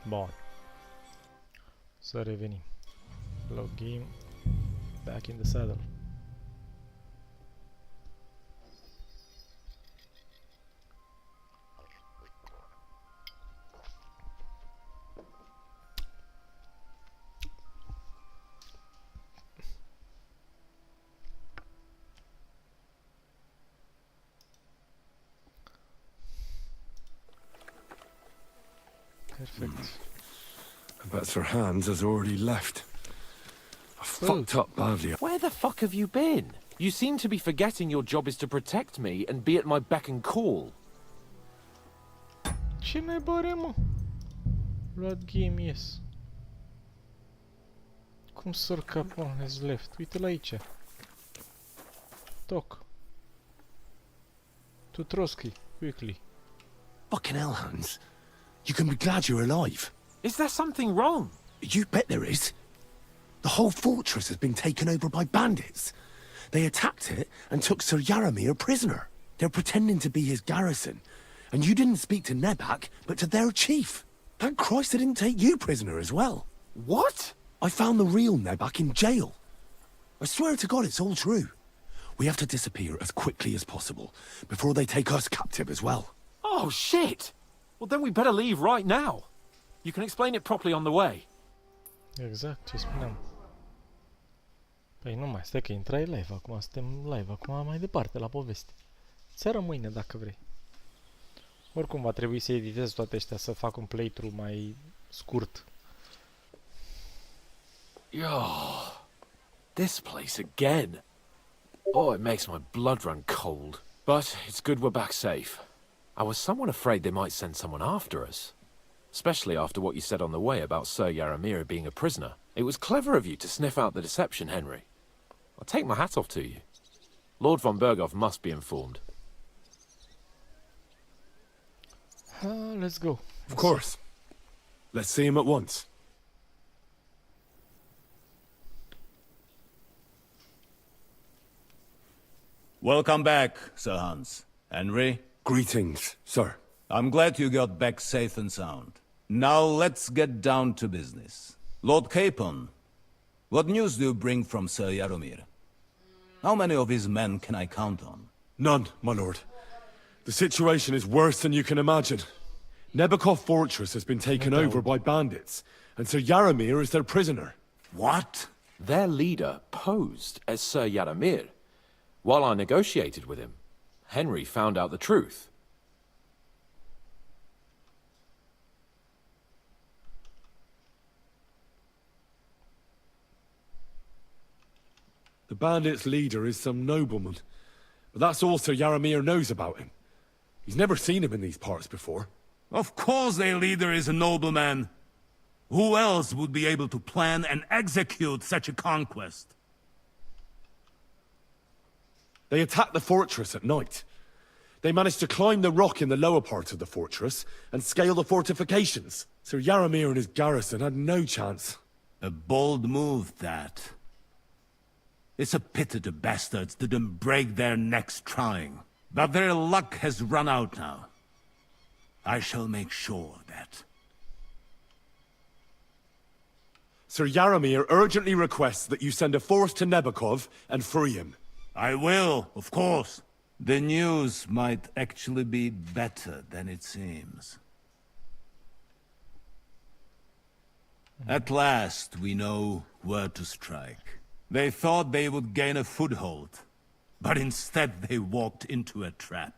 Bun. Să revenim. Login. Back in the saddle. Perfect. I bet Sir Hans has already left. I fucked up badly. Where the fuck have you been? You seem to be forgetting your job is to protect me and be at my beck and call. Ce mai băre, mă? Luat game, yes. Cum să-l cap, mă? Has left. Uite-l aici. Toc. To Trotsky, quickly. Fucking hell, Hans. You can be glad you're alive. Is there something wrong? You bet there is. The whole fortress has been taken over by bandits. They attacked it and took Sir Yaramir prisoner. They're pretending to be his garrison. And you didn't speak to Nebak, but to their chief. Thank Christ they didn't take you prisoner as well. What? I found the real Nebak in jail. I swear to God it's all true. We have to disappear as quickly as possible, before they take us captive as well. Oh, shit! Well, then we better leave right now. You can explain it properly on the way. Exact, ce spuneam. Păi nu mai, stai că intrai live acum, suntem live acum mai departe la poveste. Seară mâine dacă vrei. Oricum va trebui să editez toate astea, să fac un playthrough mai scurt. Oh, this place again. Oh, it makes my blood run cold. But it's good we're back safe. I was somewhat afraid they might send someone after us. Especially after what you said on the way about Sir Yaramir being a prisoner. It was clever of you to sniff out the deception, Henry. I'll take my hat off to you. Lord von Berghoff must be informed. Let's go. Of course. Let's see him at once. Welcome back, Sir Hans. Henry? Greetings, sir. I'm glad you got back safe and sound. Now let's get down to business. Lord Capon, what news do you bring from Sir Yaramir? How many of his men can I count on? None, my lord. The situation is worse than you can imagine. Nebakov Fortress has been taken over by bandits, and Sir Yaramir is their prisoner. What? Their leader posed as Sir Yaramir. While I negotiated with him, Henry found out the truth. The bandits' leader is some nobleman, but that's all Sir Yaramir knows about him. He's never seen him in these parts before. Of course their leader is a nobleman. Who else would be able to plan and execute such a conquest? They attacked the fortress at night. They managed to climb the rock in the lower part of the fortress and scale the fortifications. Sir Yaramir and his garrison had no chance. A bold move, that. It's a pity the bastards didn't break their necks trying. But their luck has run out now. I shall make sure of that. Sir Yaramir urgently requests that you send a force to Nebakov and free him. I will, of course. The news might actually be better than it seems. At last, we know where to strike. They thought they would gain a foothold, but instead they walked into a trap.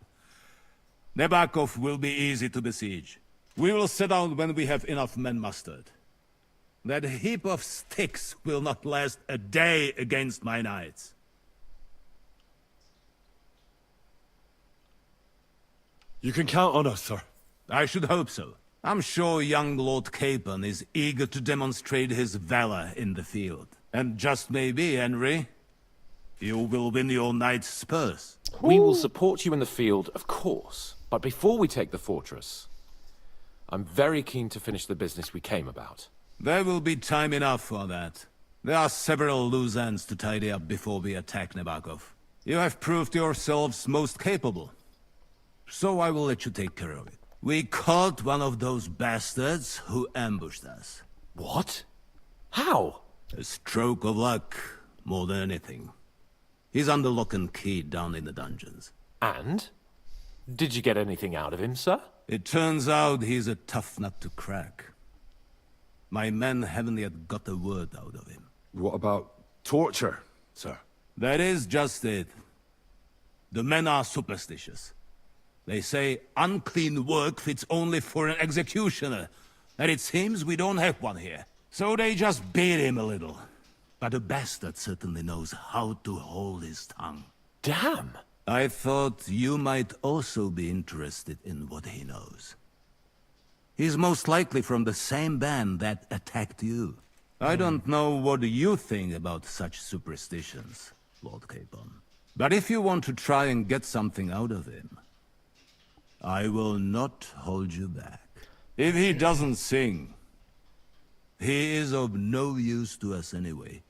Nebakov will be easy to besiege. We will set out when we have enough men mustered. That heap of sticks will not last a day against my knights. You can count on us, sir. I should hope so. I'm sure young Lord Capon is eager to demonstrate his valor in the field. And just maybe, Henry, you will win your knight's spurs. We will support you in the field, of course. But before we take the fortress, I'm very keen to finish the business we came about. There will be time enough for that. There are several loose ends to tidy up before we attack Nebakov. You have proved yourselves most capable. So I will let you take care of it. We caught one of those bastards who ambushed us. What? How? A stroke of luck, more than anything. He's under lock and key down in the dungeons. And? Did you get anything out of him, sir? It turns out he's a tough nut to crack. My men haven't yet got a word out of him. What about torture, sir? That is just it. The men are superstitious. They say unclean work fits only for an executioner, and it seems we don't have one here. So they just beat him a little. But the bastard certainly knows how to hold his tongue. Damn! I thought you might also be interested in what he knows. He's most likely from the same band that attacked you. I don't know what you think about such superstitions, Lord Capon. But if you want to try and get something out of him, I will not hold you back. If he doesn't sing, he is of no use to us anyway.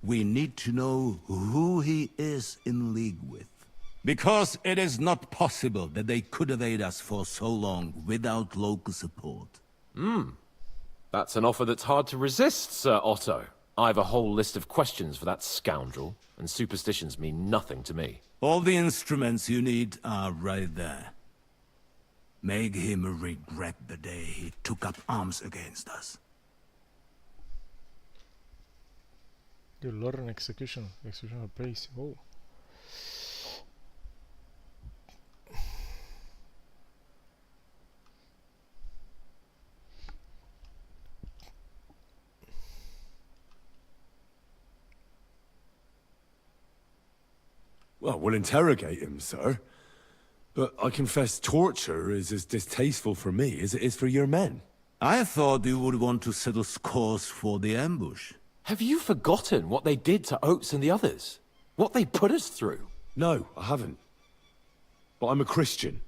We need to know who he is in league with. Because it is not possible that they could evade us for so long without local support. That's an offer that's hard to resist, Sir Otto. I've a whole list of questions for that scoundrel, and superstitions mean nothing to me. All the instruments you need are right there. Make him regret the day he took up arms against us. You learn execution praise. Oh. Well, we'll interrogate him, sir. But I confess torture is as distasteful for me as it is for your men. I thought you would want to settle scores for the ambush. Have you forgotten what they did to Oates and the others? What they put us through? No, I haven't. But I'm a Christian,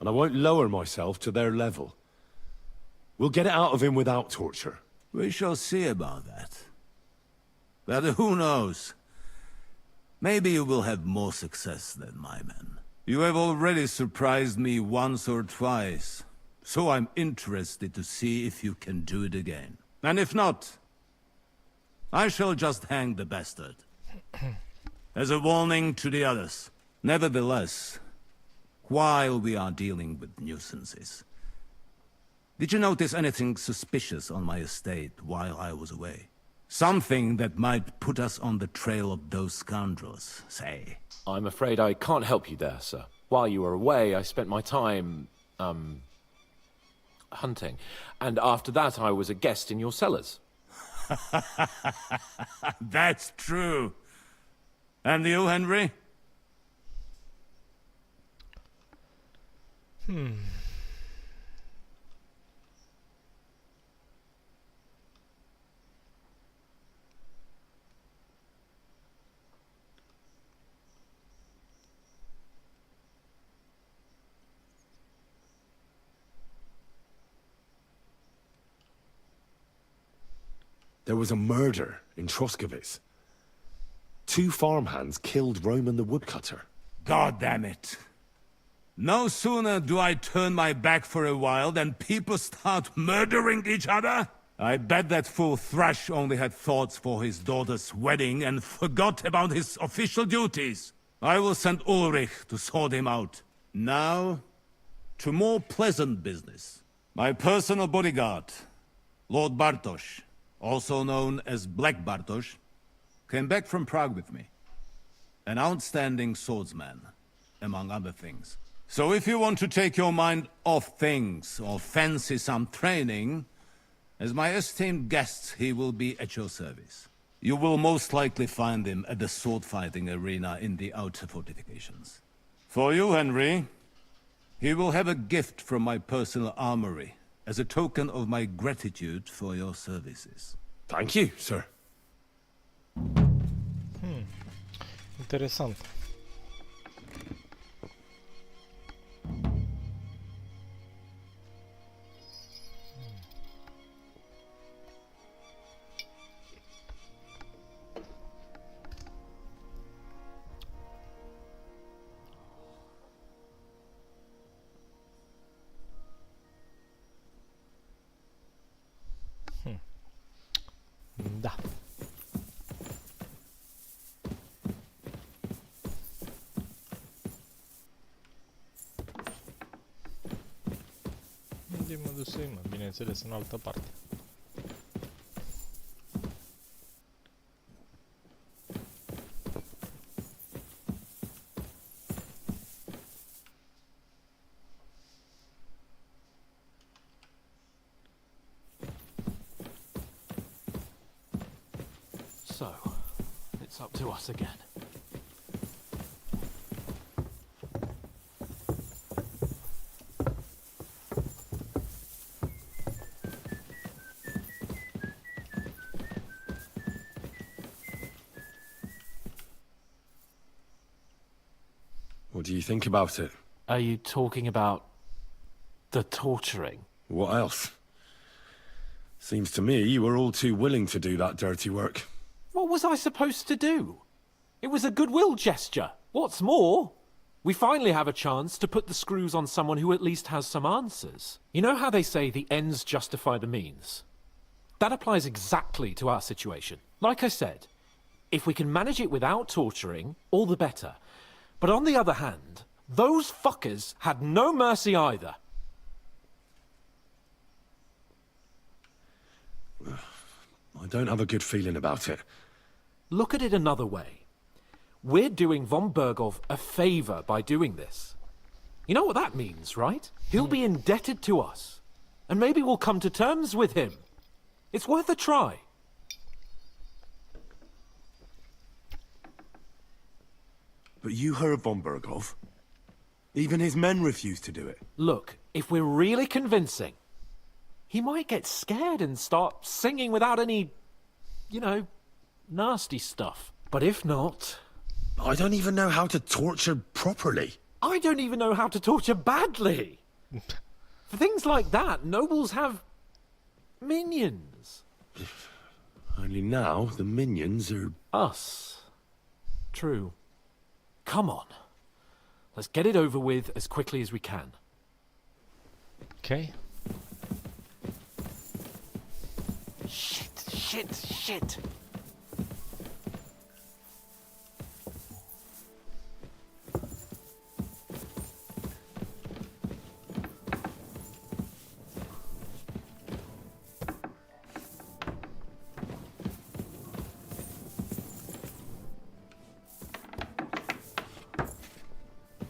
and I won't lower myself to their level. We'll get it out of him without torture. We shall see about that. But who knows? Maybe you will have more success than my men. You have already surprised me once or twice, so I'm interested to see if you can do it again. And if not, I shall just hang the bastard. As a warning to the others. Nevertheless, while we are dealing with nuisances, did you notice anything suspicious on my estate while I was away? Something that might put us on the trail of those scoundrels, say. I'm afraid I can't help you there, sir. While you were away, I spent my time, hunting. And after that, I was a guest in your cellars. That's true. And you, Henry? There was a murder in Troskovitz. 2 farmhands killed Roman the woodcutter. God damn it. No sooner do I turn my back for a while than people start murdering each other? I bet that fool Thrash only had thoughts for his daughter's wedding and forgot about his official duties. I will send Ulrich to sort him out. Now, to more pleasant business. My personal bodyguard, Lord Bartosz, also known as Black Bartosz, came back from Prague with me. An outstanding swordsman, among other things. So if you want to take your mind off things or fancy some training, as my esteemed guest, he will be at your service. You will most likely find him at the sword-fighting arena in the outer fortifications. For you, Henry, he will have a gift from my personal armory, as a token of my gratitude for your services. Thank you, sir. Interesant. Unde mă dusui, mă? Bineînțeles, în altă parte. So, it's up to us again. What do you think about it? Are you talking about the torturing? What else? Seems to me you were all too willing to do that dirty work. What was I supposed to do? It was a goodwill gesture. What's more, we finally have a chance to put the screws on someone who at least has some answers. You know how they say the ends justify the means? That applies exactly to our situation. Like I said, if we can manage it without torturing, all the better. But on the other hand, those fuckers had no mercy either. I don't have a good feeling about it. Look at it another way. We're doing von Bergov a favor by doing this. You know what that means, right? He'll be indebted to us. And maybe we'll come to terms with him. It's worth a try. But you heard von Bergov. Even his men refused to do it. Look, if we're really convincing, he might get scared and start singing without any, you know, nasty stuff. But if not... I don't even know how to torture properly. I don't even know how to torture badly. For things like that, nobles have minions. Only now the minions are... Us. True. Come on. Let's get it over with as quickly as we can. Ok. Shit.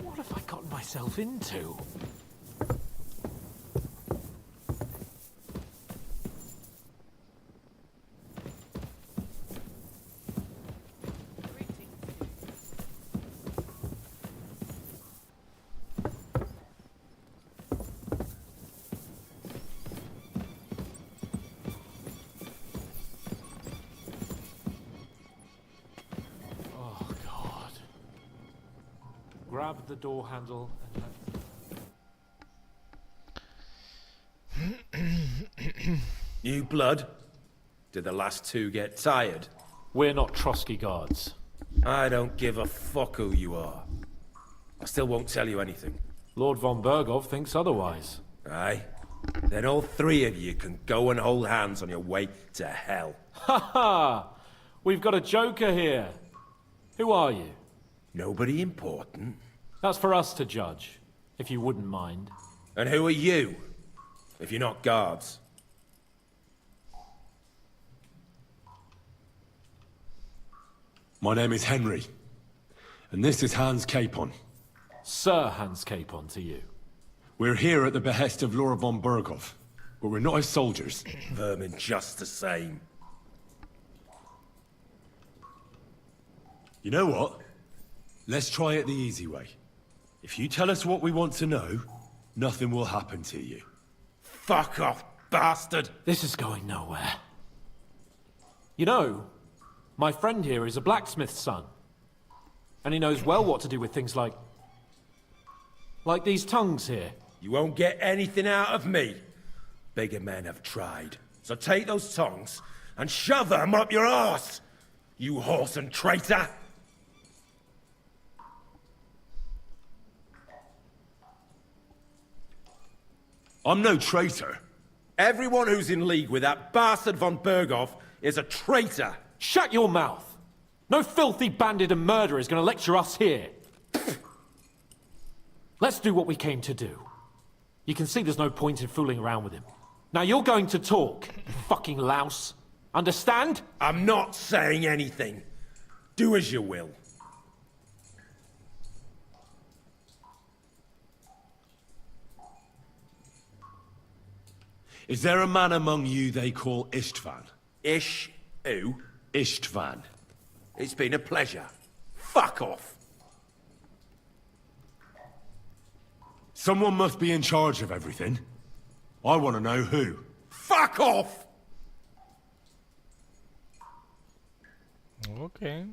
What have I gotten myself into? Grab the door handle and New blood? Did the last two get tired? We're not Trotsky guards. I don't give a fuck who you are. I still won't tell you anything. Lord von Bergov thinks otherwise. Aye? Then all three of you can go and hold hands on your way to hell. Ha ha! We've got a joker here. Who are you? Nobody important. That's for us to judge, if you wouldn't mind. And who are you? If you're not guards. My name is Henry. And this is Hans Capon. Sir Hans Capon to you. We're here at the behest of Laura von Bergov. But we're not his soldiers. Vermin just the same. You know what? Let's try it the easy way. If you tell us what we want to know, nothing will happen to you. Fuck off, bastard! This is going nowhere. You know, my friend here is a blacksmith's son. And he knows well what to do with things like these tongues here. You won't get anything out of me. Bigger men have tried. So take those tongs and shove them up your arse, you horse and traitor! I'm no traitor. Everyone who's in league with that bastard von Bergov is a traitor! Shut your mouth! No filthy bandit and murderer is going to lecture us here. Let's do what we came to do. You can see there's no point in fooling around with him. Now you're going to talk, you fucking louse. Understand? I'm not saying anything. Do as you will. Is there a man among you they call Istvan? Ish, who? Istvan. It's been a pleasure. Fuck off. Someone must be in charge of everything. I want to know who. Fuck off! Okay.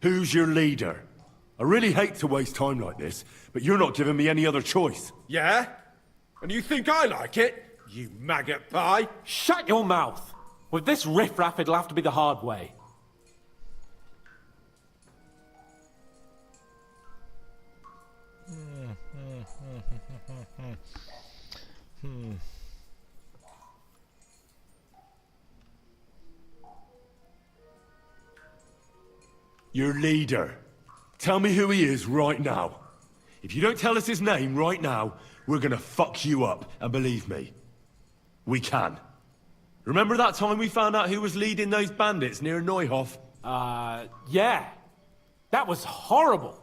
Who's your leader? I really hate to waste time like this, but you're not giving me any other choice. Yeah? And you think I like it? You maggot pie? Shut your mouth! With this riffraff, it'll have to be the hard way. Your leader. Tell me who he is right now. If you don't tell us his name right now, we're gonna fuck you up, and believe me, we can. Remember that time we found out who was leading those bandits near Neuhof? Yeah. That was horrible.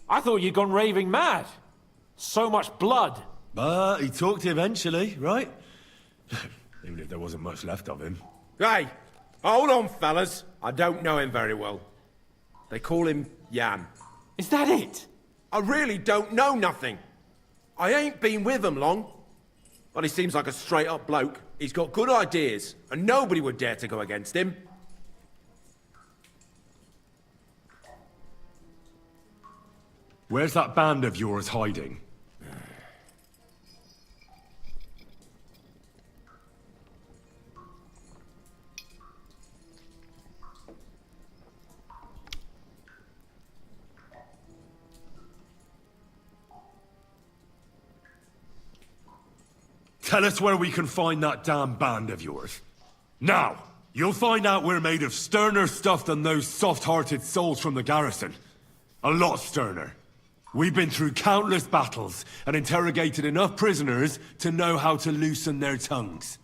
I thought you'd gone raving mad. So much blood. But he talked eventually, right? Even if there wasn't much left of him. Hey, hold on, fellas. I don't know him very well. They call him Jan. Is that it? I really don't know nothing. I ain't been with him long. But he seems like a straight-up bloke. He's got good ideas, and nobody would dare to go against him. Where's that band of yours hiding? Tell us where we can find that damn band of yours. Now, you'll find out we're made of sterner stuff than those soft-hearted souls from the garrison. A lot sterner. We've been through countless battles and interrogated enough prisoners to know how to loosen their tongues.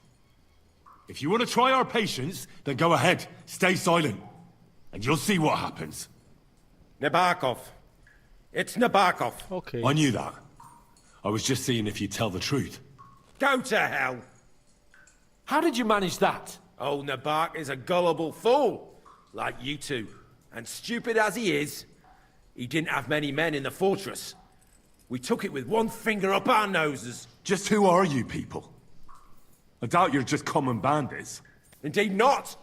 If you want to try our patience, then go ahead, stay silent, and you'll see what happens. Nabokov. It's Nabokov. Okay. I knew that. I was just seeing if you'd tell the truth. Go to hell. How did you manage that? Old Nabok is a gullible fool, like you two. And stupid as he is, he didn't have many men in the fortress. We took it with one finger up our noses. Just who are you people? I doubt you're just common bandits. Indeed not.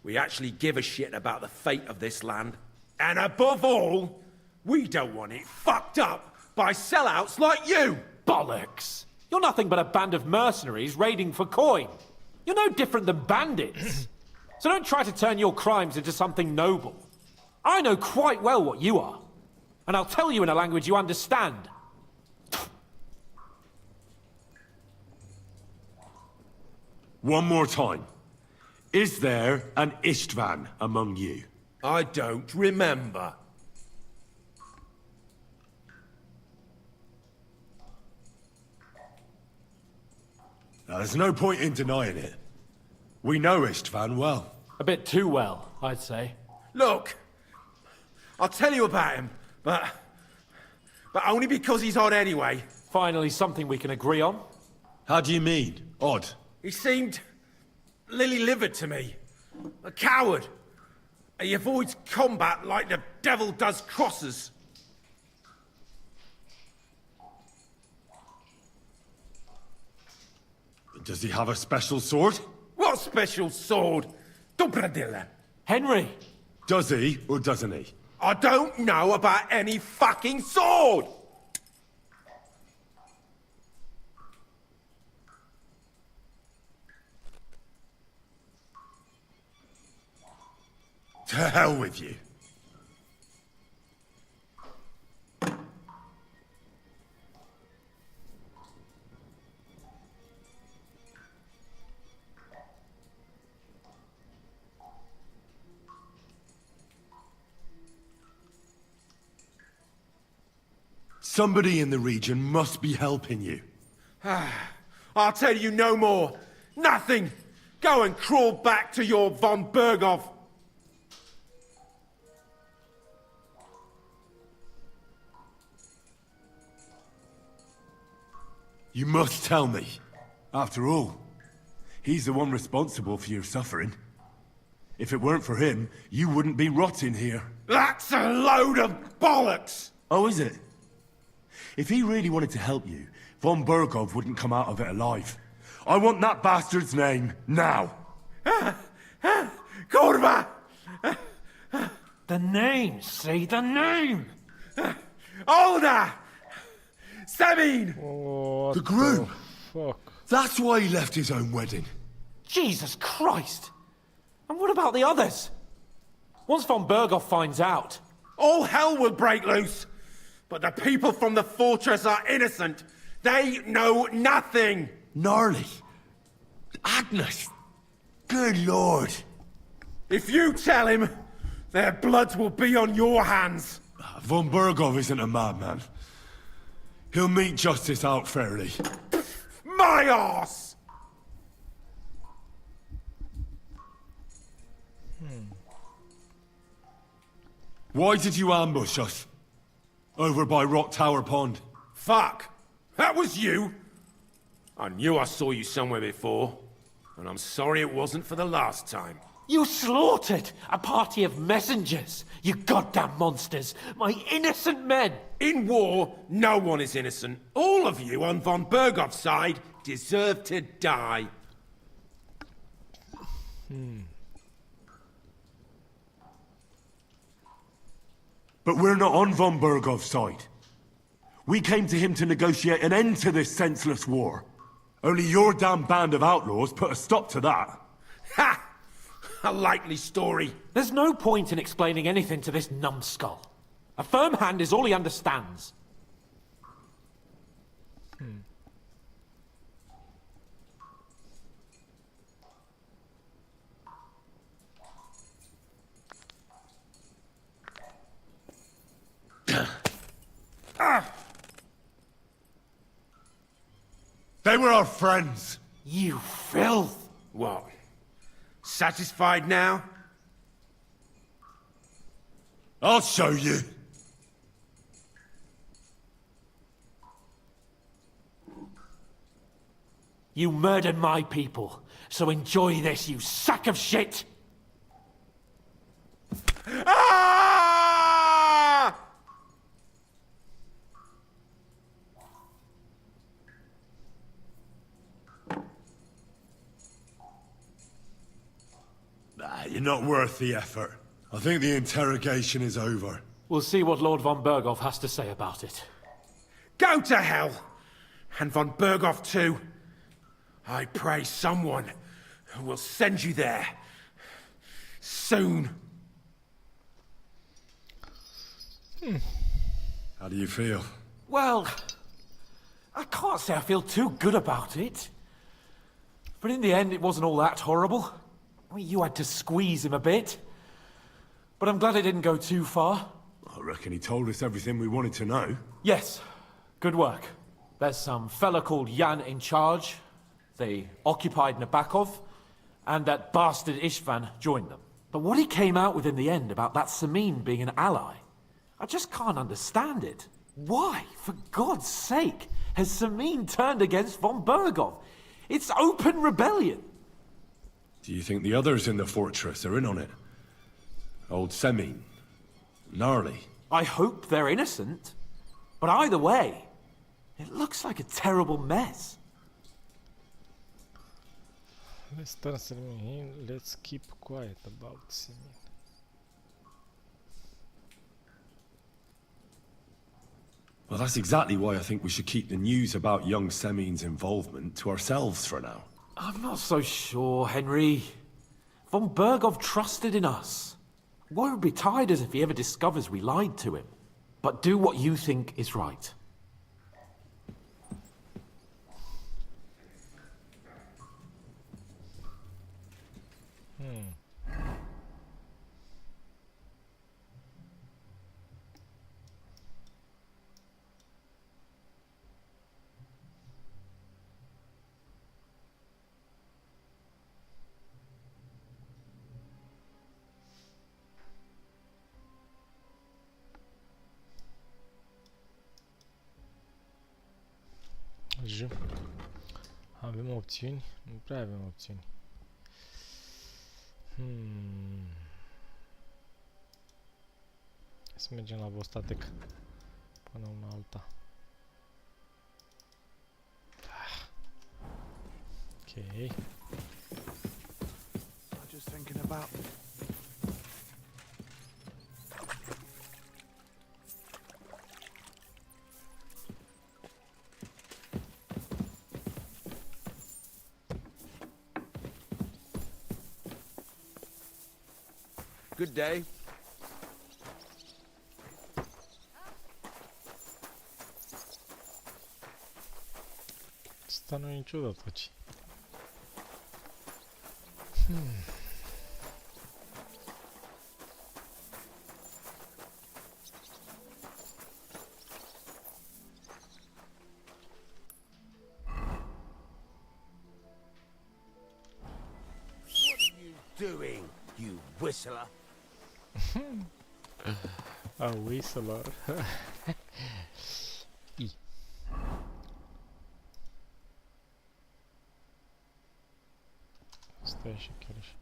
We actually give a shit about the fate of this land. And above all, we don't want it fucked up by sellouts like you. Bollocks! You're nothing but a band of mercenaries raiding for coin. You're no different than bandits. So don't try to turn your crimes into something noble. I know quite well what you are. And I'll tell you in a language you understand. One more time. Is there an Istvan among you? I don't remember. Now, there's no point in denying it. We know Istvan well. A bit too well, I'd say. Look, I'll tell you about him, but only because he's odd anyway. Finally, something we can agree on. How do you mean? Odd. He seemed lily-livered to me. A coward. He avoids combat like the devil does crosses. Does he have a special sword? What special sword? Dobradilla. Henry! Does he, or doesn't he? I don't know about any fucking sword! To hell with you. Somebody in the region must be helping you. I'll tell you no more. Nothing. Go and crawl back to your von Berghoff. You must tell me. After all, he's the one responsible for your suffering. If it weren't for him, you wouldn't be rotting here. That's a load of bollocks! Oh, is it? If he really wanted to help you, von Berghoff wouldn't come out of it alive. I want that bastard's name, now! Kurva! The name, say the name! Older! Sabine! What The groom! fuck? That's why he left his own wedding. Jesus Christ! And what about the others? Once von Berghoff finds out... All hell will break loose! But the people from the fortress are innocent! They know nothing! Gnarly. Agnes. Good lord. If you tell him, their blood will be on your hands! Von Berghoff isn't a madman. He'll mete justice out fairly. My arse! Why did you ambush us? Over by Rock Tower Pond. Fuck! That was you! I knew I saw you somewhere before, and I'm sorry it wasn't for the last time. You slaughtered a party of messengers, you goddamn monsters! My innocent men! In war, no one is innocent. All of you on von Berghoff's side deserve to die. But we're not on von Berghoff's side. We came to him to negotiate an end to this senseless war. Only your damn band of outlaws put a stop to that. Ha! A likely story. There's no point in explaining anything to this numbskull. A firm hand is all he understands. They were our friends. You filth! What? Satisfied now? I'll show you. You murdered my people, so enjoy this, you sack of shit! Ah! You're not worth the effort. I think the interrogation is over. We'll see what Lord von Berghoff has to say about it. Go to hell! And von Berghoff too. I pray someone will send you there. Soon. How do you feel? Well, I can't say I feel too good about it. But in the end, it wasn't all that horrible. I mean, you had to squeeze him a bit. But I'm glad it didn't go too far. I reckon he told us everything we wanted to know. Yes, good work. There's some fella called Jan in charge. They occupied Nabokov, and that bastard Istvan joined them. But what he came out with in the end about that Samin being an ally, I just can't understand it. Why, for God's sake, has Samin turned against von Berghoff? It's open rebellion. Do you think the others in the fortress are in on it? Old Semin? Gnarly? I hope they're innocent. But either way, it looks like a terrible mess. Let's keep quiet about Simeon. Well, that's exactly why I think we should keep the news about young Semin's involvement to ourselves for now. I'm not so sure, Henry. Von Berghoff trusted in us. Won't be tired as if he ever discovers we lied to him. But do what you think is right. Avem opțiuni? Nu prea avem opțiuni. Să mergem la Vostatec până una alta. Ok. I'm just thinking about. Good day. Asta nu e niciodată, ci. Doing, you whistler? A whistler. I. Stai și chiar așa.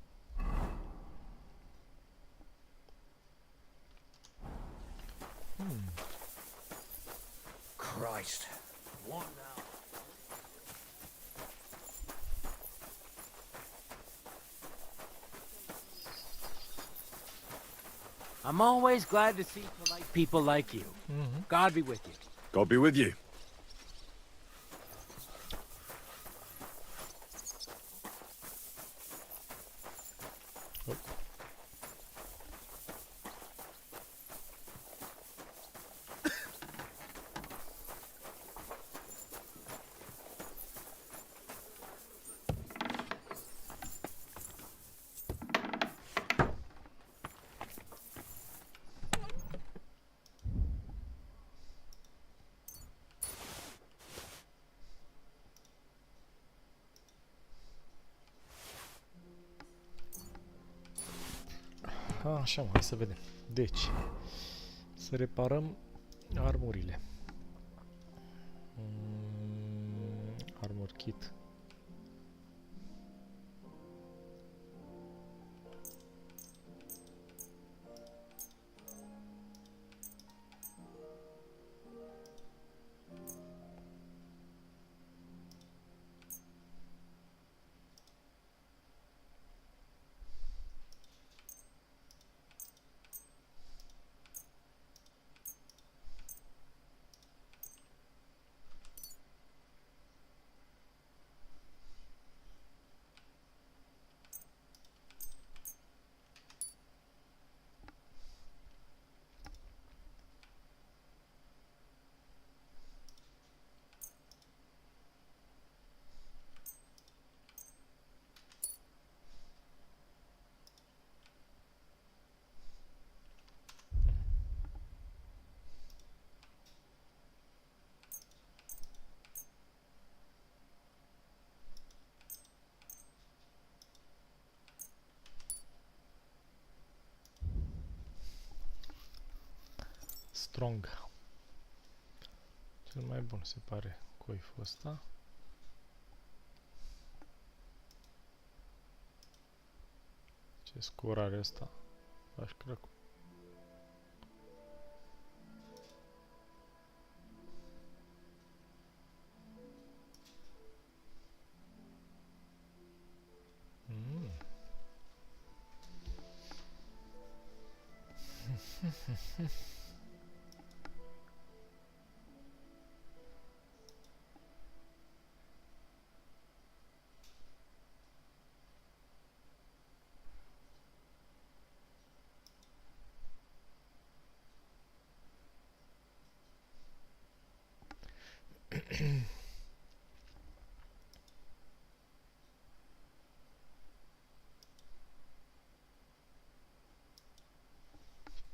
Christ. What now? I'm always glad to see polite people like you. God be with you. God be with you. Așa, hai să vedem. Deci, să reparăm armurile. Armor kit. Strong. Cel mai bun se pare coiful ăsta. Ce scor are ăsta? Aș cred.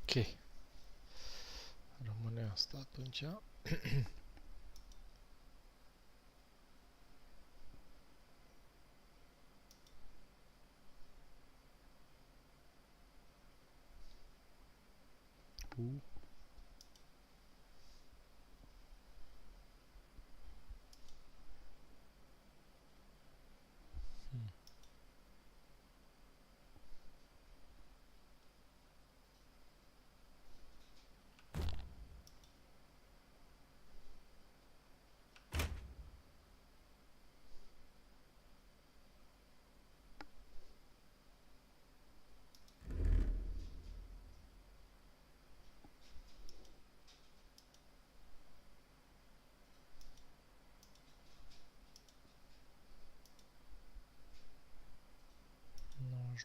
Ok. Rămâne asta atunci.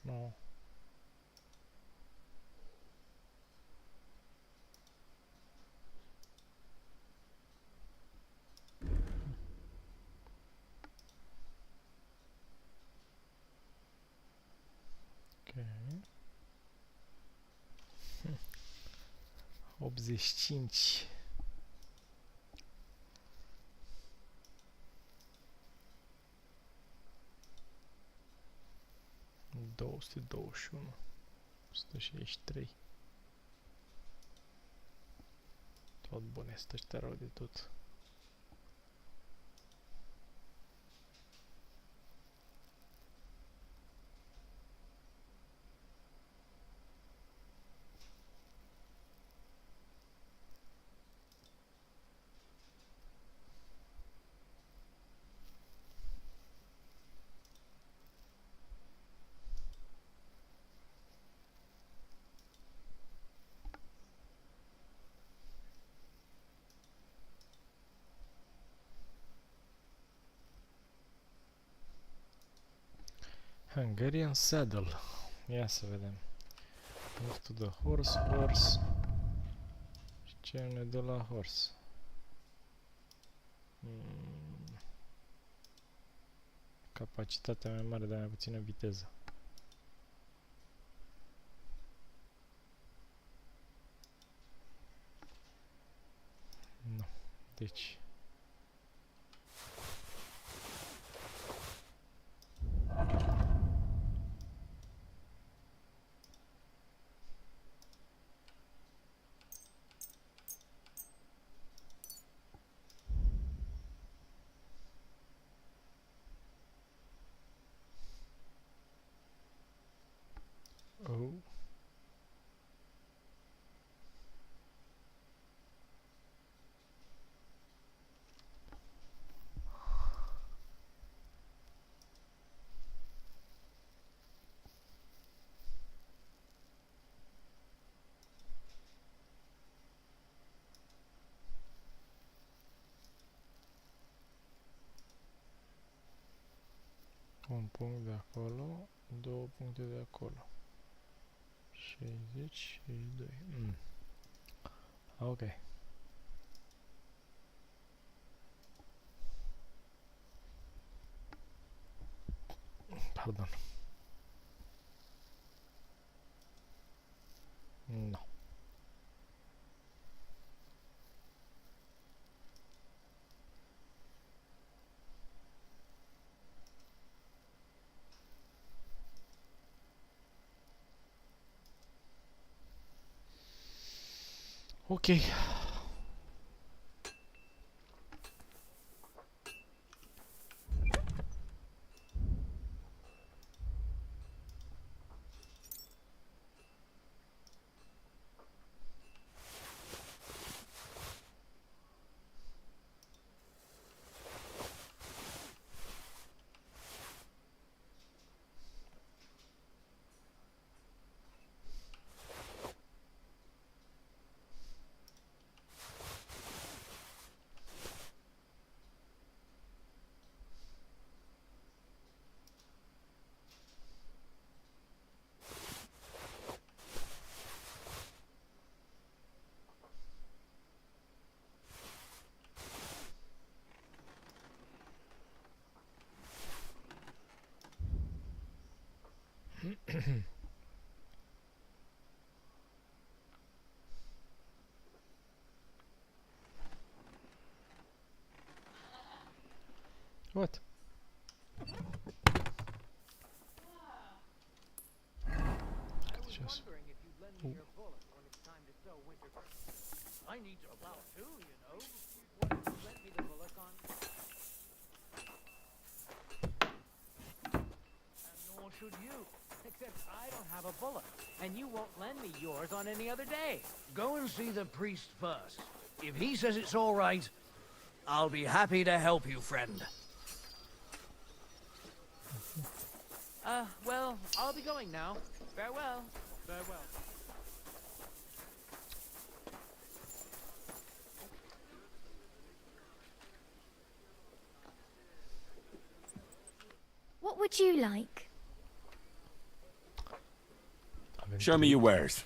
No. Ok. 85. Douăste 21. 163. Tot bune, sunt ăștia rău de tot. Hungarian saddle. Ia să vedem. Move to the horse. Și ce ne dă la horse? Capacitatea mai mare, dar mai puțină viteză. Nu. Deci... Oh. Un punct de acolo, două puncte de acolo. 62. Ok. Pardon. No. Ok. What? Just... I need to plow too, you know. What if you lent me the bullock on? And nor should you. Except I don't have a bullock, and you won't lend me yours on any other day. Go and see the priest first. If he says it's all right, I'll be happy to help you, friend. Well, I'll be going now. Farewell. Farewell. What would you like? Show me your wares.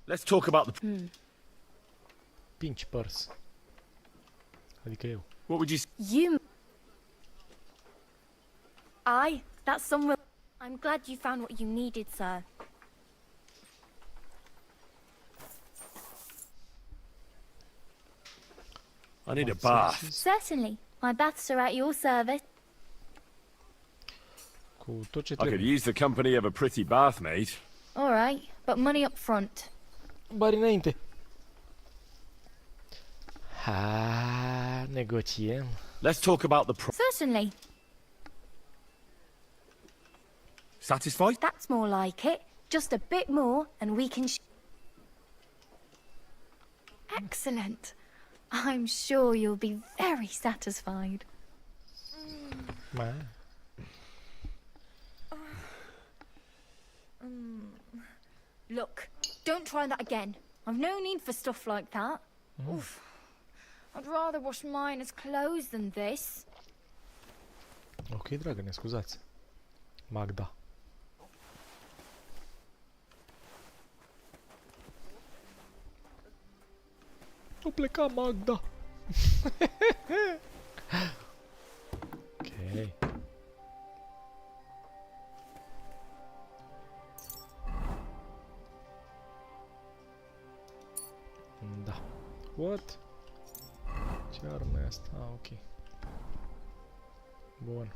Let's talk about the... Pinch purse. Adică eu. What would you... You... That's someone... I'm glad you found what you needed, sir. I need a bath. Certainly. My baths are at your service. Cu tot ce I could trebuie. use the company of a pretty bath maid. All right, but money up front. Bani înainte. Ha, negociem. Let's talk about the Certainly. Satisfied? That's more like it. Just a bit more, and we can... Excellent. I'm sure you'll be very satisfied. Mai. Look, don't try that again. I've no need for stuff like that. Oof. I'd rather wash mine as clothes than this. Ok, dragă, ne scuzați. Magda. Nu pleca Magda. Ok. Da. What? Ce armă e asta? Ah, ok. Bun.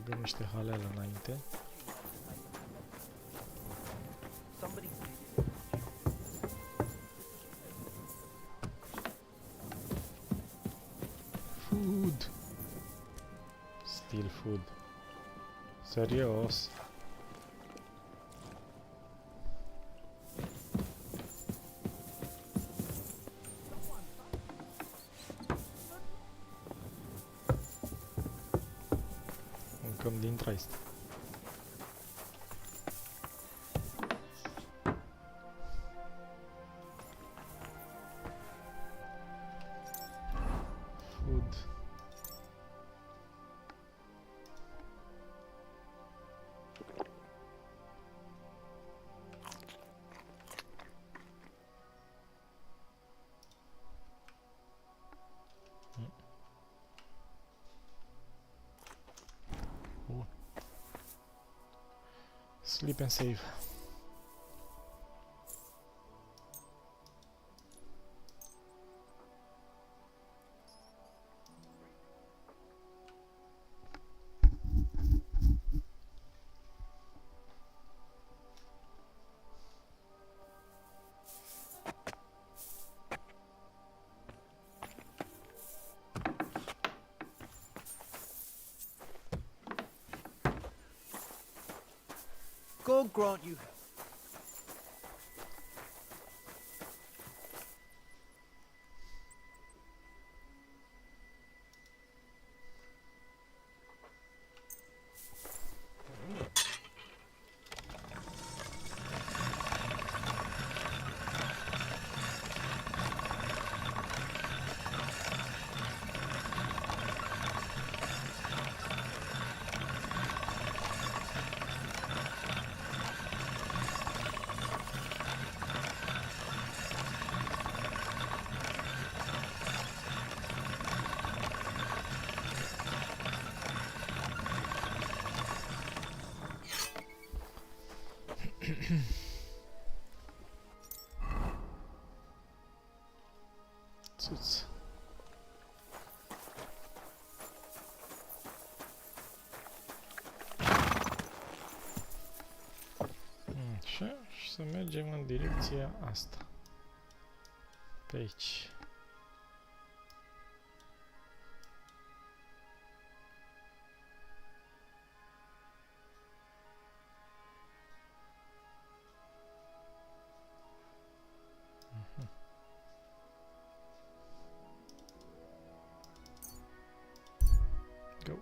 Avem niște halele înainte. Food. Still food. Serios. Mâncăm din traist. Food. Bun. Sleep and save. God grant you health. Țuț. Așa, și să mergem în direcția asta. Pe aici. Go.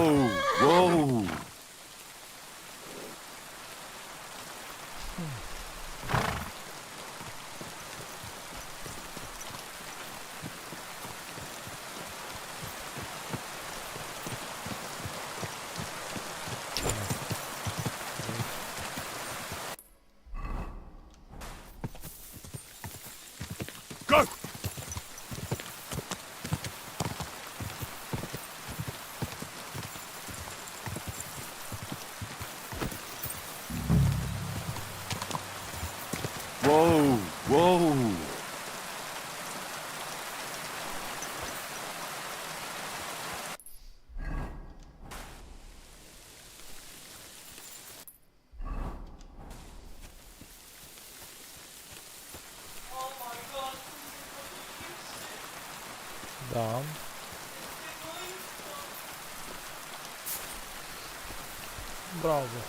Whoa, whoa. Go! Whoa, whoa. Da. Bravo.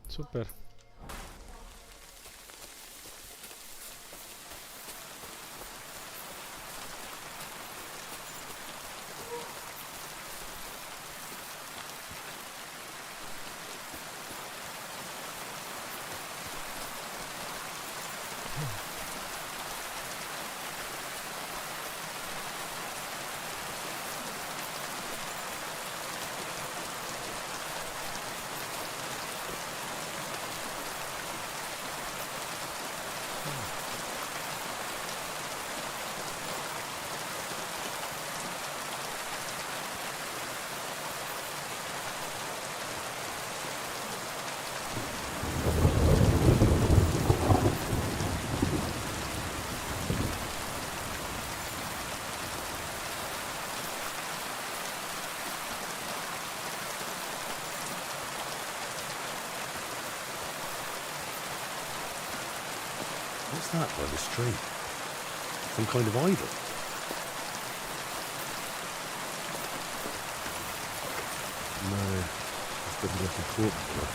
Super. What's that by the street? Some kind of idol? No, this doesn't look important enough.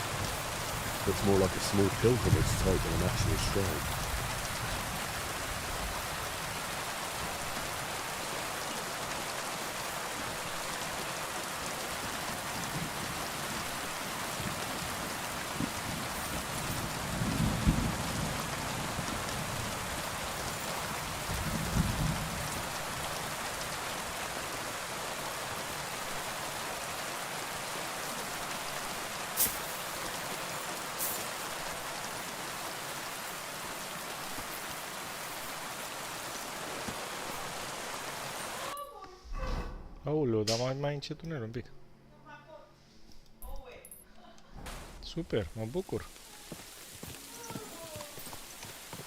Looks more like a small pilgrimage type than an actual shrine. Aoleu, dar mai încetunel un pic. Super, mă bucur.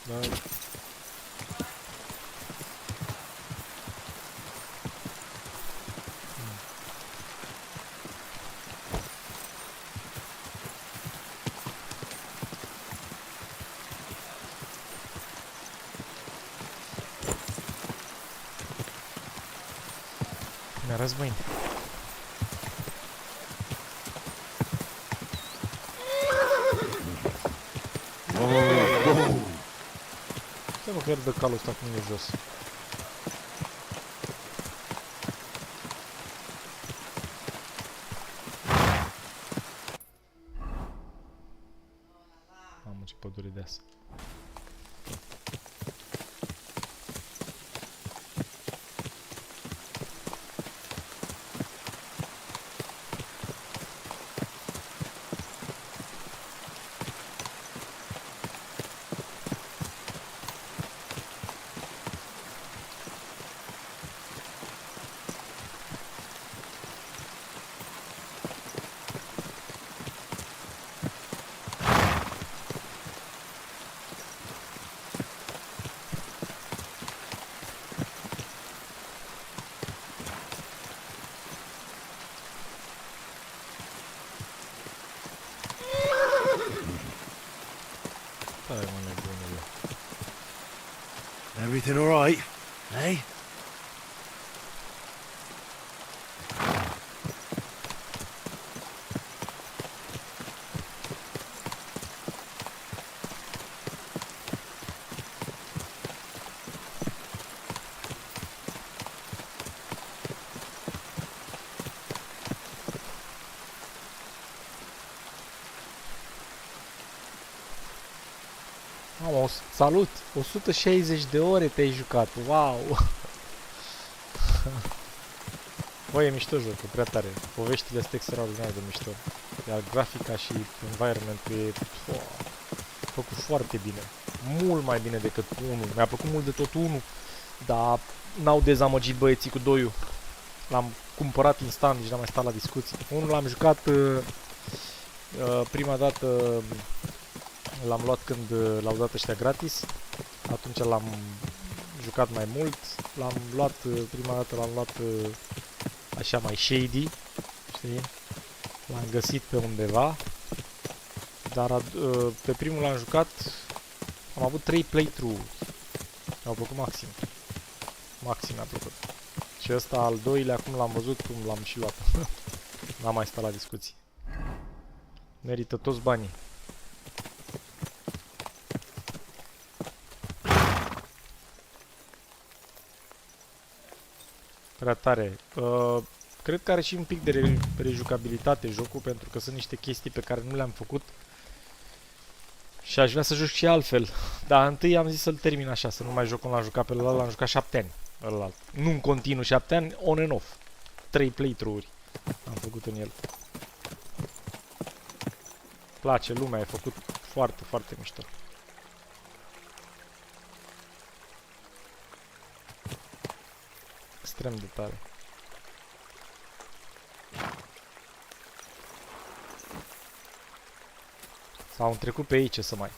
Dar... Mi-arăți mâini. Să mă pierd de calul ăsta cum e jos. Mamă, ce pădure de asta. Everything all right, eh? Mamă, salut! 160 de ore te-ai jucat, wow! Bă, e mișto jocul, prea tare. Poveștile sunt extraordinar de mișto. Iar grafica și environment-ul e făcut foarte bine. Mult mai bine decât 1. Mi-a plăcut mult de tot 1, dar n-au dezamăgit băieții cu 2-ul. L-am cumpărat instant, nici n-am mai stat la discuții. 1 l-am jucat prima dată, l-am luat când l-au dat ăștia gratis. Atunci l-am jucat mai mult. L-am luat, prima dată l-am luat așa mai shady, știi? L-am găsit pe undeva. Dar pe primul l-am jucat, am avut 3 playthrough-uri. Mi-au plăcut maxim. Maxim mi-a plăcut. Și ăsta al doilea, acum l-am văzut, cum l-am și luat. N-am mai stat la discuții. Merită toți banii. Prea tare. Cred că are și un pic de rejucabilitate jocul, pentru că sunt niște chestii pe care nu le-am făcut. Și aș vrea să joc și altfel. Dar întâi am zis să-l termin așa, să nu mai joc cum l-am jucat pe ălalt. L-am jucat 7 ani. Ălalt. Nu în continuu 7 ani, on and off. 3 playthrough-uri am făcut în el. Place lumea, e făcut foarte, foarte mișto. Extrem de tare. S-au trecut pe ei, ce să mai.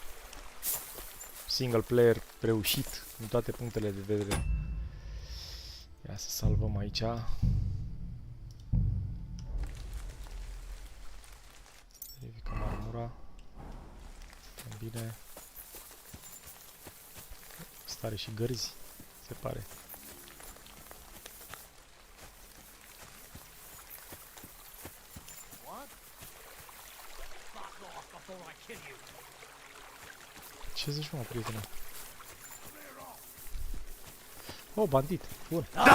Single player reușit în toate punctele de vedere. Ia să salvăm aici. Ridicăm armura. Bine. Stare și gărzi, se pare. Ce zici, mă, prietene? Oh, bandit. Bun. Asta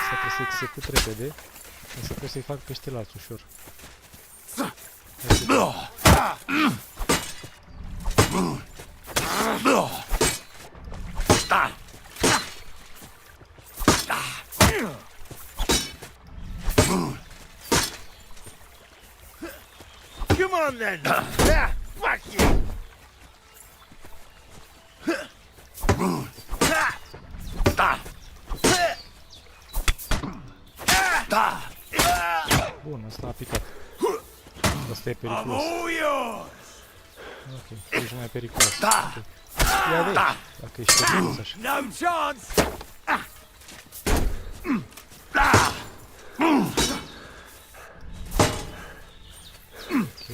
trebuie să execut repede. Asta trebuie să-i fac pe ăștilalți ușor. Come on then! Yeah, fuck you! Bun, asta a picat. Asta e periculos. Ok, ești mai periculos. Okay. Ia de aici, dacă ești periculos așa. No chance! Ok.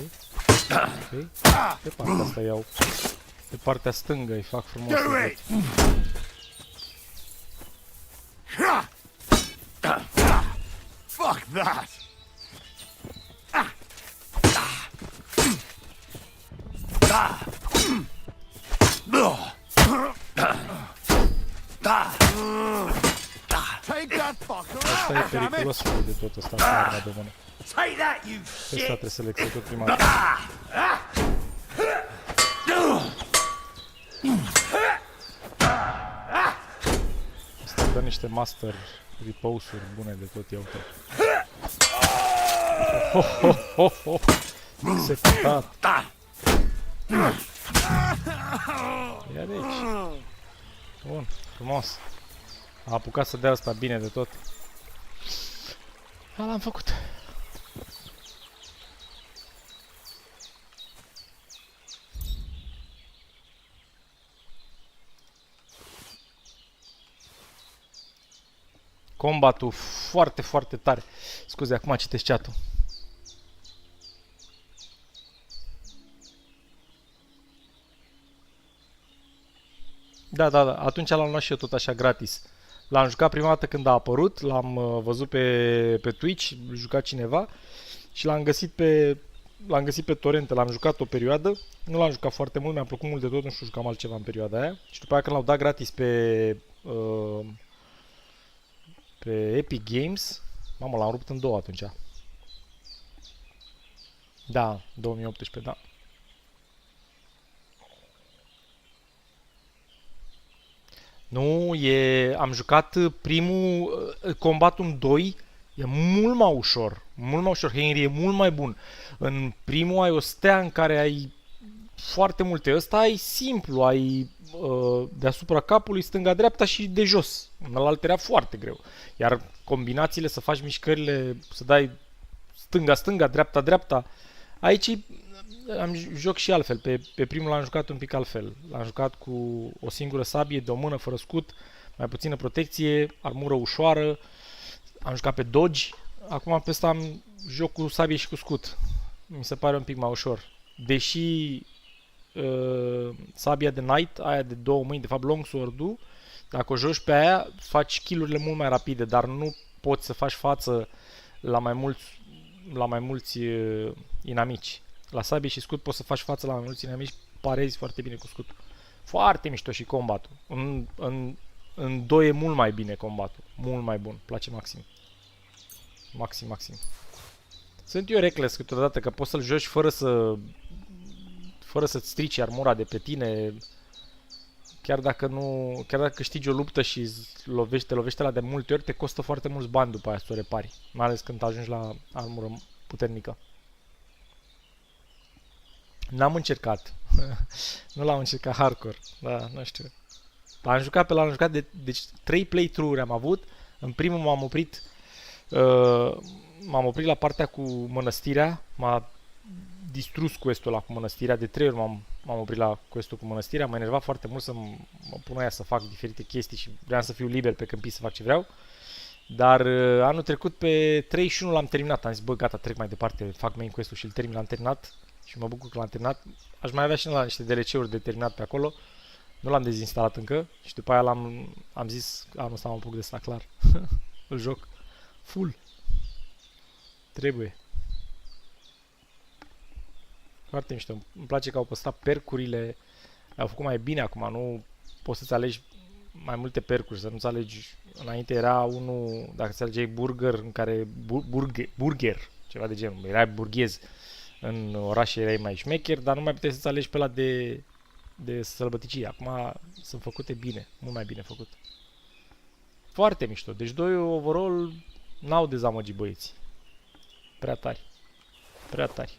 Ok. Pe partea asta iau. Pe partea stângă îi fac frumos. Fuck that! Take that fucker! Asta e periculos de tot, asta cu arma de mână. Take that, you Asta shit! trebuie să le execut prima dată. Asta dă niște master repose-uri bune de tot, iau tot. Ho, ho, ho, ho. Executat. Ia de aici. Bun, frumos. A apucat să dea asta bine de tot. L-am făcut. Combatul foarte, foarte tare. Scuze, acum citesc chat-ul. Da, da, da. Atunci l-am luat și eu tot așa gratis. L-am jucat prima dată când a apărut, l-am văzut pe Twitch, jucat cineva și l-am găsit pe torrente, l-am jucat o perioadă, nu l-am jucat foarte mult, mi-a plăcut mult de tot, nu știu, jucam altceva în perioada aia și după aia când l-au dat gratis pe Epic Games, mamă, l-am rupt în două atunci. Da, 2018, da. Nu, am jucat primul, combatul în 2, e mult mai ușor, mult mai ușor, Henry e mult mai bun. În primul ai o stea în care ai foarte multe, ăsta ai simplu, ai deasupra capului, stânga-dreapta și de jos. În ălalt era foarte greu. Iar combinațiile, să faci mișcările, să dai stânga-stânga, dreapta-dreapta, aici joc și altfel. Pe primul l-am jucat un pic altfel. L-am jucat cu o singură sabie, de o mână, fără scut, mai puțină protecție, armură ușoară. Am jucat pe dodge. Acum pe ăsta am joc cu sabie și cu scut. Mi se pare un pic mai ușor. Deși sabia de knight, aia de două mâini, de fapt longsword-ul, dacă o joci pe aia, faci kill-urile mult mai rapide, dar nu poți să faci față la mai mulți inamici. La sabie și scut poți să faci față la mai mulți inamici, parezi foarte bine cu scutul. Foarte mișto și combatul. În 2 e mult mai bine combatul. Mult mai bun. Place maxim. Maxim. Sunt eu reckless câteodată că poți să-l joci fără să-ți strici armura de pe tine. Chiar dacă câștigi o luptă și te lovește la de multe ori, te costă foarte mulți bani după aia să o repari. Mai ales când ajungi la armură puternică. N-am încercat. Nu l-am încercat hardcore. Da, nu știu. L-am jucat deci 3 playthrough-uri am avut. În primul m-am oprit la partea cu mănăstirea. M-a distrus quest-ul ăla cu mănăstirea. De 3 ori m-am oprit la quest-ul cu mănăstirea. M-a enervat foarte mult să mă pun aia să fac diferite chestii și vreau să fiu liber pe câmpii să fac ce vreau. Dar anul trecut pe 31 l-am terminat. Am zis, bă, gata, trec mai departe, fac main quest-ul și îl termin. L-am terminat și mă bucur că l-am terminat. Aș mai avea și la niște DLC-uri de terminat pe acolo. Nu l-am dezinstalat încă și după aia am zis, anul ăsta mă apuc de asta, clar. Îl joc full. Trebuie. Foarte mișto. Îmi place că au păstrat percurile. Le-au făcut mai bine acum. Nu poți să-ți alegi mai multe percuri, să nu-ți alegi. Înainte era unul, dacă ți alegeai burger, în care burger, ceva de genul, erai burghez. În orașe erai mai șmecher, dar nu mai puteai să-ți alegi pe ăla de sălbăticii. Acum sunt făcute bine, mult mai bine făcut. Foarte mișto. Deci 2 overall n-au dezamăgit băieții. Prea tari. Prea tari.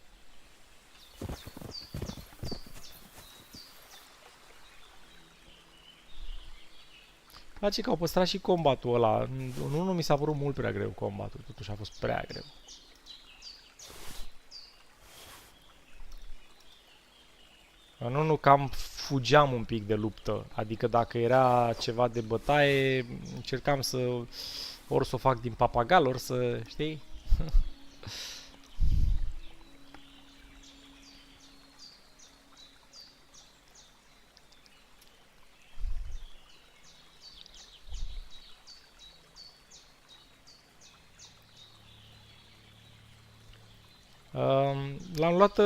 Place că au păstrat și combatul ăla. Nu mi s-a părut mult prea greu combatul, totuși a fost prea greu. Nu, cam fugeam un pic de luptă. Adică dacă era ceva de bătaie, încercam ori să o fac din papagal, ori să, știi?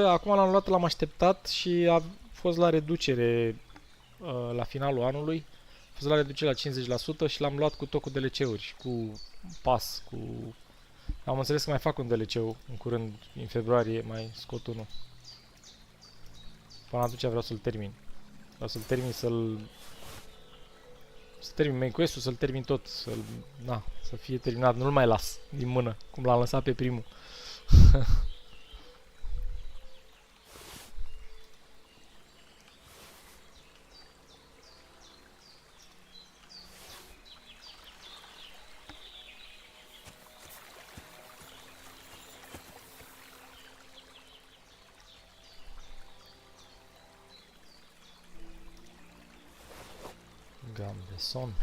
Acum l-am luat, l-am așteptat și a fost la reducere la finalul anului. A fost la reducere la 50% și l-am luat cu tot cu DLC-uri și cu pas, cu... Am înțeles că mai fac un DLC în curând, în februarie, mai scot unul. Până atunci vreau să-l termin. Vreau să-l termin, să termin main quest-ul, să-l termin tot, să fie terminat, nu-l mai las din mână, cum l-am lăsat pe primul. Gam de somn.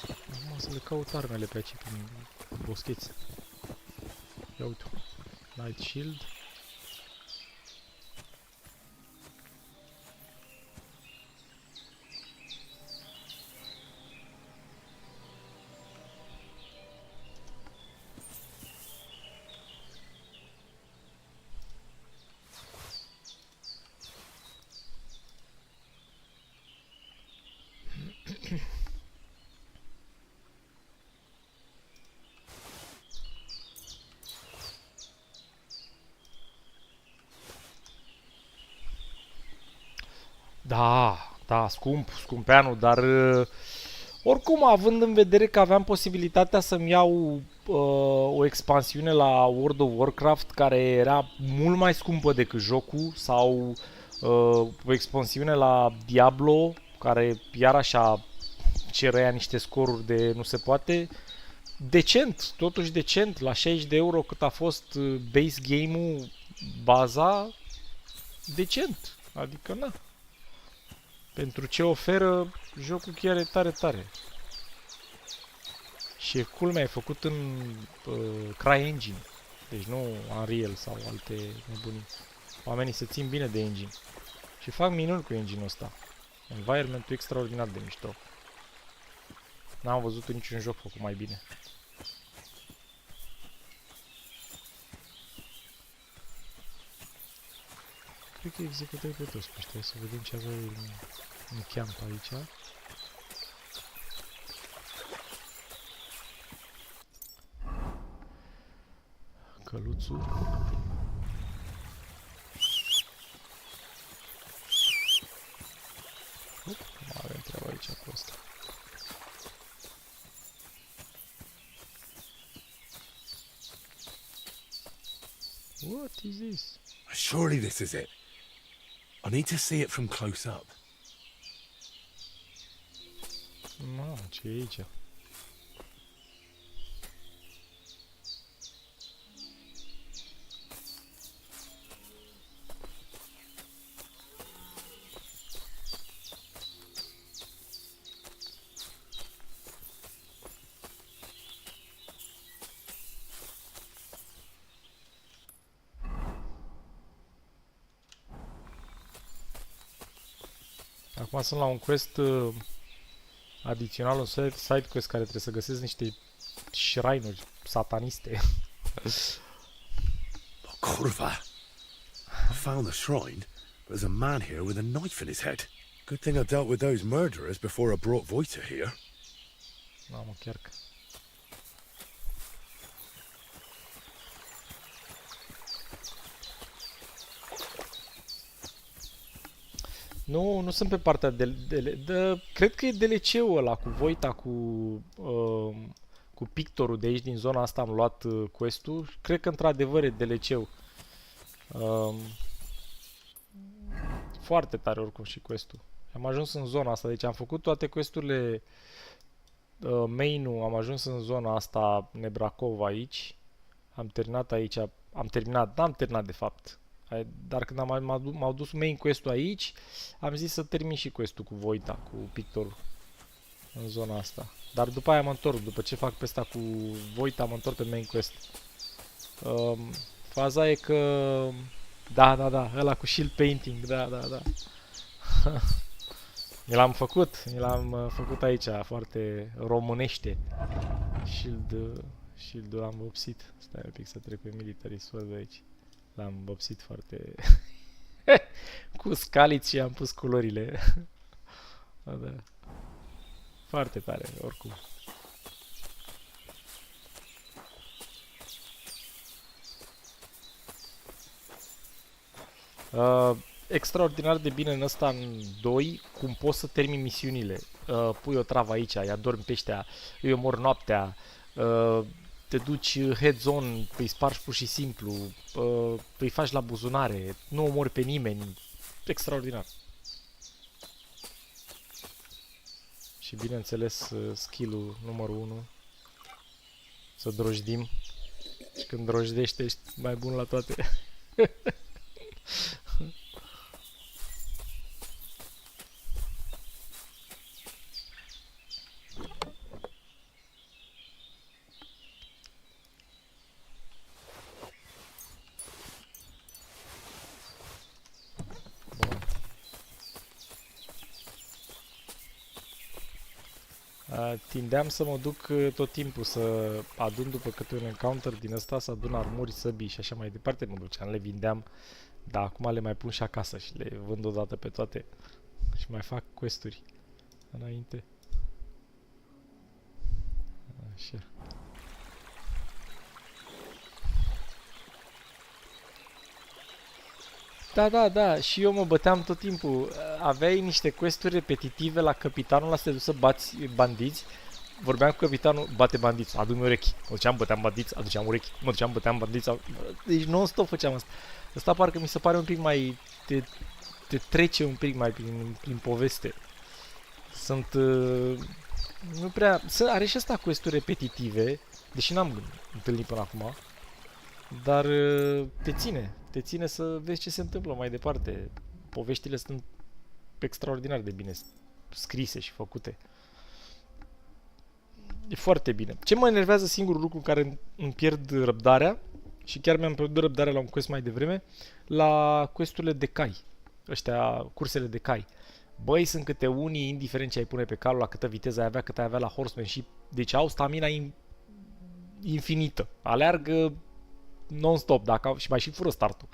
Acum să le caut armele pe aici prin boscheți. Ia uite. Night Shield. Da, da, scumpeanu, dar oricum, având în vedere că aveam posibilitatea să-mi iau o expansiune la World of Warcraft care era mult mai scumpă decât jocul, sau o expansiune la Diablo care iar așa cerea niște scoruri de nu se poate, decent, totuși decent, la 60 de euro cât a fost base game-ul, baza, decent, adică na. Pentru ce oferă, jocul chiar e tare, tare. Și e culmea, e făcut în CryEngine. Deci nu Unreal sau alte nebunii. Oamenii se țin bine de engine. Și fac minuni cu engine-ul ăsta. Environment-ul extraordinar de mișto. N-am văzut niciun joc făcut mai bine. Cred că executăm pe toți pe ăștia. Să vedem ce avea în camp aici. Căluțul. Mai avem treaba aici cu asta. What is this? Surely this is it. I need to see it from close up. Mamă, ce e aici? Acum sunt la un quest adițional, un side quest care trebuie să găsesc niște shrine-uri sataniste. Curva. I found the shrine, but there's a man here with a knife in his head. Good thing I dealt with those murderers before I brought Voita here. Mamă, chiar că... Nu sunt pe partea de cred că e DLC-ul ăla cu Voita, cu pictorul de aici din zona asta am luat quest-ul. Cred că într-adevăr e DLC-ul. Foarte tare oricum și quest-ul. Am ajuns în zona asta, deci am făcut toate quest-urile main-ul, am ajuns în zona asta Nebrakov aici. Am terminat aici, n-am terminat de fapt. Dar când m-au dus main quest-ul aici, am zis să termin și quest-ul cu Voita, cu pictorul în zona asta. Dar după aia mă întorc, după ce fac pe asta cu Voita, mă întorc pe main quest. Faza e că... Da, ăla cu shield painting, da. Mi l-am făcut aici, foarte românește. Shield-ul l-am vopsit. Stai un pic să trec pe military sword aici. L-am vopsit foarte... cu scaliți și am pus culorile. Da. Foarte tare, oricum. Extraordinar de bine în ăsta, în 2, cum poți să termini misiunile. Pui o travă aici, îi adormi pe ăștia, îi omori noaptea, te duci head-on, îi spargi pur și simplu, îi faci la buzunare, nu omori pe nimeni. Extraordinar. Și bineînțeles skill-ul numărul 1, să drojdim. Și când drojdești ești mai bun la toate. Tindeam să mă duc tot timpul să adun după câte un encounter din ăsta, să adun armuri, săbii și așa mai departe. Mă duceam, le vindeam, dar acum le mai pun și acasă și le vând odată pe toate și mai fac quest-uri înainte. Așa. Da, și eu mă băteam tot timpul. Aveai niște quest-uri repetitive la capitanul ăla să te duci să bați bandiți. Vorbeam cu capitanul, bate bandiți, adu-mi urechi. Mă duceam, băteam bandiți, aduceam urechi. Mă duceam, băteam bandiți. Deci non-stop făceam asta. Asta parcă mi se pare un pic mai... Te trece un pic mai prin poveste. Sunt... nu prea... Are și asta quest-uri repetitive, deși n-am întâlnit până acum. Dar te ține să vezi ce se întâmplă mai departe. Poveștile sunt extraordinar de bine scrise și făcute. E foarte bine. Ce mă enervează singurul lucru în care îmi pierd răbdarea, și chiar mi-am pierdut răbdarea la un quest mai devreme, la questurile de cai. Ăștia, cursele de cai. Băi, sunt câte unii, indiferent ce ai pune pe calul, la câtă viteză ai avea, cât ai avea la horsemanship, deci au stamina infinită. Aleargă non-stop, și mai și fură startul.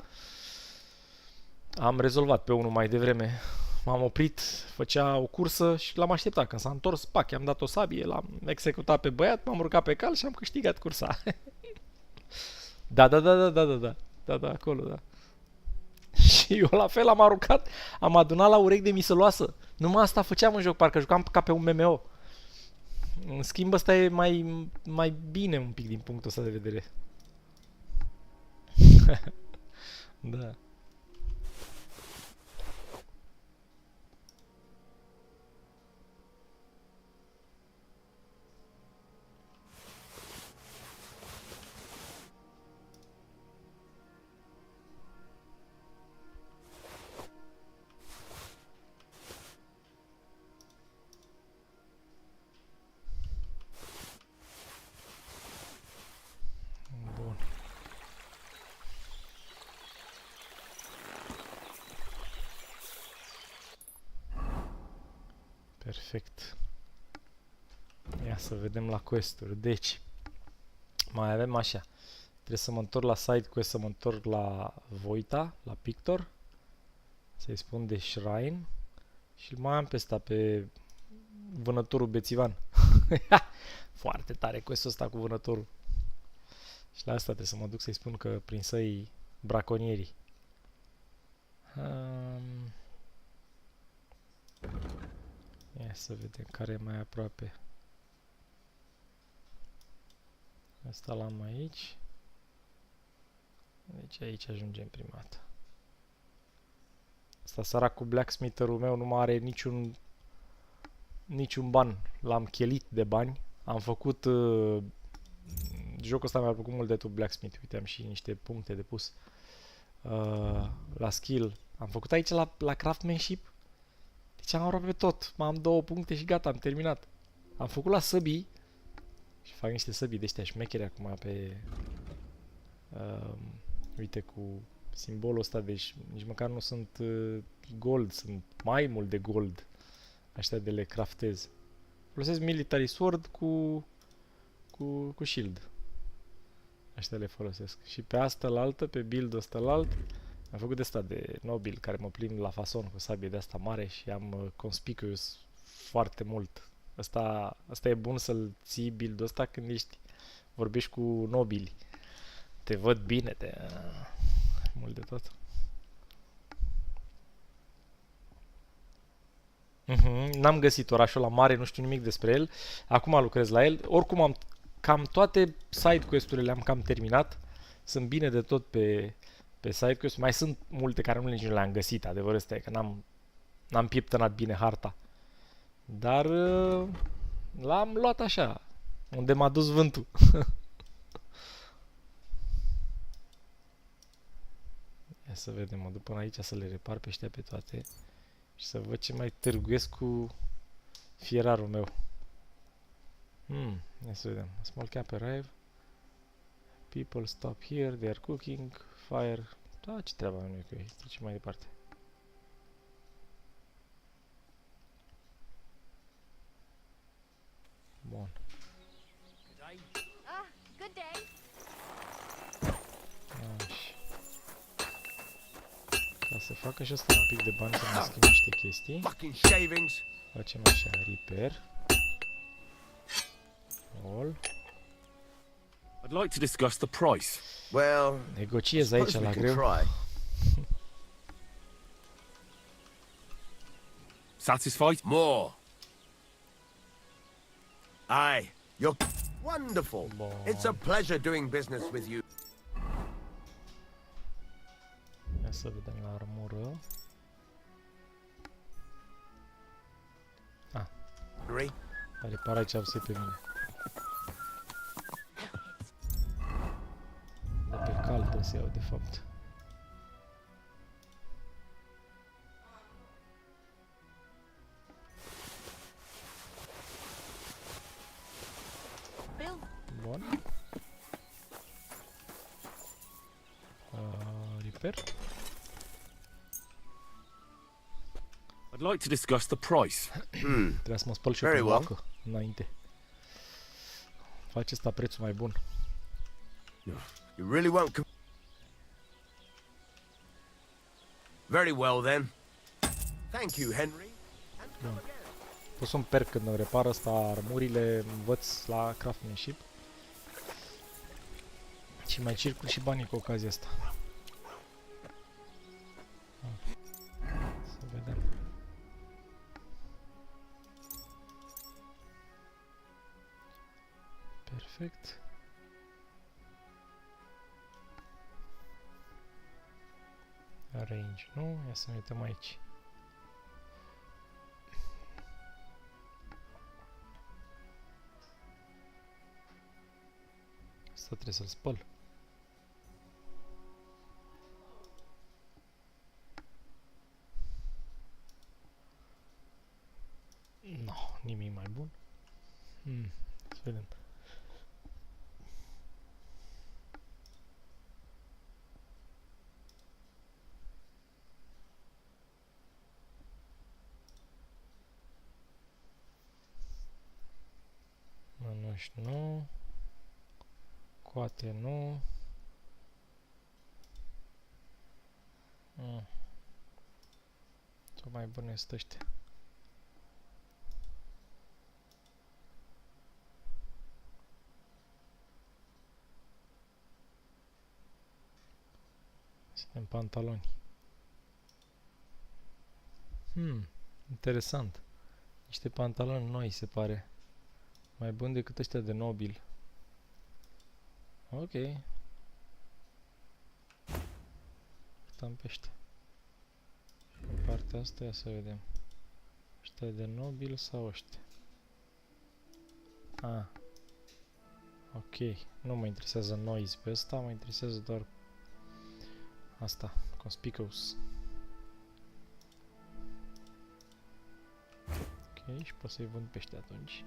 Am rezolvat pe unul mai devreme. M-am oprit, făcea o cursă și l-am așteptat. Când s-a întors, pac, i-am dat o sabie, l-am executat pe băiat, m-am urcat pe cal și am câștigat cursa. Da, acolo, da. Și eu la fel am aruncat, am adunat la urechi de misăloasă. Numai asta făceam în joc, parcă jucam ca pe un MMO. În schimb, ăsta e mai bine un pic din punctul ăsta de vedere. Da. Perfect. Ia să vedem la quest-uri. Deci, mai avem așa. Trebuie să mă întorc la side quest, să mă întorc la Voita, la Pictor. Să-i spun de Shrine. Și mai am pe ăsta, pe vânătorul bețivan. Foarte tare quest-ul ăsta cu vânătorul. Și la asta trebuie să mă duc să-i spun că prinsă-i braconierii. Ia să vedem care e mai aproape. Asta l-am aici. Deci aici ajungem prima dată. Asta săracul blacksmitherul meu nu mai are niciun ban. L-am chelit de bani. Am făcut... jocul ăsta mi-a plăcut mult de tot blacksmith. Uite, am și niște puncte de pus. La skill. Am făcut aici la craftsmanship. Deci am aproape tot. M-am 2 puncte și gata, am terminat. Am făcut la săbii. Și fac niște săbii de ăștia șmecheri acum pe... uite, cu simbolul ăsta, deci nici măcar nu sunt gold, sunt mai mult de gold. Aștia de le craftez. Folosesc military sword cu shield. Aștia le folosesc. Și pe asta la altă, pe build-ul ăsta la alt, am făcut de asta de nobil, care mă plimb la fason cu sabie de asta mare și am conspicuous foarte mult. Asta e bun să-l ții build-ul ăsta când vorbești cu nobili. Te văd bine, mult de tot. N-am găsit orașul ăla mare, nu știu nimic despre el. Acum lucrez la el. Oricum am cam toate side quest-urile le-am cam terminat. Sunt bine de tot pe side quest. Mai sunt multe care nici nu le-am găsit. Adevărul ăsta e că n-am pieptănat bine harta. Dar l-am luat așa, unde m-a dus vântul. Ia să vedem, mă duc până aici să le repar pe ăștia pe toate și să văd ce mai târguiesc cu fierarul meu. Ia să vedem. Small camp arrive. People stop here, they are cooking, fire. Da, ce treaba nu e cu ei. Trecem mai departe. Bun. Good day. Așa. Ca să facă și asta un pic de bani, să mai schimb niște chestii. Facem așa, repair. All. I'd like to discuss the price. Well, Negociez aici la greu. Satisfied? More. Aye, you're wonderful. It's a pleasure doing business with you. Ia să vedem la armură. Henry. A reparat ce am să pe mine. De pe caltă se iau, de fapt. Bun. Repair. I'd like to discuss the price. Trebuie să mă spăl și eu pe moacă înainte. Face ăsta prețul mai bun. You really won't Very well, then. Thank you, Henry. Bun. Pus un perk când îmi repar ăsta armurile, învăț la craftsmanship. Și mai circul și banii cu ocazia asta. Să vedem. Perfect. Range, nu? Ia să ne uităm aici. Asta trebuie să-l spăl. No, nimic mai bun. Să vedem. Mănuși nu. Coate nu. Ce mai bune sunt ăștia. Suntem pantaloni. Interesant. Niște pantaloni noi, se pare. Mai bun decât ăștia de nobil. Ok. Stăm pe ăștia. În partea asta, ia să vedem. Ăștia de nobil sau ăștia? Ok. Nu mă interesează noise pe ăsta, mă interesează doar asta, conspicuous. Ok, și pot să-i vând pe ăștia atunci.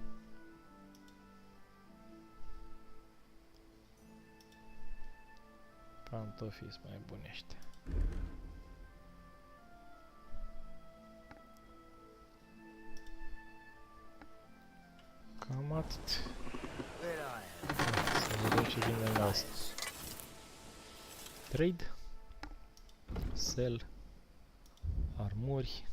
Pantofii sunt mai buni ăștia. Cam atât. Să vedem ce vine la asta. Trade. Sell. Armuri.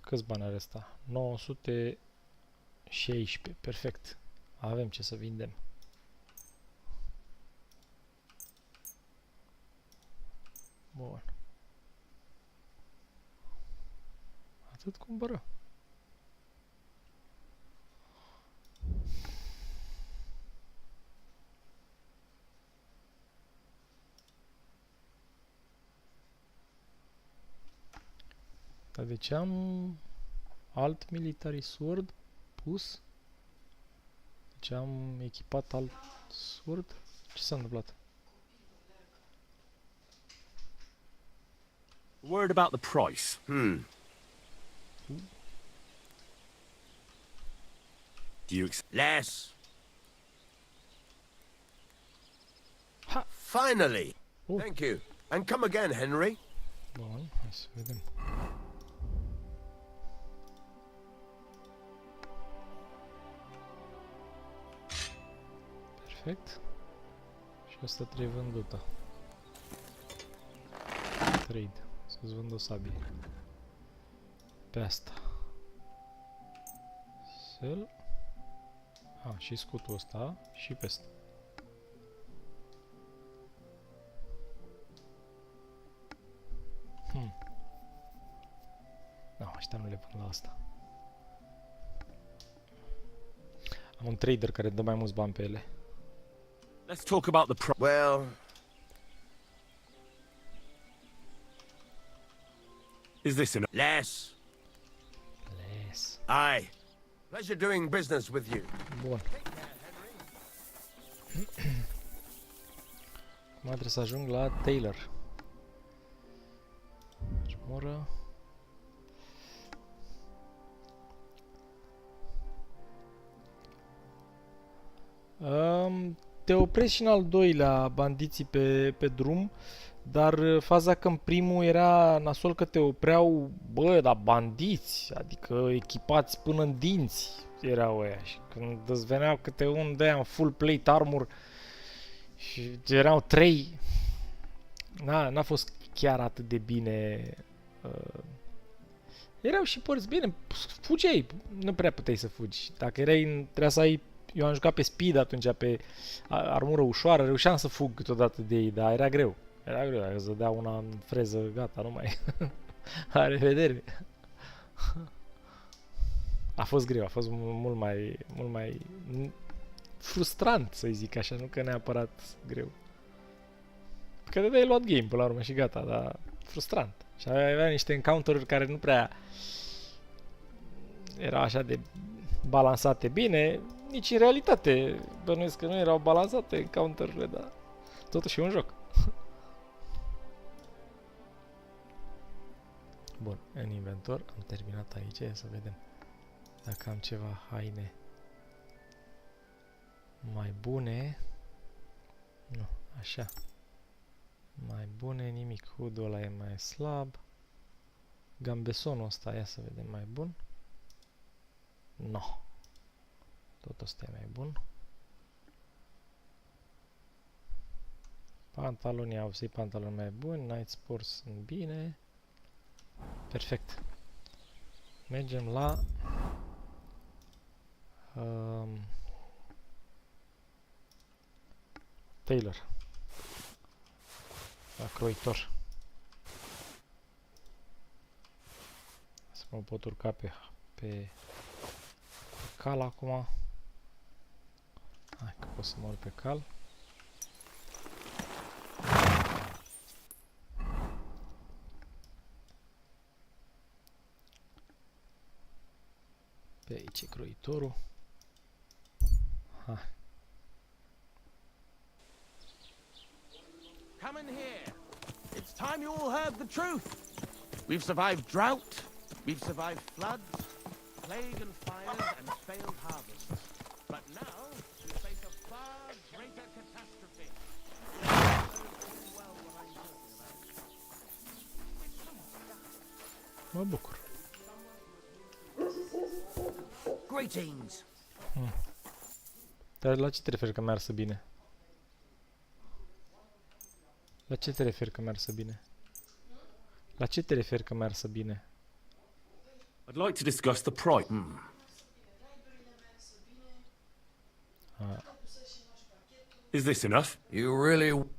Câți bani are ăsta? 916. Perfect. Avem ce să vindem. Bun. Atât cumpără. Dar de ce am alt military sword pus? De ce am echipat alt sword? Ce s-a întâmplat? Word about the price. Do you less? Ha! Finally! Thank you. And come again, Henry. Bun, hai să vedem. Perfect. Și asta trebuie vândută. Trade. Să-ți vând o sabie. Pe asta. Sell. Și scutul ăsta. Și pe asta. No, ăștia nu le vând la asta. Am un trader care dă mai mulți bani pe ele. Let's talk about the pro. Well, Is this enough? less. Les. Aye. Pleasure doing business with you. Bun. Acum trebuie să ajung la Taylor. Moră. Te oprești și în al doilea bandiții pe drum, dar faza că în primul era nasol că te opreau, bă, dar bandiți, adică echipați până în dinți erau ăia și când îți veneau câte un de în full plate armor și erau 3, n-a fost chiar atât de bine. Erau și părți bine, fugeai, nu prea puteai să fugi. Dacă trebuia să ai. Eu am jucat pe speed atunci, pe armură ușoară, reușeam să fug câteodată de ei, dar era greu. Era greu, dacă îți dădea una în freză, gata, nu mai. La revedere. A fost greu, a fost mult mai frustrant, să zic așa, nu că neapărat greu. Că de ai luat game până la urmă și gata, dar frustrant. Și avea niște encounter-uri care nu prea erau așa de balansate bine, nici în realitate bănuiesc că nu erau balansate encounter-urile, dar totuși e un joc. Bun, în inventor am terminat aici, să vedem dacă am ceva haine mai bune. Nu, așa. Mai bune, nimic. Hood-ul ăla e mai slab. Gambesonul ăsta, ia să vedem, mai bun. No. Tot ăsta e mai bun. Pantaloni, au să-i pantaloni mai buni. Night Sports sunt bine. Perfect. Mergem la Taylor. La croitor. Să mă pot urca pe cal acum. Hai că pot să mă urc pe cal. Pe aici e croitorul. Hai. Come in here. It's time you all heard the truth. We've survived drought. We've survived floods, plague and fires, and failed harvests. But now we face a far greater catastrophe. Mă bucur. Greetings. Dar la ce te referi că meargă bine? La ce te referi că meargă bine? La ce te referi că meargă bine? I'd like to discuss the price. Is this enough? You really...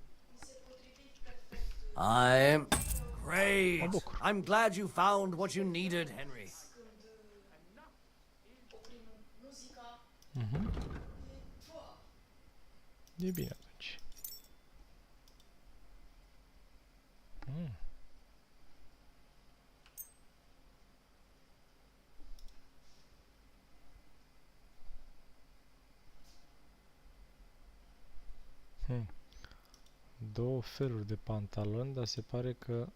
Great. I'm glad you found what you needed, Henry. E bine atunci. Două feluri de pantaloni, dar se pare că...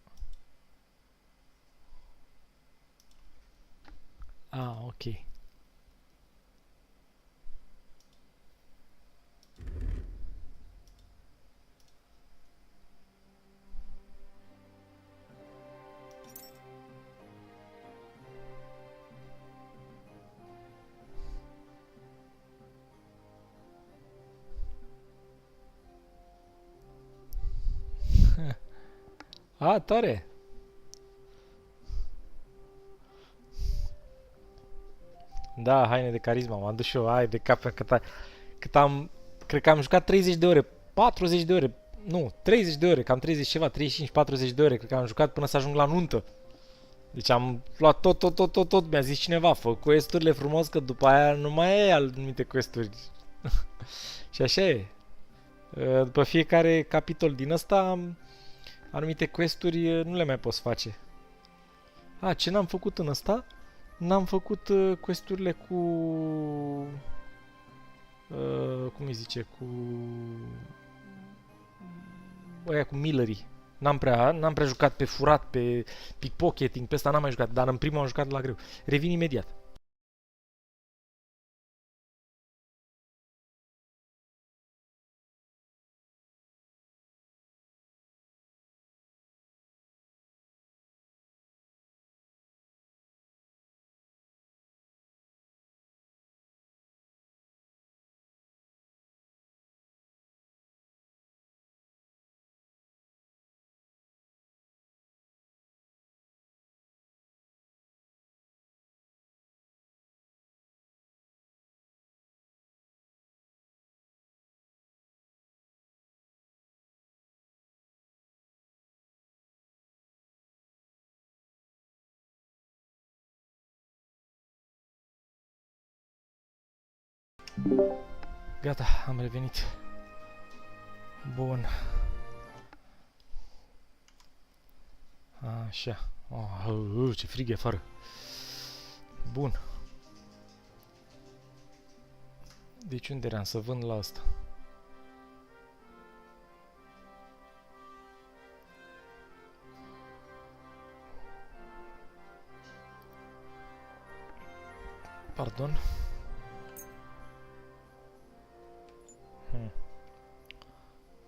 ok. Tare! Da, haine de carisma, m-am dus și eu, hai de cap, cred că am jucat 30 de ore, 40 de ore, nu, 30 de ore, cam 30 ceva, 35-40 de ore, cred că am jucat până să ajung la nuntă. Deci am luat tot, mi-a zis cineva, fă quest-urile frumos, că după aia nu mai e anumite quest-uri. Și așa e. După fiecare capitol din ăsta, anumite quest-uri nu le mai poți face. Ce n-am făcut în ăsta? N-am făcut quest-urile cu... cum îi zice? Cu... Aia cu millerii. N-am prea jucat pe furat, pe pickpocketing, pe ăsta n-am mai jucat, dar în primul am jucat la greu. Revin imediat. Gata, am revenit. Bun. Așa. Ce frig e afară. Bun. Deci unde eram să vând la asta? Pardon.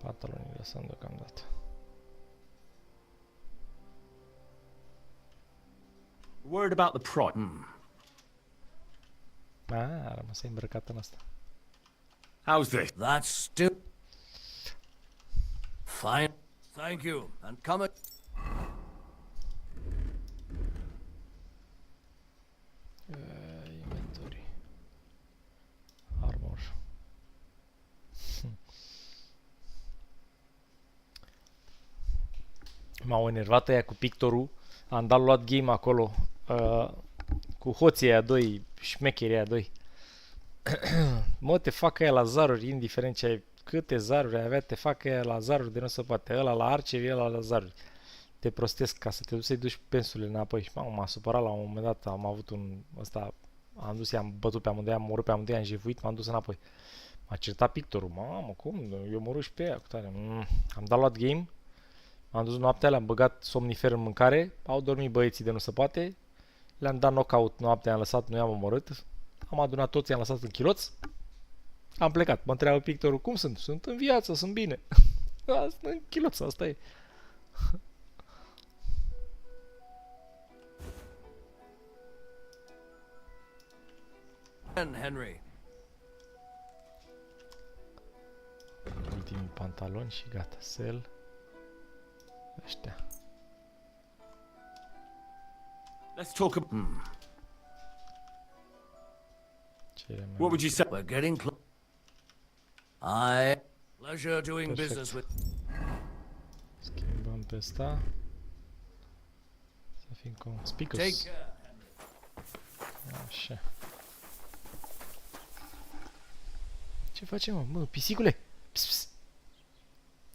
Pantalonii lăsăm deocamdată. Word about the prod. A rămas îmbrăcat în asta. How's this? That's still fine. Thank you. And come at Inventory. Armor. M-au enervat aia cu pictorul. Am dat luat game acolo. Cu hoții aia doi, șmecherii aia doi. Mă, te fac aia la zaruri, indiferent ce ai, câte zaruri ai avea, te fac aia la zaruri de nu se poate. Ăla la arceri, ăla la zaruri. Te prostesc ca să te duci să-i duci pensurile înapoi. Și m-a supărat la un moment dat, am avut un... Ăsta, am dus, i-am bătut pe amândoi, am omorât pe amândoi, am jefuit, m-am dus înapoi. M-a certat pictorul. Mamă, cum? Eu omorât și pe aia cu tare. Am dat luat game. M-am dus noaptea, le-am băgat somnifer în mâncare. Au dormit băieții de nu se poate. Le-am dat knockout noaptea, am lăsat, nu i-am omorât. Am adunat toți, i-am lăsat în chiloț. Am plecat. Mă întreabă pictorul, cum sunt? Sunt în viață, sunt bine. Sunt în chiloț, asta e. Henry. Ultimii pantaloni și gata. Sell. Ăștia. Let's talk about... What would you say? We're getting close. Pleasure doing business with. Schimbăm pe ăsta. Să fim conspicuous. Take care. Așa. Ce facem, mă, pisicule? Pss, pss.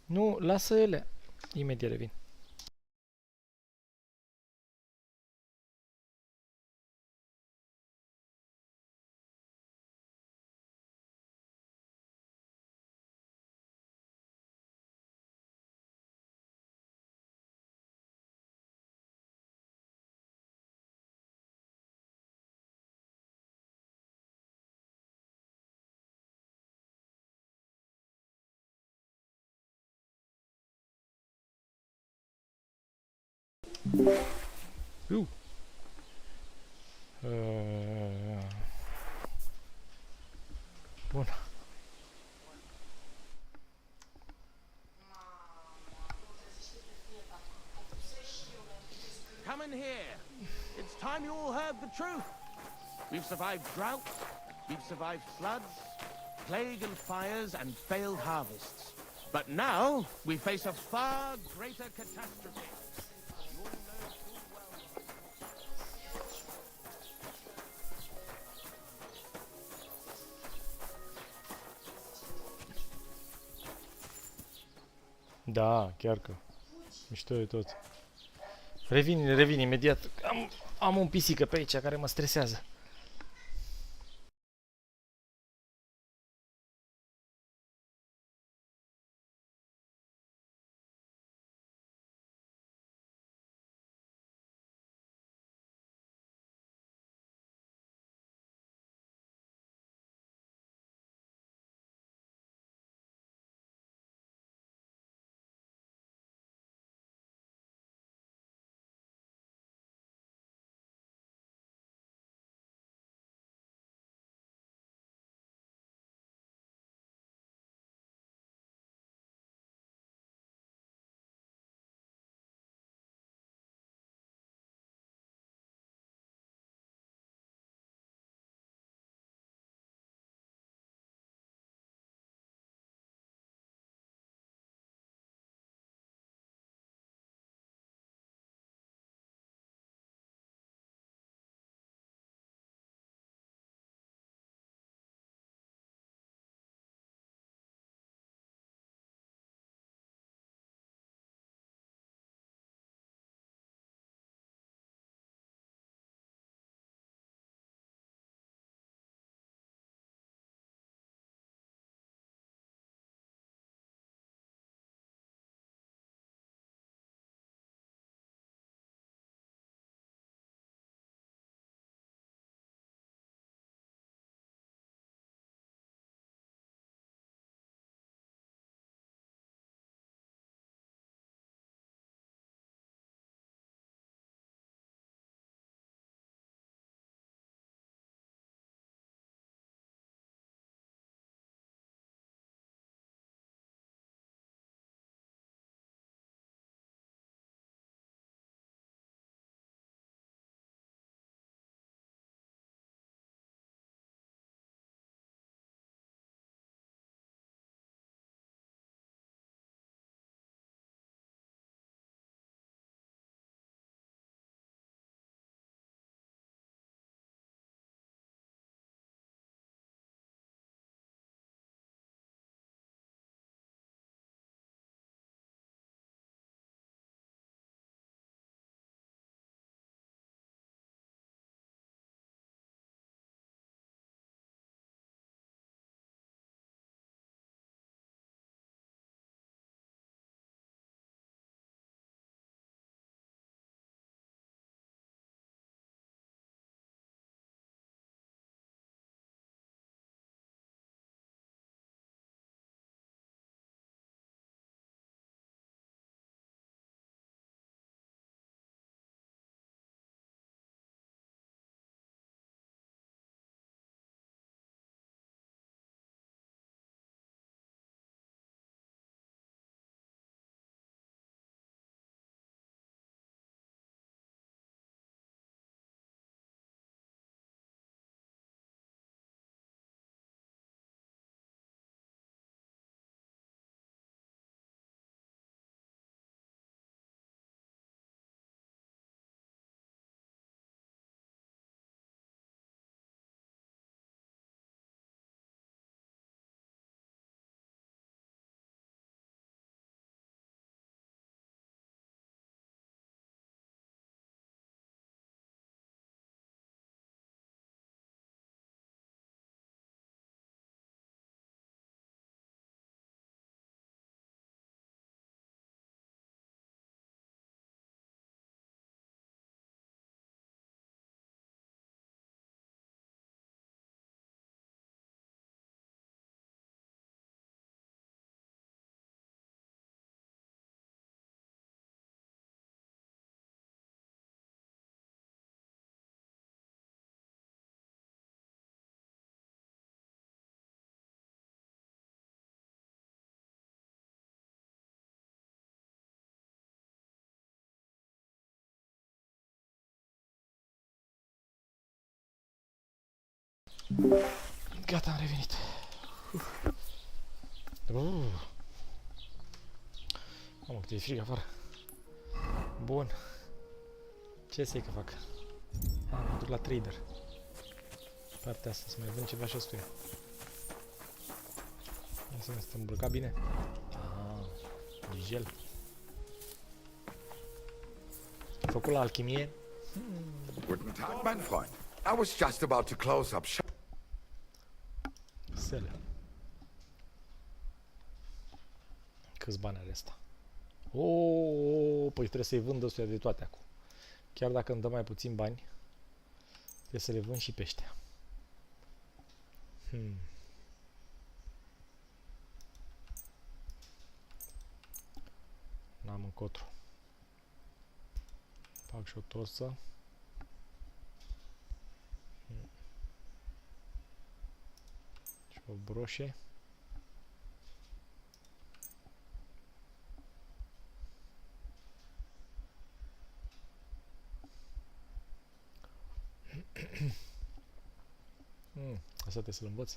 Nu, lasă ele. Imediat revin. Bun. Come in here. It's time you all heard the truth. We've survived drought, we've survived floods, plague and fires, and failed harvests. But now we face a far greater catastrophe. You all know full well. Da, chiar că. Mișto de tot. Revin imediat. Am un pisică pe aici care mă stresează. Gata, am revenit. Mamă, cât e frig afară. Bun. Ce să-i că fac? Mă duc la trader. Partea asta, să mai vând ceva și ăstuia. Ia să ne stăm îmbrăcat bine. Gel. Făcut la alchimie. Guten Tag, mein Freund. I was just about to close up shop. Sele. Câți bani are asta? Păi trebuie să-i vând ăstuia de toate acum. Chiar dacă îmi dă mai puțin bani, trebuie să le vând și pe ăștia. N-am încotro. Fac și o tosă. Și o broșie. Asta trebuie să-l învăț.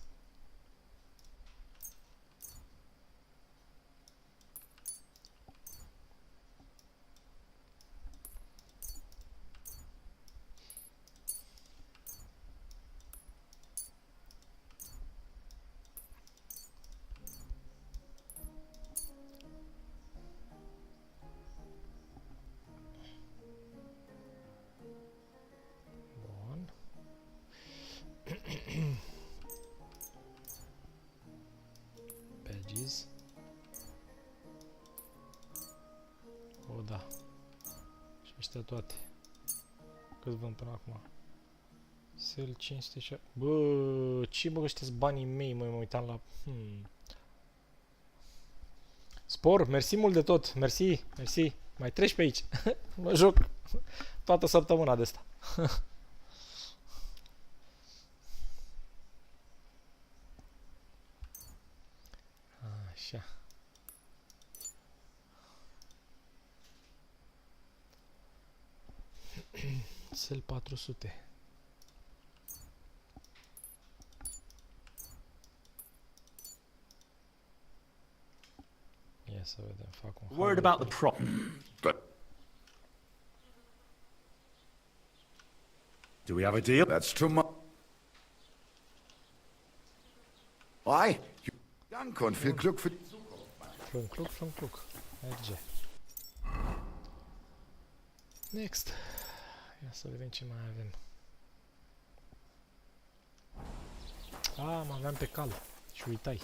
Bun. Badges. O, da. Și ăștia toate. Cât vând până acum? Sel 500. Bă, ce bă, ăștia-s banii mei, mă uitam la... Spor, mersi mult de tot, mersi, mersi. Mai treci pe aici. Mă joc toată săptămâna de asta. Așa. Sel 400. Ia să vedem, fac un Worried about the prop. Good. Do we have a deal? That's too much. Why? Danke und viel Glück für die Zukunft. Flunk. Merge. Next. Ia să vedem ce mai avem. Mă aveam pe cal. Și uitai.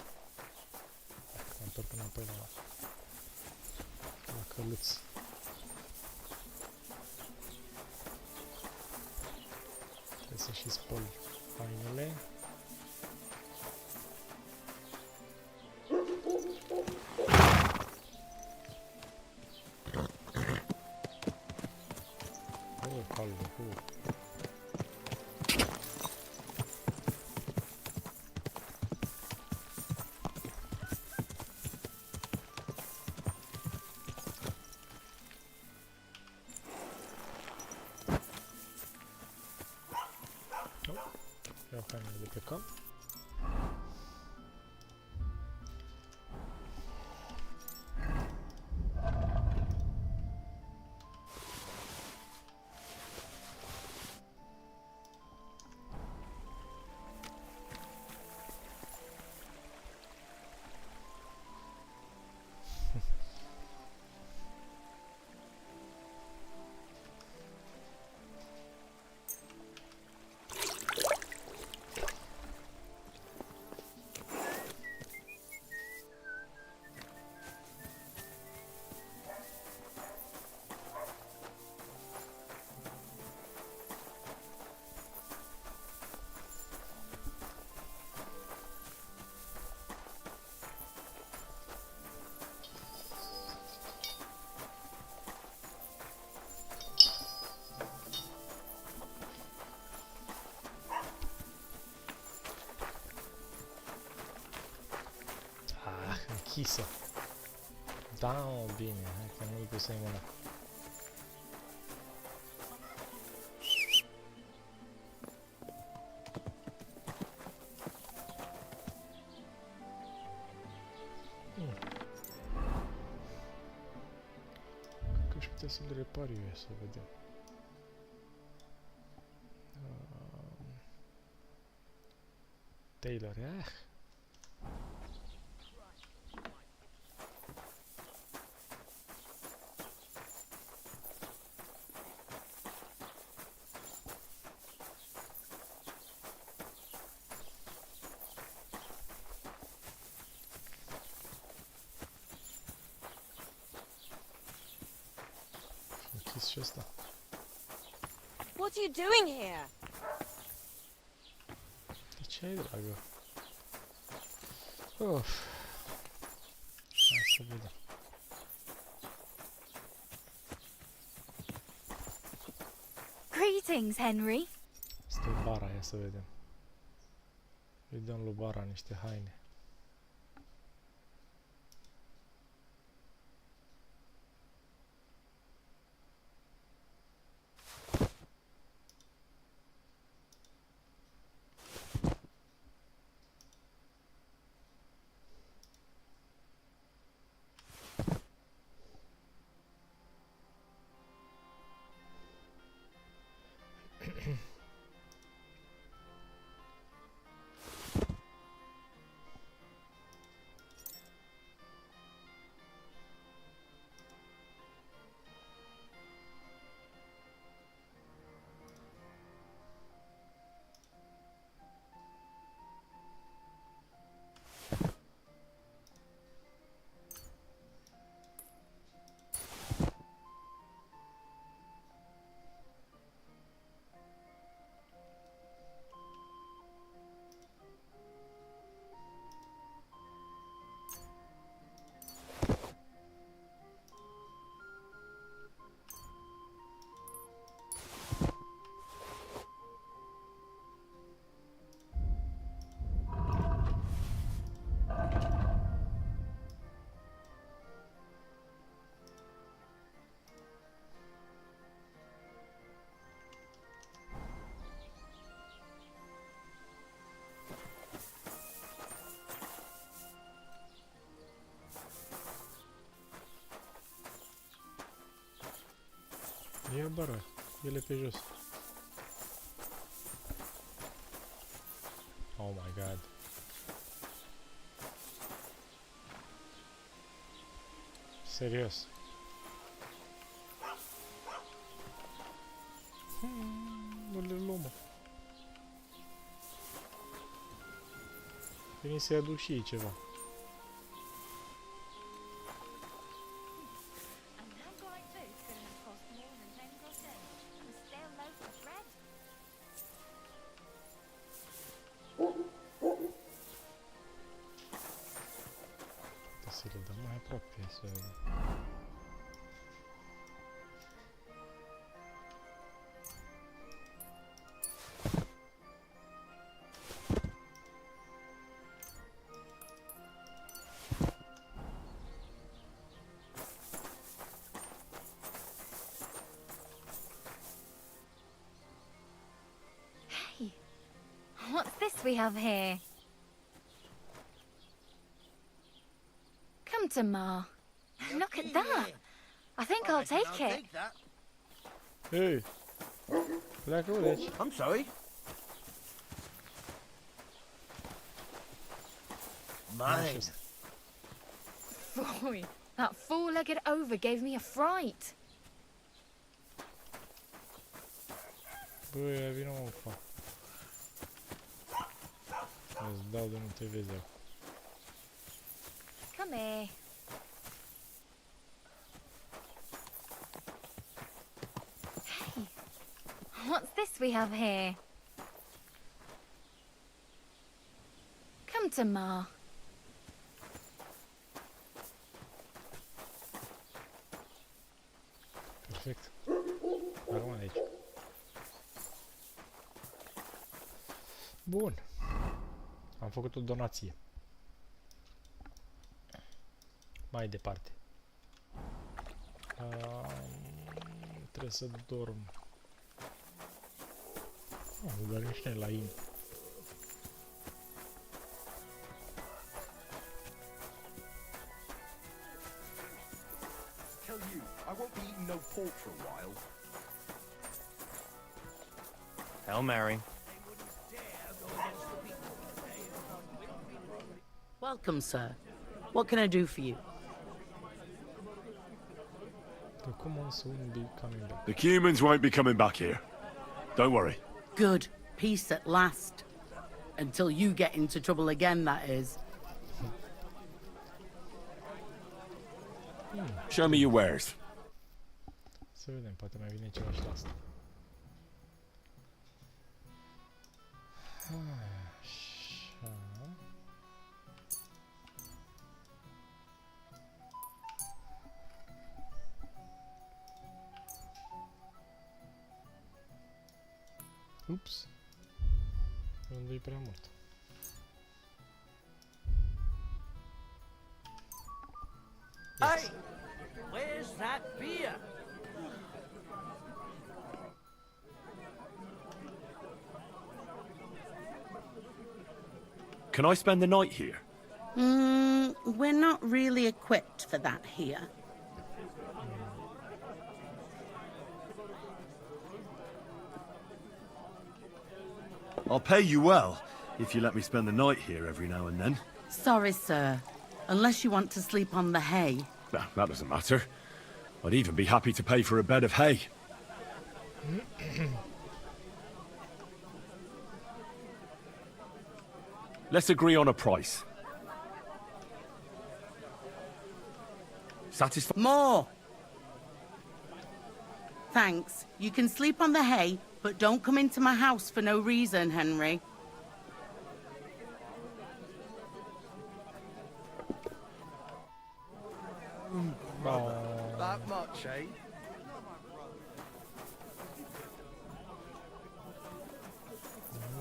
Mă întorc înapoi la căluț. Trebuie să și spăl hainele. Calvă, Iau hainele de pe cap. Închisă. Da, bine, hai că nu-i pusei mâna. Cred că aș putea să-l repar eu, să vedem. Taylor, închis și ăsta. What are you doing here? De ce ai, dragă? Uf. Hai să vedem. Greetings, Henry. Asta e bara, ia să vedem. Îi dăm lui bara niște haine. Ia bara, ele pe jos. Oh my god. Serios. Nu le luăm, mă. Veni să-i aduc și ei ceva. Să le dăm mai aproape, să vedem. What's this we have here? Come to Ma. Look at that. I think I'll take it. Hey! Pleacă de aici. I'm sorry. Mine. Boy, that four-legged over gave me a fright. Băi, vină mă, fa. Îți dau de nu te vezi acum. Come here. Hey, what's this we have here? Come to Ma. Perfect. Rămâne aici. Bun. Am făcut o donație. Mai departe. Trebuie să dorm. Dar niște la in. Tell you, I won't be eating no pork for a while. Hail Mary. Welcome, sir. What can I do for you? The commons won't be coming back. The humans won't be coming back here. Don't worry. Good. Peace at last. Until you get into trouble again, that is. Show me your wares. Să vedem, poate mai vine ceva și la asta. Așa. Ups. Unde-i prea mult. Hey, where's that beer? Can I spend the night here? We're not really equipped for that here. I'll pay you well if you let me spend the night here every now and then. Sorry, sir. Unless you want to sleep on the hay. No, that doesn't matter. I'd even be happy to pay for a bed of hay. Let's agree on a price. Satisfied? More! Thanks. You can sleep on the hay, but don't come into my house for no reason, Henry. That much, eh?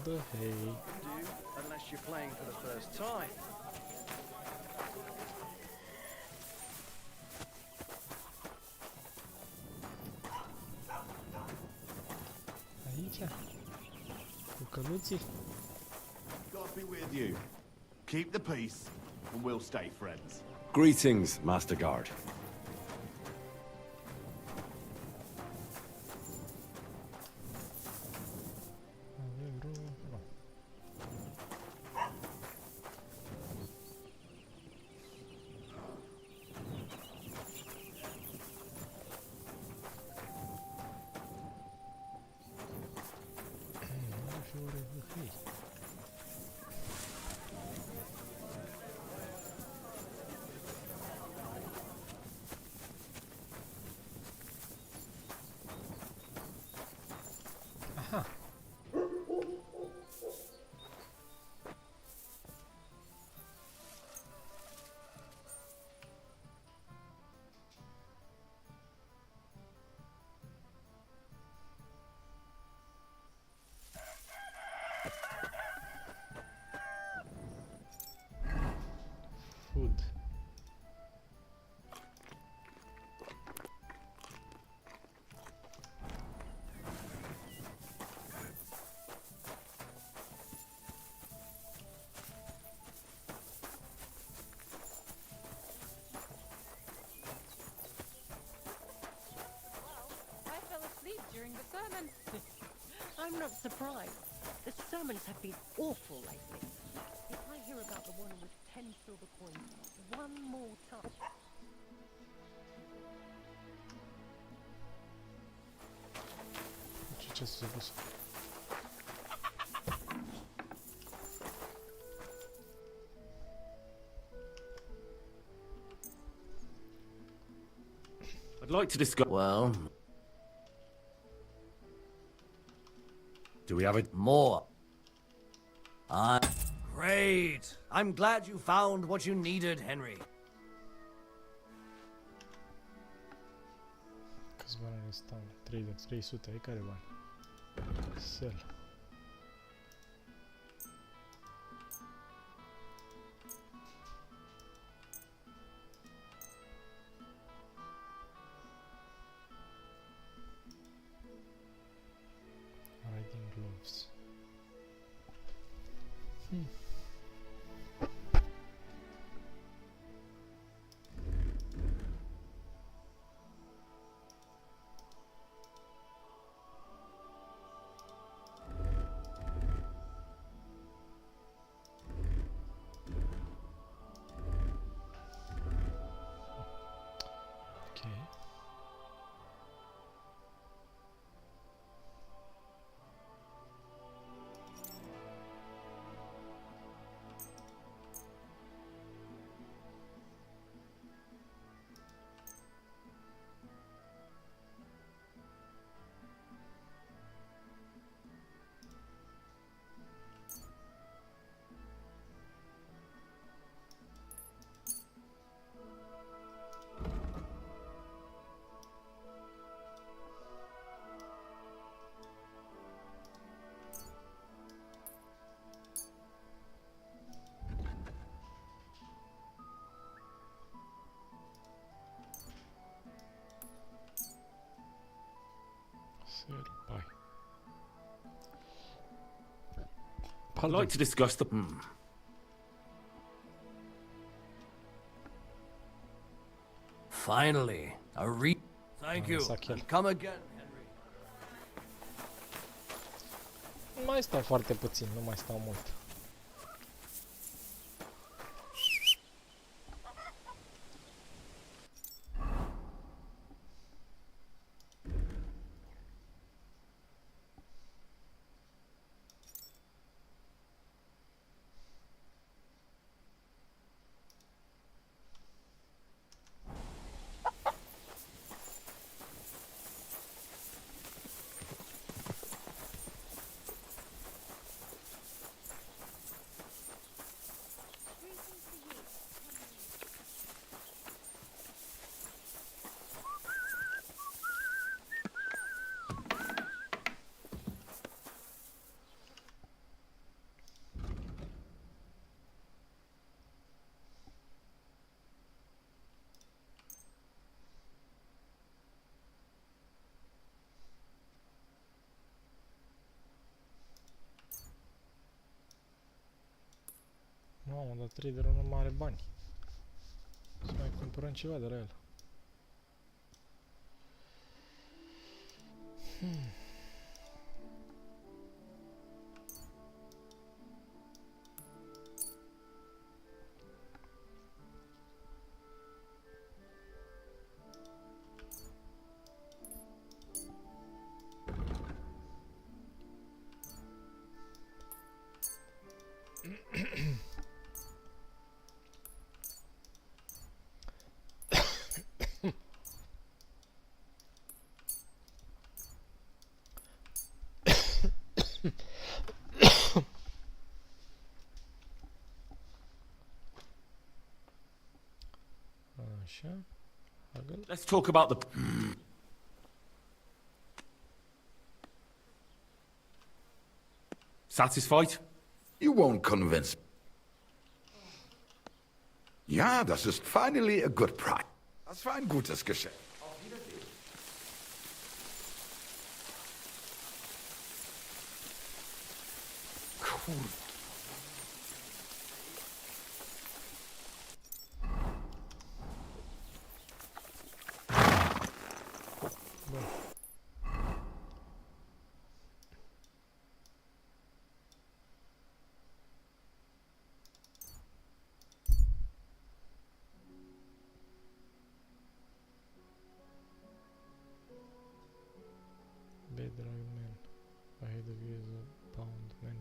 The hay. Unless you're playing for the first time. Aici. Cu căluții. God be with you. Keep the peace, and we'll stay friends. Greetings, Master Guard. Avem vreo... Nu. Ar fi oare de hay. Aha. Food. I fell asleep during the sermon. I'm not surprised. The sermons have been awful lately. If I hear about the one with 10 silver coins one more time... Ce s-a pus? I'd like to discuss... Well, Do we have a... more. Great. I'm glad you found what you needed, Henry. Câți bani are stau? 300, ai care bani? Sell. Riding gloves. Okay. I'd like to discuss the... Finally, Thank you. And come again, Henry. Mai stau foarte puțin, nu mai stau mult. Mamă, dar traderul nu mai are bani. Să mai cumpărăm ceva de la el. Let's talk about the... Satisfied? You won't convince. Ja, das ist finally a good price. Das war ein gutes Geschäft. Cool.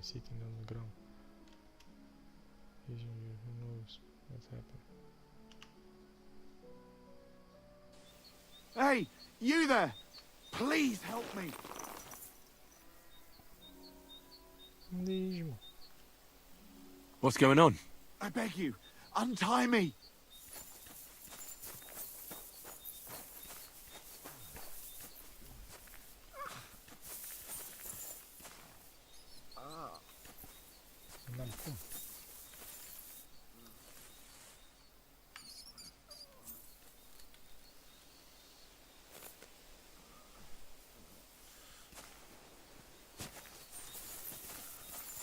Sitting on the ground. Who knows what's happened? Hey, you there! Please help me! What's going on? I beg you, untie me!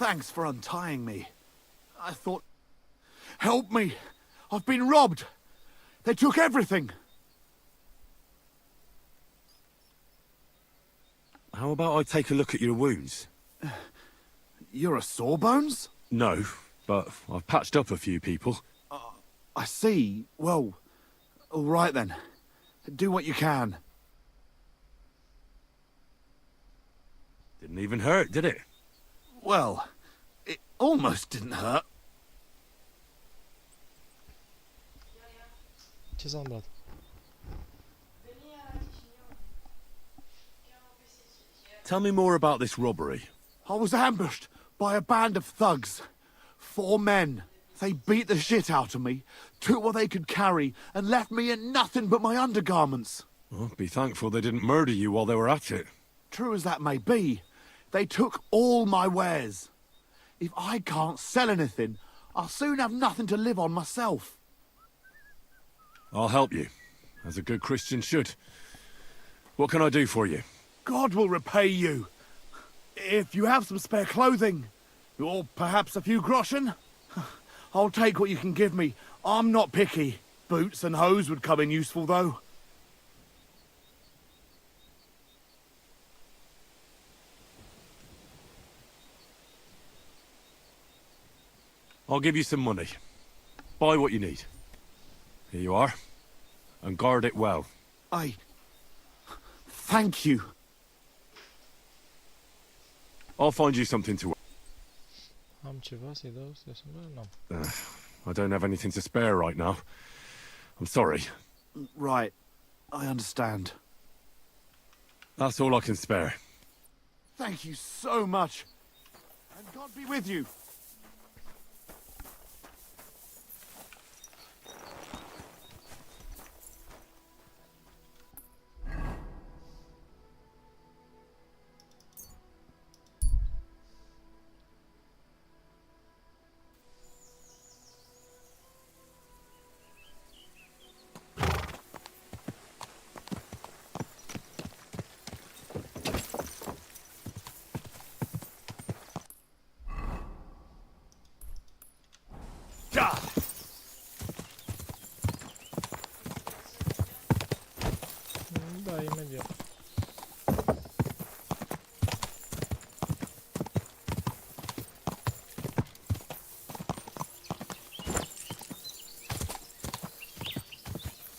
Thanks for untying me. I thought... Help me! I've been robbed! They took everything! How about I take a look at your wounds? You're a sawbones? No, but I've patched up a few people. I see. Well, all right then. Do what you can. Didn't even hurt, did it? Well, it almost didn't hurt. Ce s-a întâmplat? Tell me more about this robbery. I was ambushed by a band of thugs. 4 men. They beat the shit out of me, took what they could carry, and left me in nothing but my undergarments. Well, be thankful they didn't murder you while they were at it. True as that may be, they took all my wares. If I can't sell anything, I'll soon have nothing to live on myself. I'll help you, as a good Christian should. What can I do for you? God will repay you. If you have some spare clothing, Or perhaps a few groschen? I'll take what you can give me. I'm not picky. Boots and hose would come in useful, though. I'll give you some money. Buy what you need. Here you are. And guard it well. Thank you. I'll find you something to... Am ceva să-i dau să nu. I don't have anything to spare right now. I'm sorry. Right. I understand. That's all I can spare. Thank you so much. And God be with you. Da, imediat.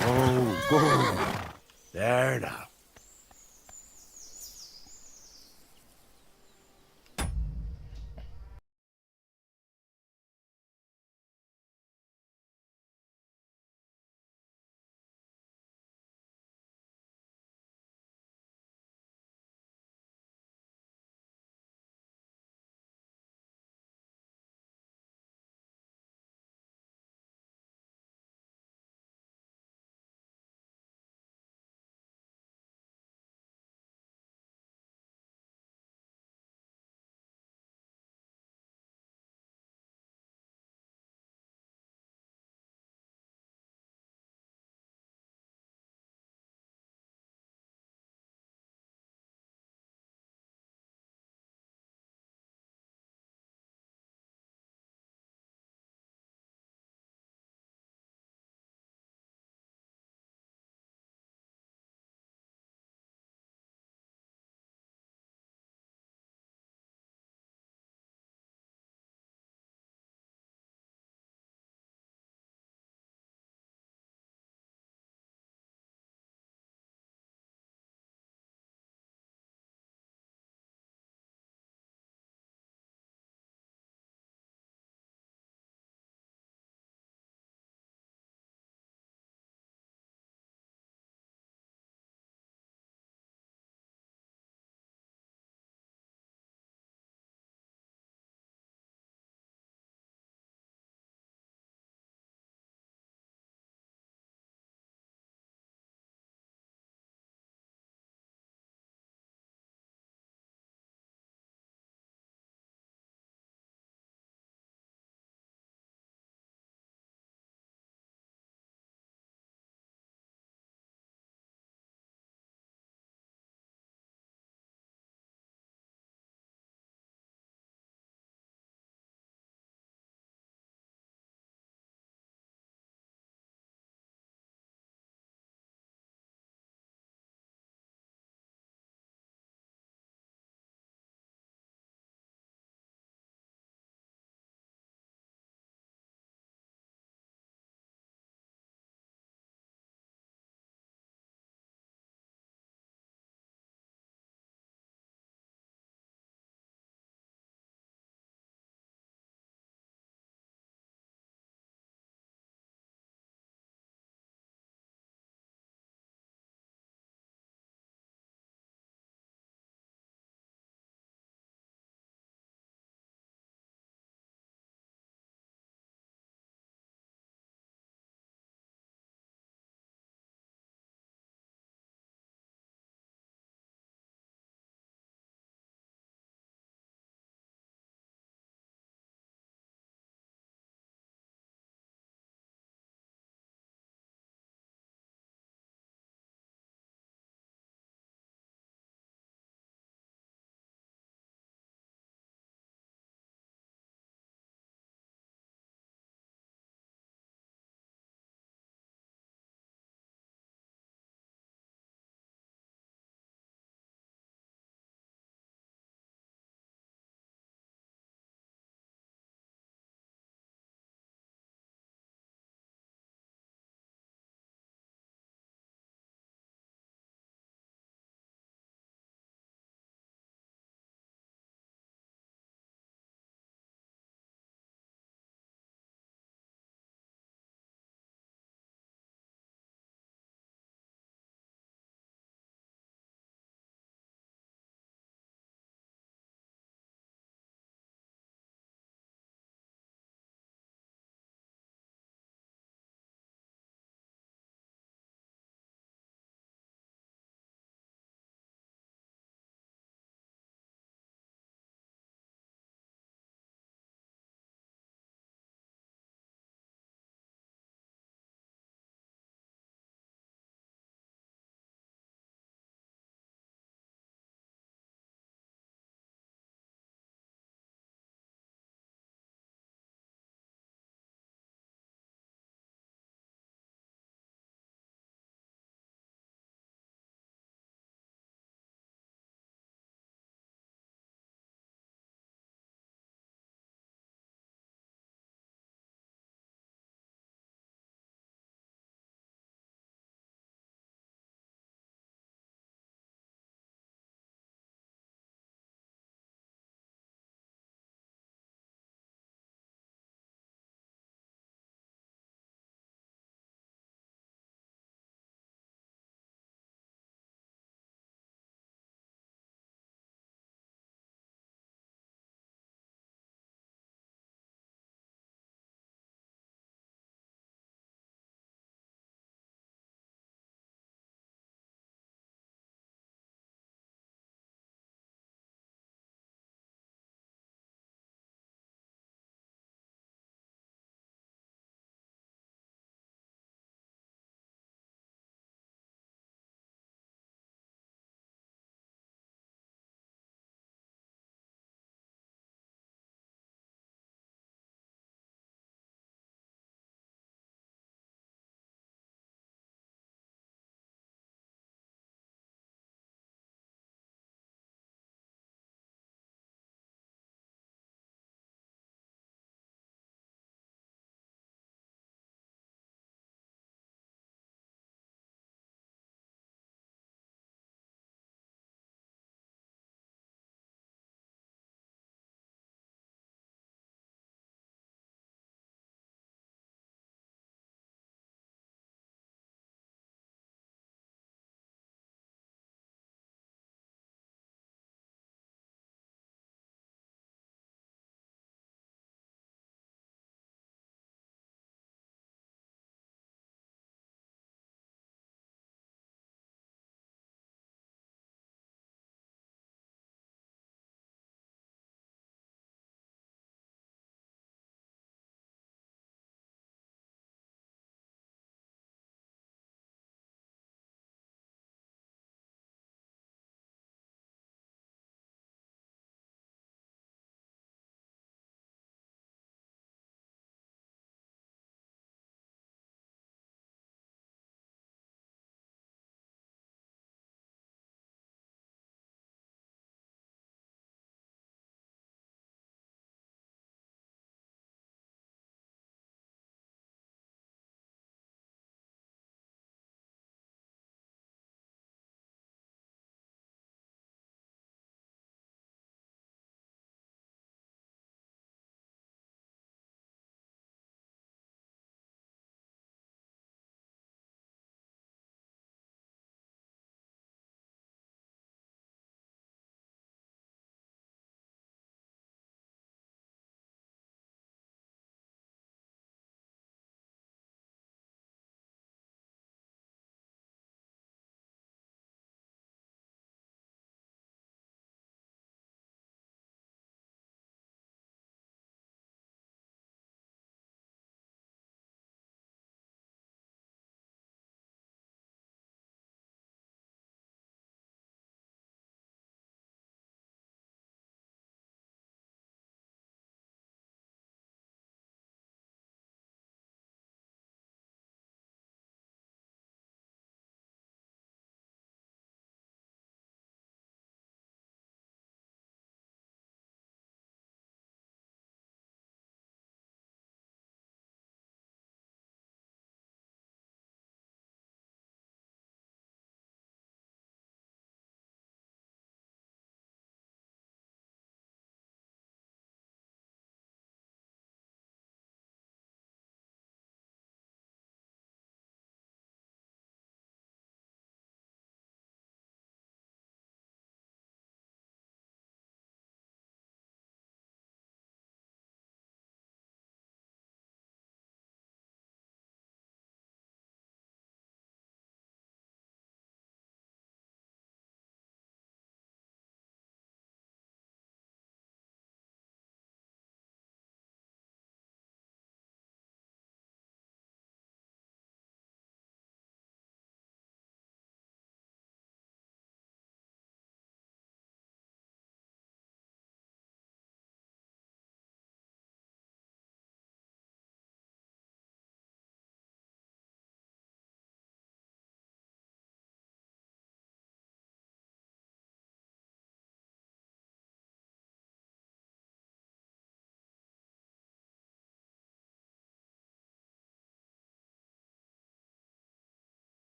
Oh, good. There now.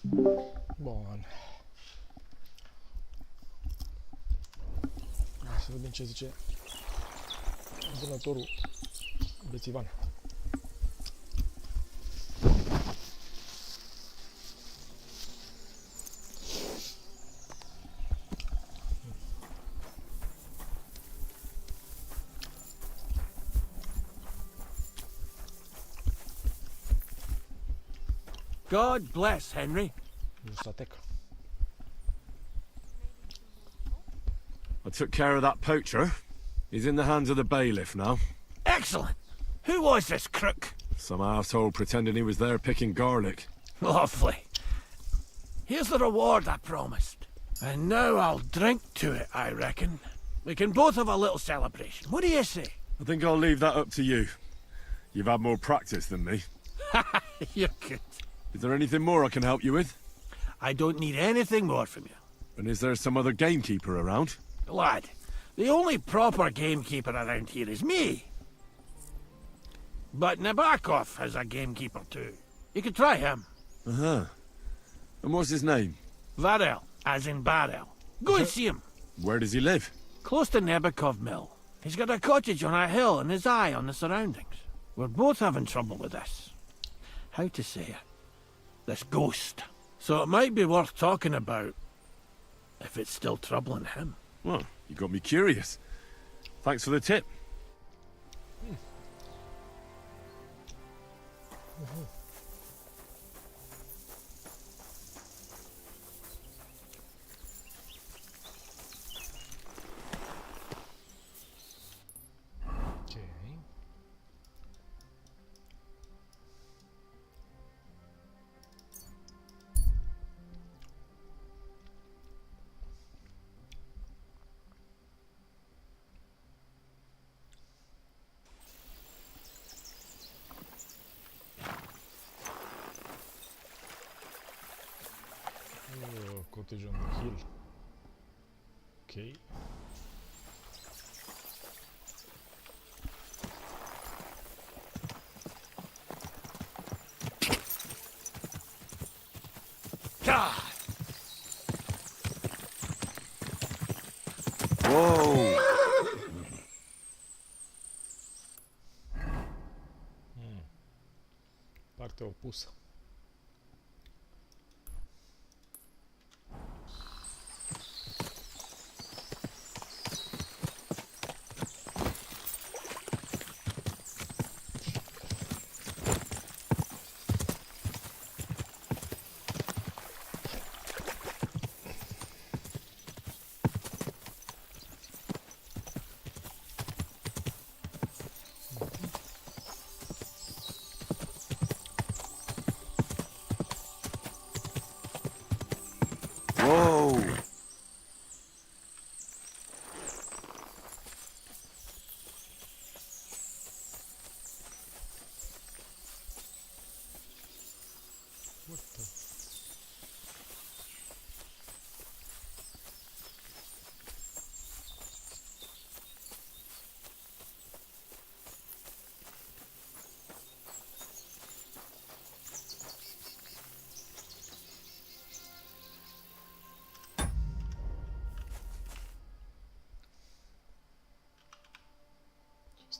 Bun. Hai să vedem ce zice vânătorul bețivan. God bless, Henry. I took care of that poacher. He's in the hands of the bailiff now. Excellent. Who was this crook? Some asshole pretending he was there picking garlic. Lovely. Here's the reward I promised. And now I'll drink to it, I reckon. We can both have a little celebration. What do you say? I think I'll leave that up to you. You've had more practice than me. You're good. Is there anything more I can help you with? I don't need anything more from you. And is there some other gamekeeper around? Lad, the only proper gamekeeper around here is me. But Nabokov has a gamekeeper too. You could try him. Uh-huh. And what's his name? Varel, as in barrel. Go and see him. Where does he live? Close to Nabokov Mill. He's got a cottage on a hill and his eye on the surroundings. We're both having trouble with this. How to say it? This ghost. So it might be worth talking about if it's still troubling him. Well, you got me curious. Thanks for the tip. Cottage on the hill. Okay. Whoa! Partea opusă.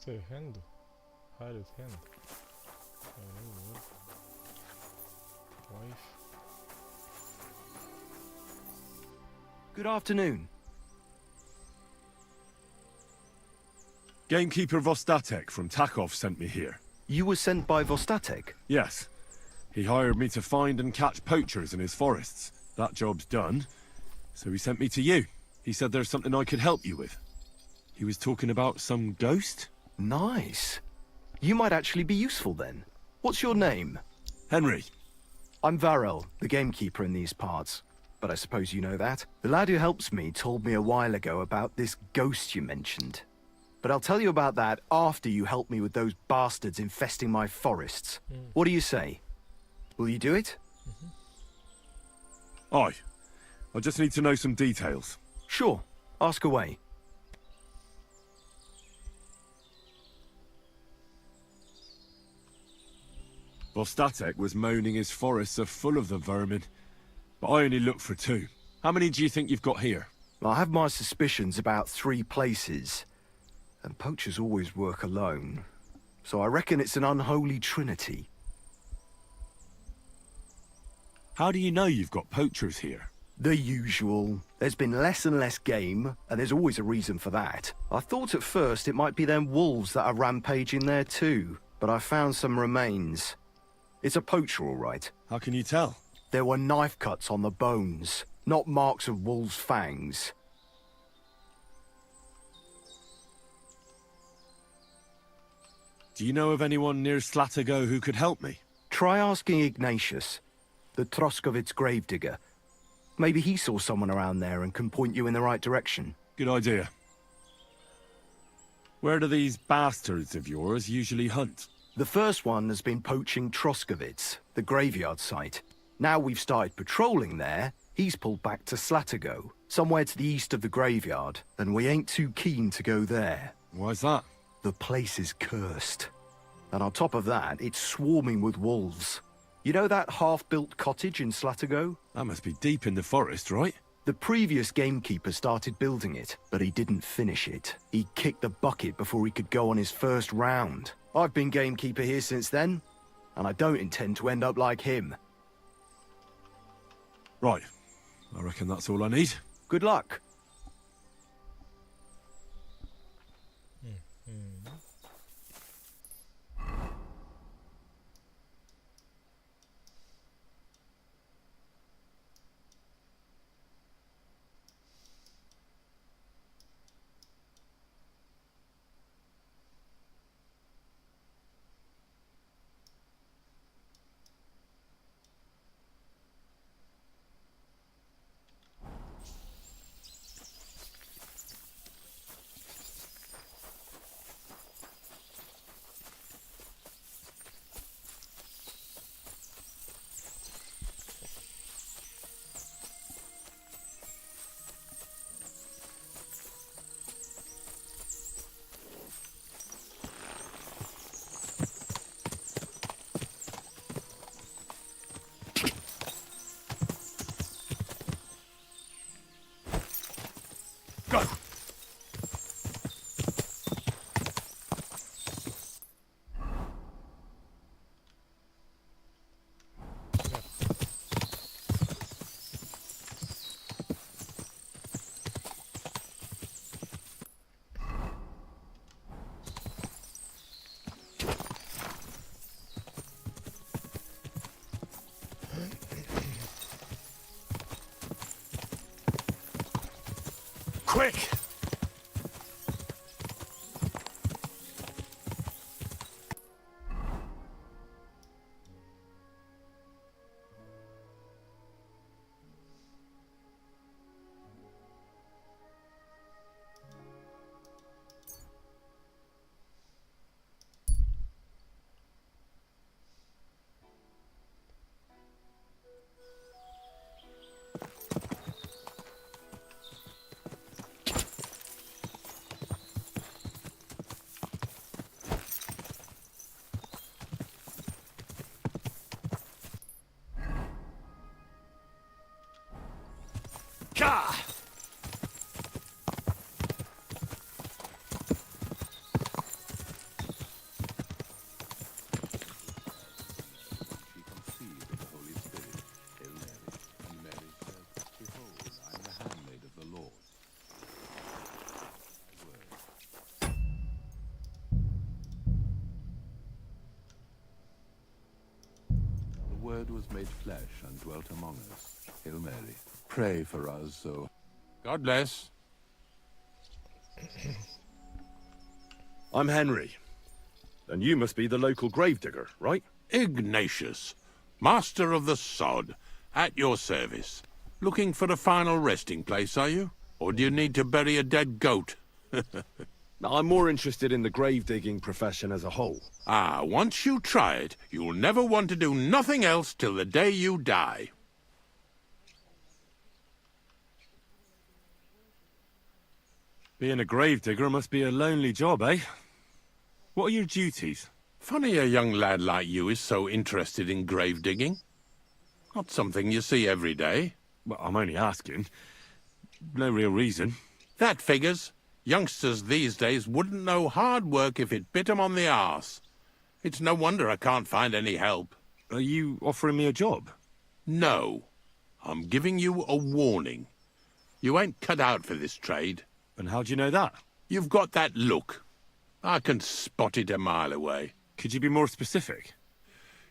Este e hand-ul. Highlight hand. Wife. Good afternoon. Gamekeeper Vostatek from Takov sent me here. You were sent by Vostatek? Yes. He hired me to find and catch poachers in his forests. That job's done. So he sent me to you. He said there's something I could help you with. He was talking about some ghost? Nice. You might actually be useful then. What's your name? Henry. I'm Varel, the gamekeeper in these parts. But I suppose you know that. The lad who helps me told me a while ago about this ghost you mentioned. But I'll tell you about that after you help me with those bastards infesting my forests. What do you say? Will you do it? Aye. I just need to know some details. Sure. Ask away. Vostatek was moaning his forests are full of the vermin. but I only looked for 2. How many do you think you've got here? I have my suspicions about 3 places, and poachers always work alone. So I reckon it's an unholy trinity. How do you know you've got poachers here? The usual. There's been less and less game, and there's always a reason for that. I thought at first it might be them wolves that are rampaging there too, but I found some remains. It's a poacher, all right. How can you tell? There were knife cuts on the bones, not marks of wolves' fangs. Do you know of anyone near Slatigo who could help me? Try asking Ignatius, the Troskovitz gravedigger. Maybe he saw someone around there and can point you in the right direction. Good idea. Where do these bastards of yours usually hunt? The first one has been poaching Troskovitz, the graveyard site. Now we've started patrolling there, he's pulled back to Slatigo, somewhere to the east of the graveyard, and we ain't too keen to go there. Why's that? The place is cursed. And on top of that, it's swarming with wolves. You know that half-built cottage in Slatigo? That must be deep in the forest, right? The previous gamekeeper started building it, but he didn't finish it. He kicked the bucket before he could go on his first round. I've been gamekeeper here since then, and I don't intend to end up like him. Right. I reckon that's all I need. Good luck. Go! Quick! Ka! The Word was made flesh and dwelt among us. Hail Mary. Pray for us, so... God bless. I'm Henry. And you must be the local gravedigger, right? Ignatius, master of the sod, at your service. Looking for a final resting place, are you? Or do you need to bury a dead goat? I'm more interested in the grave-digging profession as a whole. Ah, once you try it, you'll never want to do nothing else till the day you die. Being a gravedigger must be a lonely job, eh? What are your duties? Funny a young lad like you is so interested in grave digging. Not something you see every day. Well, I'm only asking. No real reason. That figures. Youngsters these days wouldn't know hard work if it bit 'em on the arse. It's no wonder I can't find any help. Are you offering me a job? No. I'm giving you a warning. You ain't cut out for this trade. And how do you know that? You've got that look. I can spot it a mile away. Could you be more specific?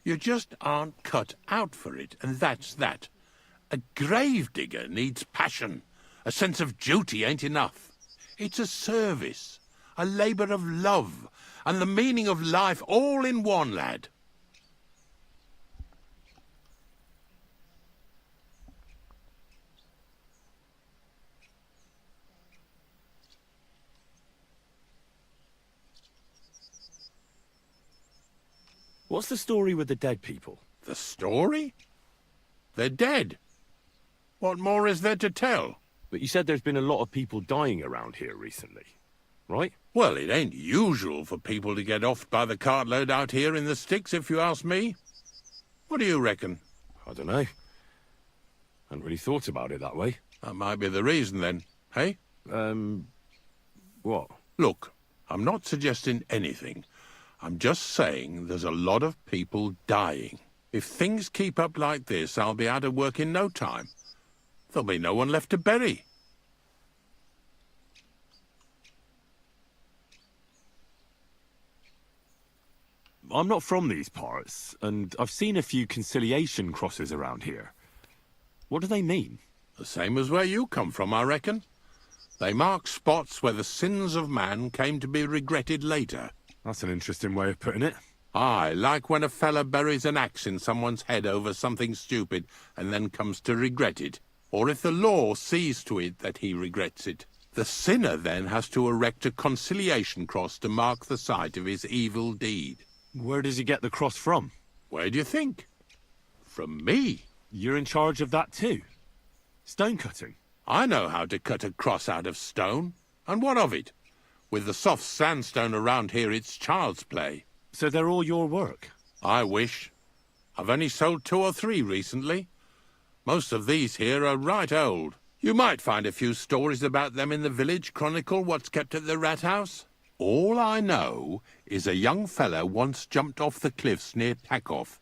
You just aren't cut out for it, and that's that. A gravedigger needs passion. A sense of duty ain't enough. It's a service, a labour of love, and the meaning of life all in one, lad. What's the story with the dead people? The story? They're dead. What more is there to tell? But you said there's been a lot of people dying around here recently, right? Well, it ain't usual for people to get offed by the cartload out here in the sticks, if you ask me. What do you reckon? I don't know. Hadn't really thought about it that way. That might be the reason, then, hey? What? Look, I'm not suggesting anything. I'm just saying there's a lot of people dying. If things keep up like this, I'll be out of work in no time. There'll be no one left to bury. I'm not from these parts, and I've seen a few conciliation crosses around here. What do they mean? The same as where you come from, I reckon. They mark spots where the sins of man came to be regretted later. That's an interesting way of putting it. Aye, like when a fella buries an axe in someone's head over something stupid and then comes to regret it. Or if the law sees to it that he regrets it. The sinner then has to erect a conciliation cross to mark the site of his evil deed. Where does he get the cross from? Where do you think? From me. You're in charge of that too? Stone cutting? I know how to cut a cross out of stone. And what of it? With the soft sandstone around here, it's child's play. So they're all your work? I wish. I've only sold 2 or 3 recently. Most of these here are right old. You might find a few stories about them in the village chronicle what's kept at the rat house. All I know is a young fella once jumped off the cliffs near Takoff,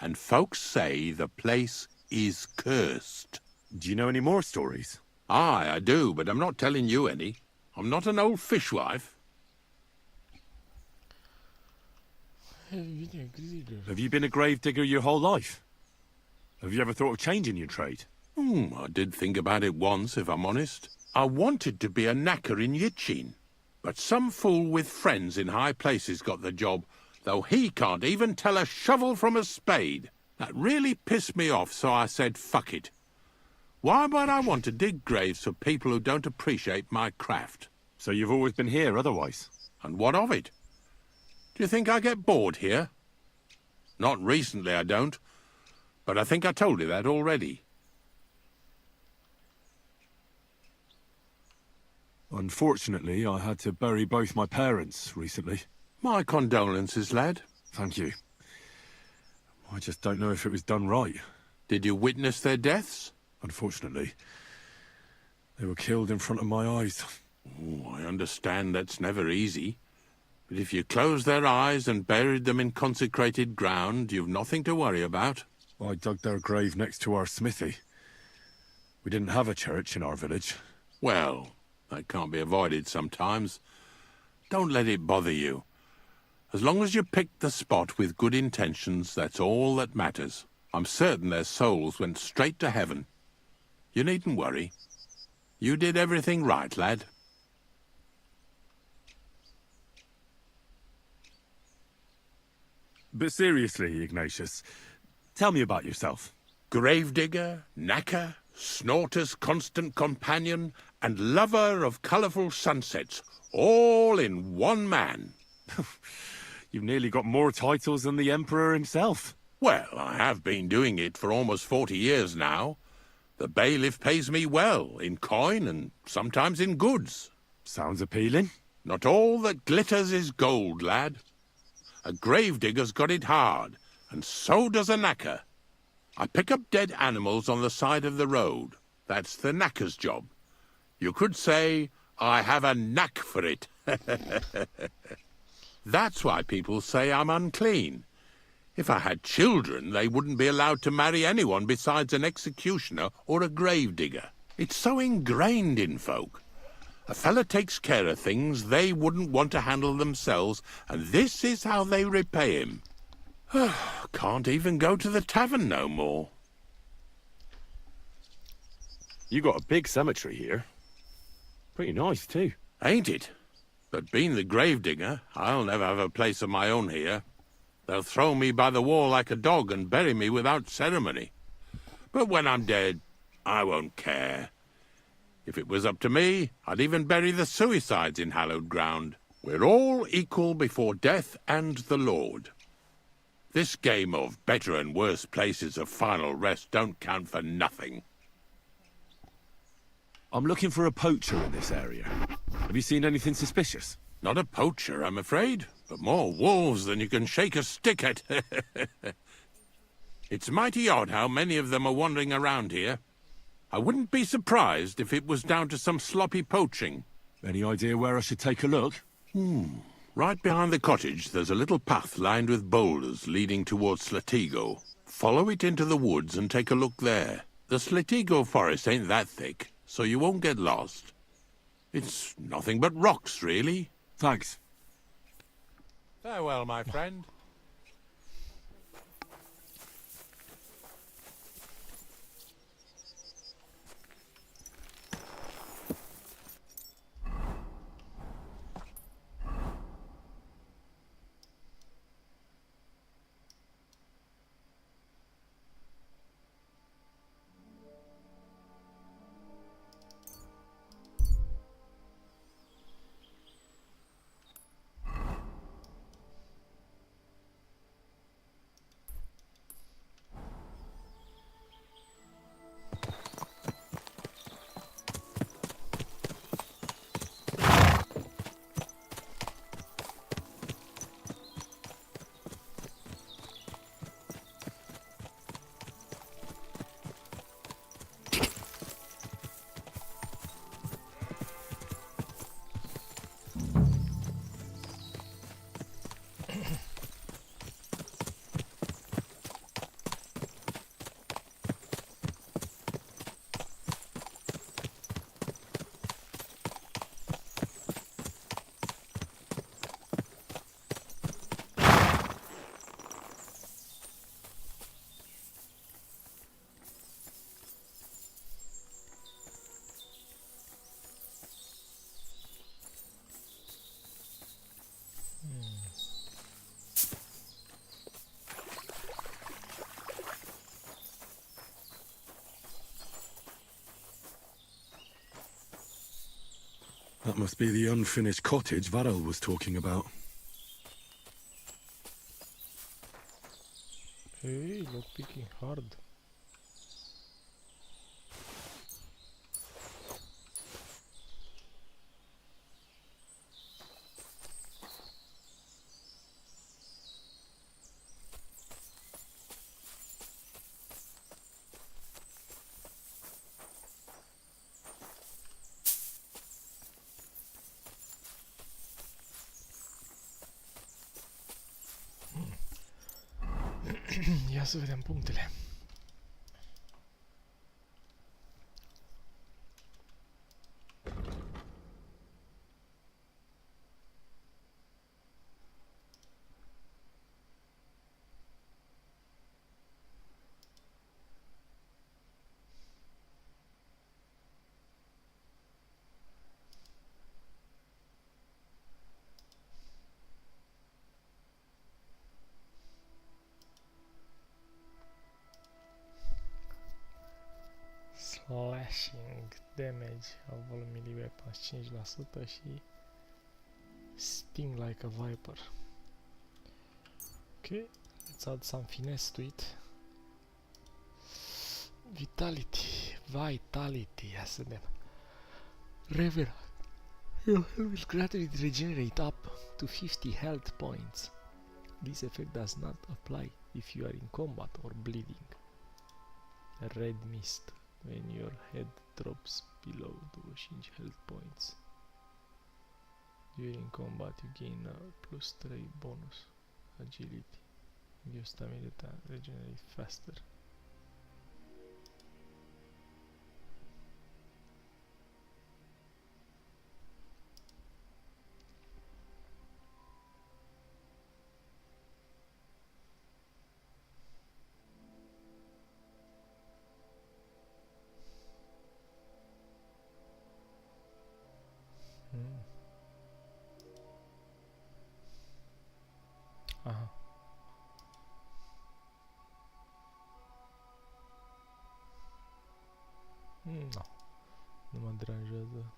and folks say the place is cursed. Do you know any more stories? Aye, I do, but I'm not telling you any. I'm not an old fishwife. Have you been a gravedigger your whole life? Have you ever thought of changing your trade? I did think about it once, if I'm honest. I wanted to be a knacker in Yitchin, but some fool with friends in high places got the job, though he can't even tell a shovel from a spade. That really pissed me off, so I said, fuck it. Why might I want to dig graves for people who don't appreciate my craft? So you've always been here otherwise? And what of it? Do you think I get bored here? Not recently, I don't. But I think I told you that already. Unfortunately, I had to bury both my parents recently. My condolences, lad. Thank you. I just don't know if it was done right. Did you witness their deaths? Unfortunately. They were killed in front of my eyes. Oh, I understand that's never easy. But if you closed their eyes and buried them in consecrated ground, you've nothing to worry about. I dug their grave next to our smithy. We didn't have a church in our village. Well, that can't be avoided sometimes. Don't let it bother you. As long as you picked the spot with good intentions, that's all that matters. I'm certain their souls went straight to heaven. You needn't worry. You did everything right, lad. But seriously, Ignatius, tell me about yourself. Gravedigger, knacker, snorter's constant companion, and lover of colourful sunsets, all in one man. You've nearly got more titles than the Emperor himself. Well, I have been doing it for almost 40 years now. The bailiff pays me well, in coin and sometimes in goods. Sounds appealing. Not all that glitters is gold, lad. A gravedigger's got it hard, and so does a knacker. I pick up dead animals on the side of the road. That's the knacker's job. You could say I have a knack for it. That's why people say I'm unclean. If I had children, they wouldn't be allowed to marry anyone besides an executioner or a gravedigger. It's so ingrained in folk. A fella takes care of things they wouldn't want to handle themselves, and this is how they repay him. Can't even go to the tavern no more. You got a big cemetery here. Pretty nice, too. Ain't it? But being the gravedigger, I'll never have a place of my own here. They'll throw me by the wall like a dog and bury me without ceremony. But when I'm dead, I won't care. If it was up to me, I'd even bury the suicides in hallowed ground. We're all equal before death and the Lord. This game of better and worse places of final rest don't count for nothing. I'm looking for a poacher in this area. Have you seen anything suspicious? Not a poacher, I'm afraid, but more wolves than you can shake a stick at. It's mighty odd how many of them are wandering around here. I wouldn't be surprised if it was down to some sloppy poaching. Any idea where I should take a look? Right behind the cottage, there's a little path lined with boulders leading towards Slatigo. Follow it into the woods and take a look there. The Slatigo forest ain't that thick, so you won't get lost. It's nothing but rocks, really. Thanks. Farewell, my friend. That must be the unfinished cottage Varel was talking about. Hey, lockpicking hard. Ia să vedem punctele. Slashing damage of volumii liber 5% și sting like a viper. Okay, let's add some finesse to it. Vitality, ia să vedem. Revenant. Your health will gradually regenerate up to 50 health points. This effect does not apply if you are in combat or bleeding. Red mist. When your head drops below 25 health points. During combat you gain a +3 bonus. Agility. Your stamina regenerates faster. Aha. Nu. Nu mă deranjează.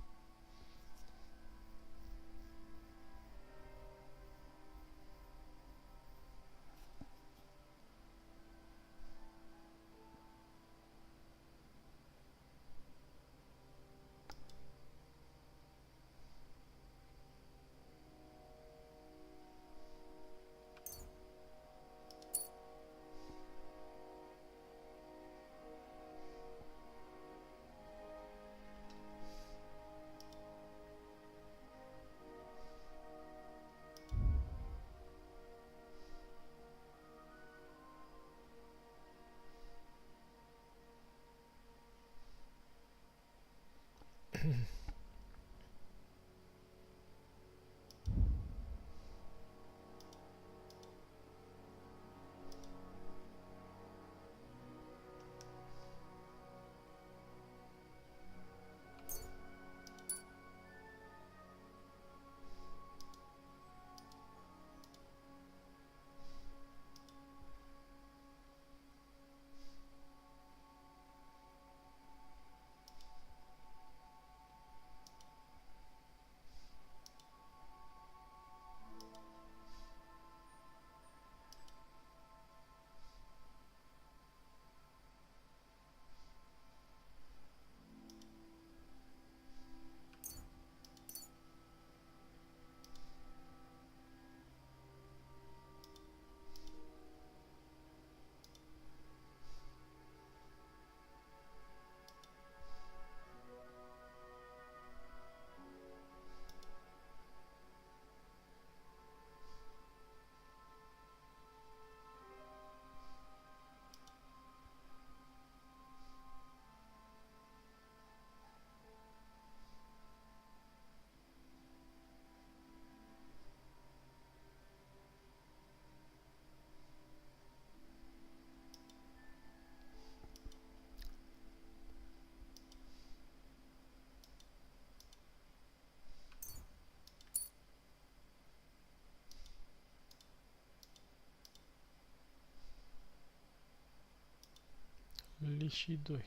Lișii 2.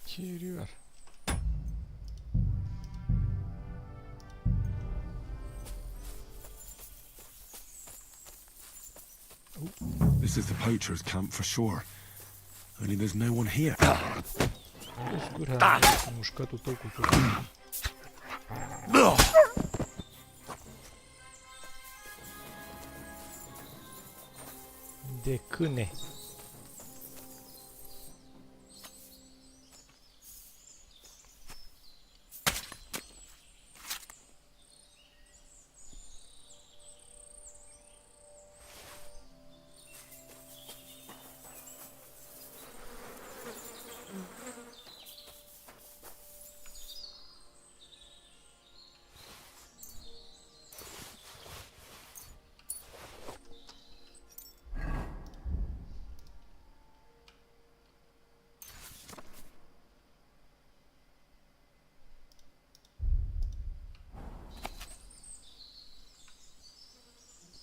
Ce yürüyor? This is the poacher's camp for sure. Only there's no one here. Gura, mușcatul tău cu tot. De câine.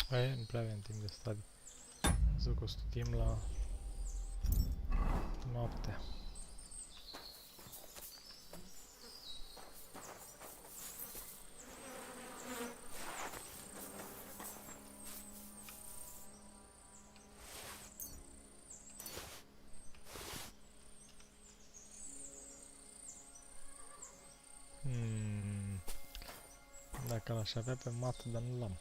Nu prea avem timp de stadiu. Să că o studiem la noaptea. Dacă l-aș avea pe mat, dar nu l-am.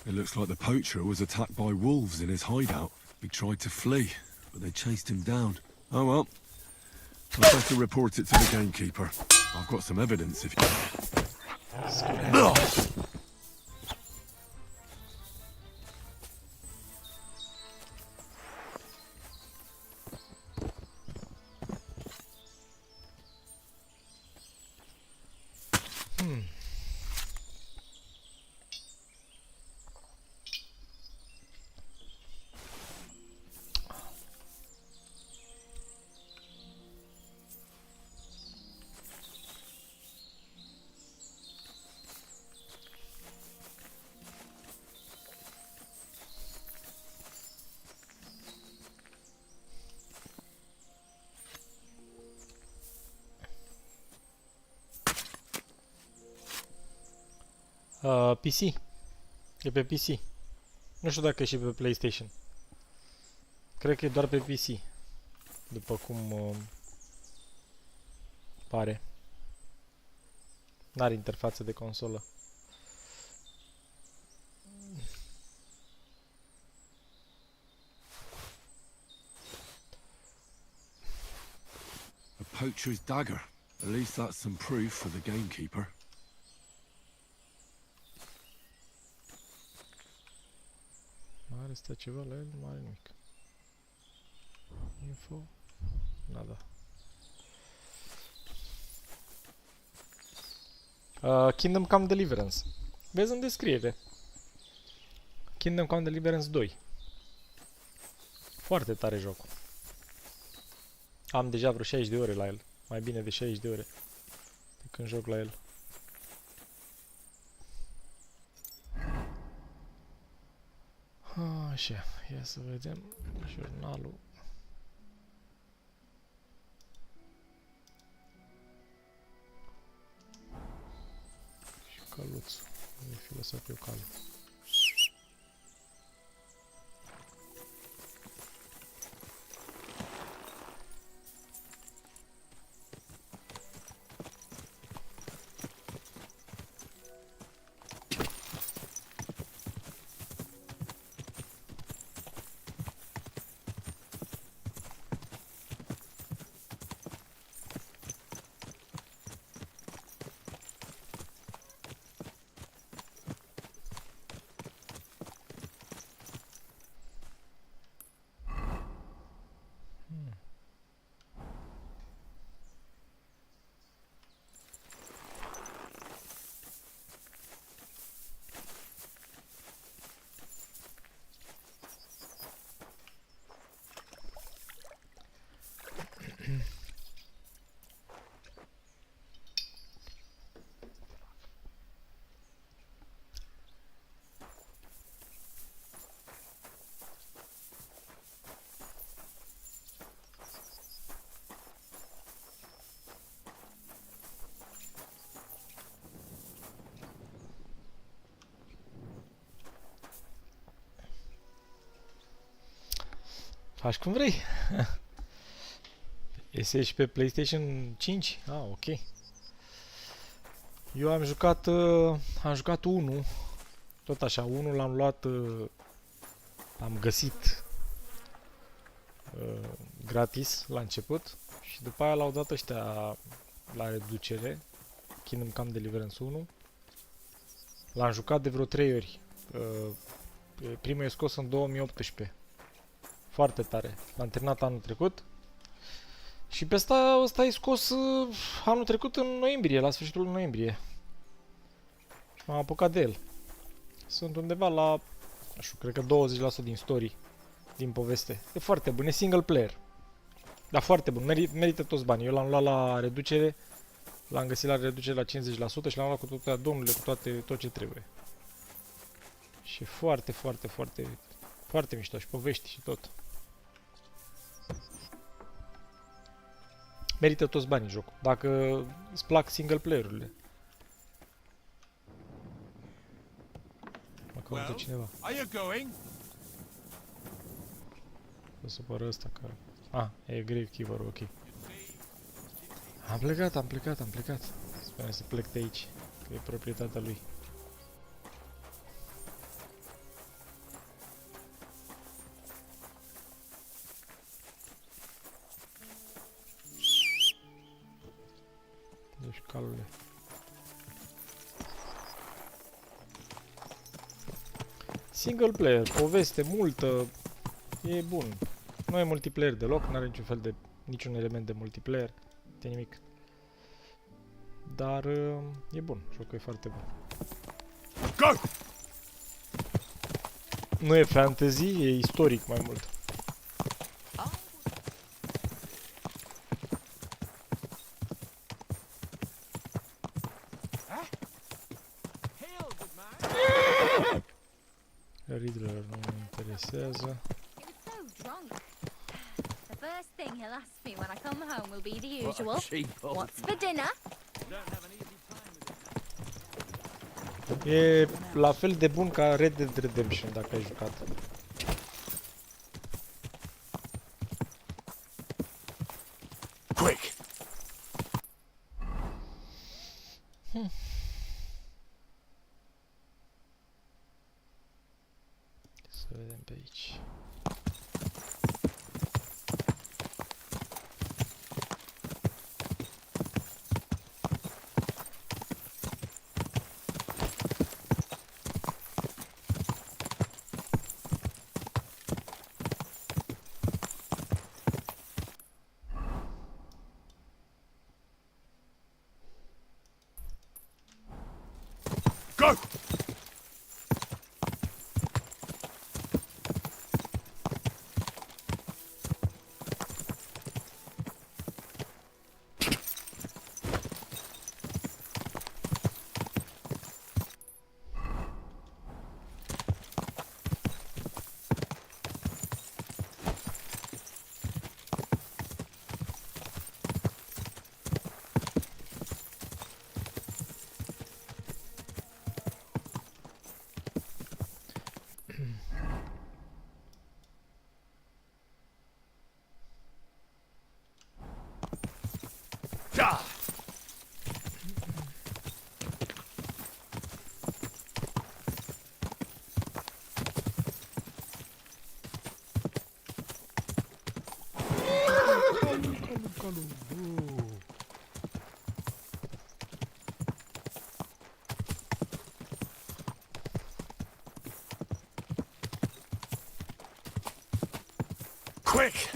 It looks like the poacher was attacked by wolves in his hideout. He tried to flee, but they chased him down. Oh well. I'd better report it to the gamekeeper. I've got some evidence if you... PC. E pe PC. Nu știu dacă e și pe PlayStation. Cred că e doar pe PC. După cum pare. N-are interfață de consolă. A poacher's dagger. At least that's some proof for the gamekeeper. Are stă ceva la el? Nu are nimic. Info? Nada. Kingdom Come Deliverance. Vezi în descriere. Kingdom Come Deliverance 2. Foarte tare jocul. Am deja vreo 60 de ore la el. Mai bine de 60 de ore de când joc la el. Așa, ia să vedem jurnalul. Și căluțul. Nu fi lăsat eu calul. Faci cum vrei. Este și pe PlayStation 5? Ah, ok. Eu am jucat 1. Tot așa, 1 l-am luat, am găsit gratis la început și după aia l-au dat ăștia la reducere. Kingdom Come Deliverance 1. L-am jucat de vreo 3 ori. Primul e scos în 2018. Foarte tare. L-am terminat anul trecut. Și pe ăsta e scos anul trecut în noiembrie, la sfârșitul noiembrie. Și m-am apucat de el. Sunt undeva la, nu știu, cred că 20% din story, din poveste. E foarte bun, e single player. Dar foarte bun, merită toți banii. Eu l-am luat la reducere, l-am găsit la reducere la 50% și l-am luat cu toate domnule, cu tot ce trebuie. Și foarte, foarte, foarte, foarte mișto și povești și tot. Merită toți banii jocul, dacă îți plac single player-urile. Mă caută cineva. Să supără ăsta că... Ah, e Greuceanu, ok. Am plecat. Spune să plec de aici, că e proprietatea lui. Deci calule. Single player, poveste multă, e bun. Nu e multiplayer deloc, nu are niciun element de multiplayer, de nimic. Dar e bun, jocul e foarte bun. Go! Nu e fantasy, e istoric mai mult. Riddler nu mă interesează. The first thing he'll ask me when I come home will be the usual. What's for dinner? E la fel de bun ca Red Dead Redemption, dacă ai jucat. Quick! Să vedem pe aici. Go! Quick!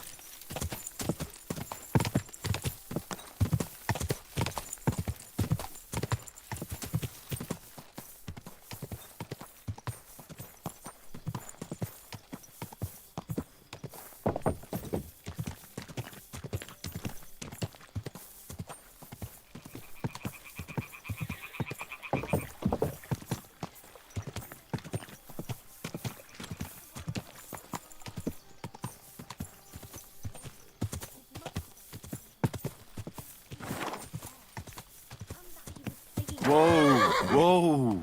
Whoa, whoa.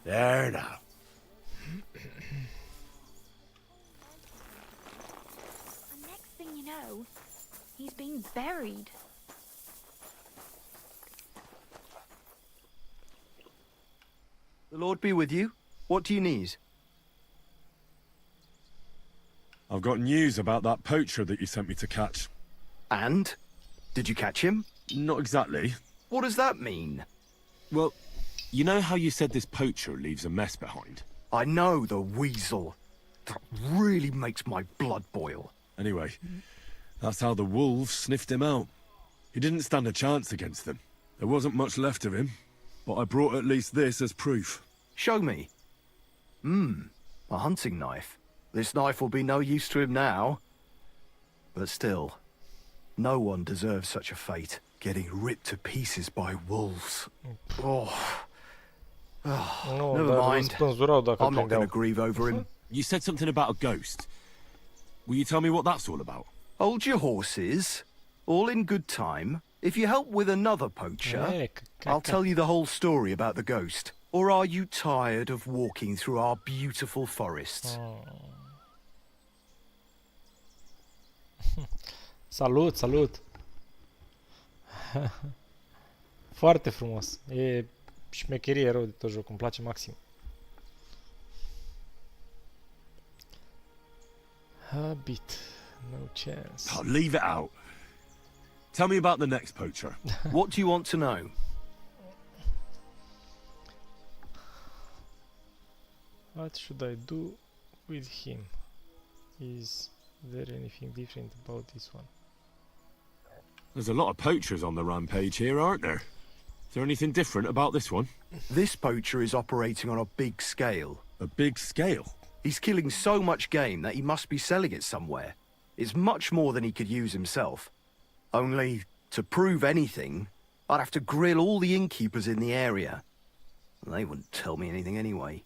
There now. And next thing you know, he's been buried. The Lord be with you. What do you need? I've got news about that poacher that you sent me to catch. And? Did you catch him? Not exactly. What does that mean? Well, you know how you said this poacher leaves a mess behind? I know, the weasel. That really makes my blood boil. Anyway, that's how the wolves sniffed him out. He didn't stand a chance against them. There wasn't much left of him, but I brought at least this as proof. Show me. A hunting knife. This knife will be no use to him now. But still, no one deserves such a fate. Getting ripped to pieces by wolves. Oh. Never mind. I'm not going to grieve over him. You said something about a ghost. Will you tell me what that's all about? Hold your horses. All in good time. If you help with another poacher, I'll tell you the whole story about the ghost. Or are you tired of walking through our beautiful forests? Salut, salut! Foarte frumos. E șmecherie rău de tot jocul. Îmi place maxim. A bit. No chance. Oh, leave it out. Tell me about the next poacher. What do you want to know? What should I do with him? Is there anything different about this one? There's a lot of poachers on the rampage here, aren't there? Is there anything different about this one? This poacher is operating on a big scale. A big scale? He's killing so much game that he must be selling it somewhere. It's much more than he could use himself. Only, to prove anything, I'd have to grill all the innkeepers in the area. They wouldn't tell me anything anyway.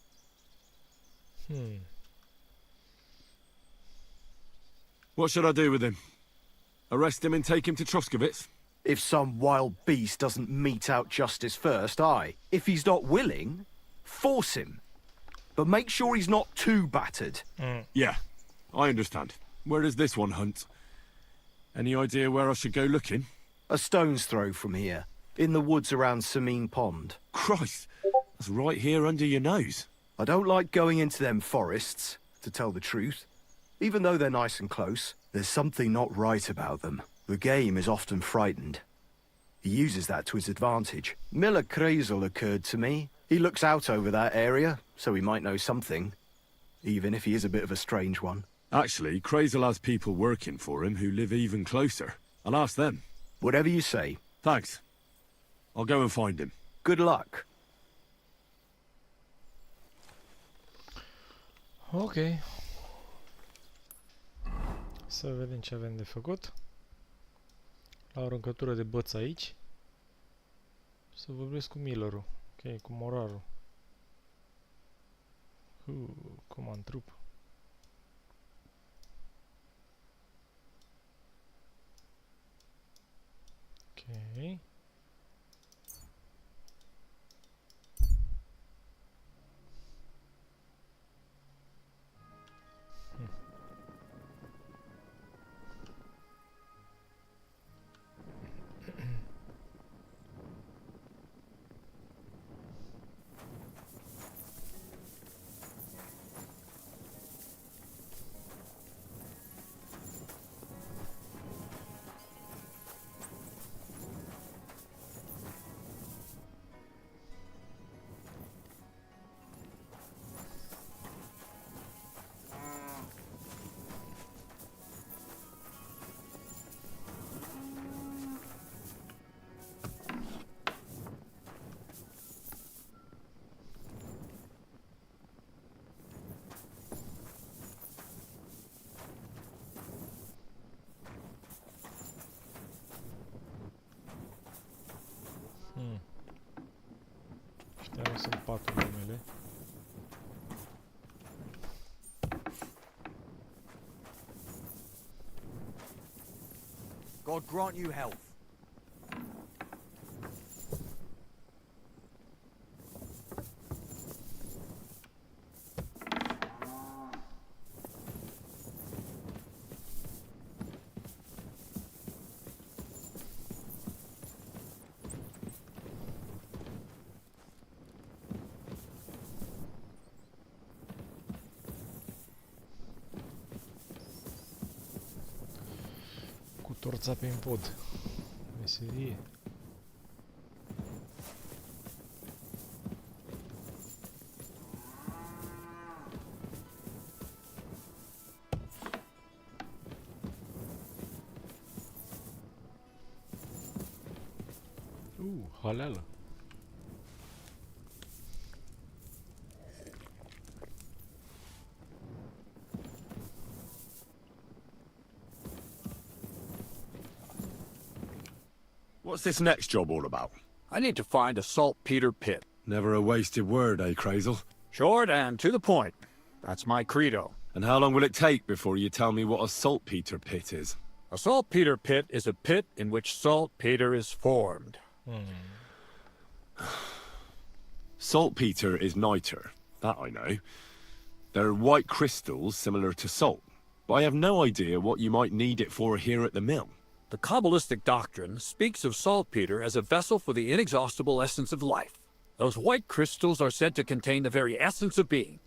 What should I do with him? Arrest him and take him to Troskovitz? If some wild beast doesn't mete out justice first, aye. If he's not willing, Force him. But make sure he's not too battered. Yeah, I understand. Where does this one hunt? Any idea where I should go looking? A stone's throw from here, in the woods around Samine Pond. Christ, that's right here under your nose. I don't like going into them forests, to tell the truth. Even though they're nice and close, there's something not right about them. The game is often frightened. He uses that to his advantage. Miller Kreisel occurred to me. He looks out over that area, so he might know something. Even if he is a bit of a strange one. Actually, Kreisel has people working for him who live even closer. I'll ask them. Whatever you say. Thanks. I'll go and find him. Good luck. Ok. Să vedem ce avem de făcut. La o aruncătură de băți aici. Să vorbesc cu Millerul. Ok, cu morarul. Cum am trup. Ok. Astea sunt paturile mele. God grant you health. Cu torța prin pod. Meserie. Haleală. What's this next job all about? I need to find a saltpeter pit. Never a wasted word, eh, Kreisel? Short and to the point. That's my credo. And how long will it take before you tell me what a saltpeter pit is? A saltpeter pit is a pit in which saltpeter is formed. Saltpeter is niter. That I know. They're white crystals similar to salt. But I have no idea what you might need it for here at the mill. The Kabbalistic doctrine speaks of saltpeter as a vessel for the inexhaustible essence of life. Those white crystals are said to contain the very essence of being.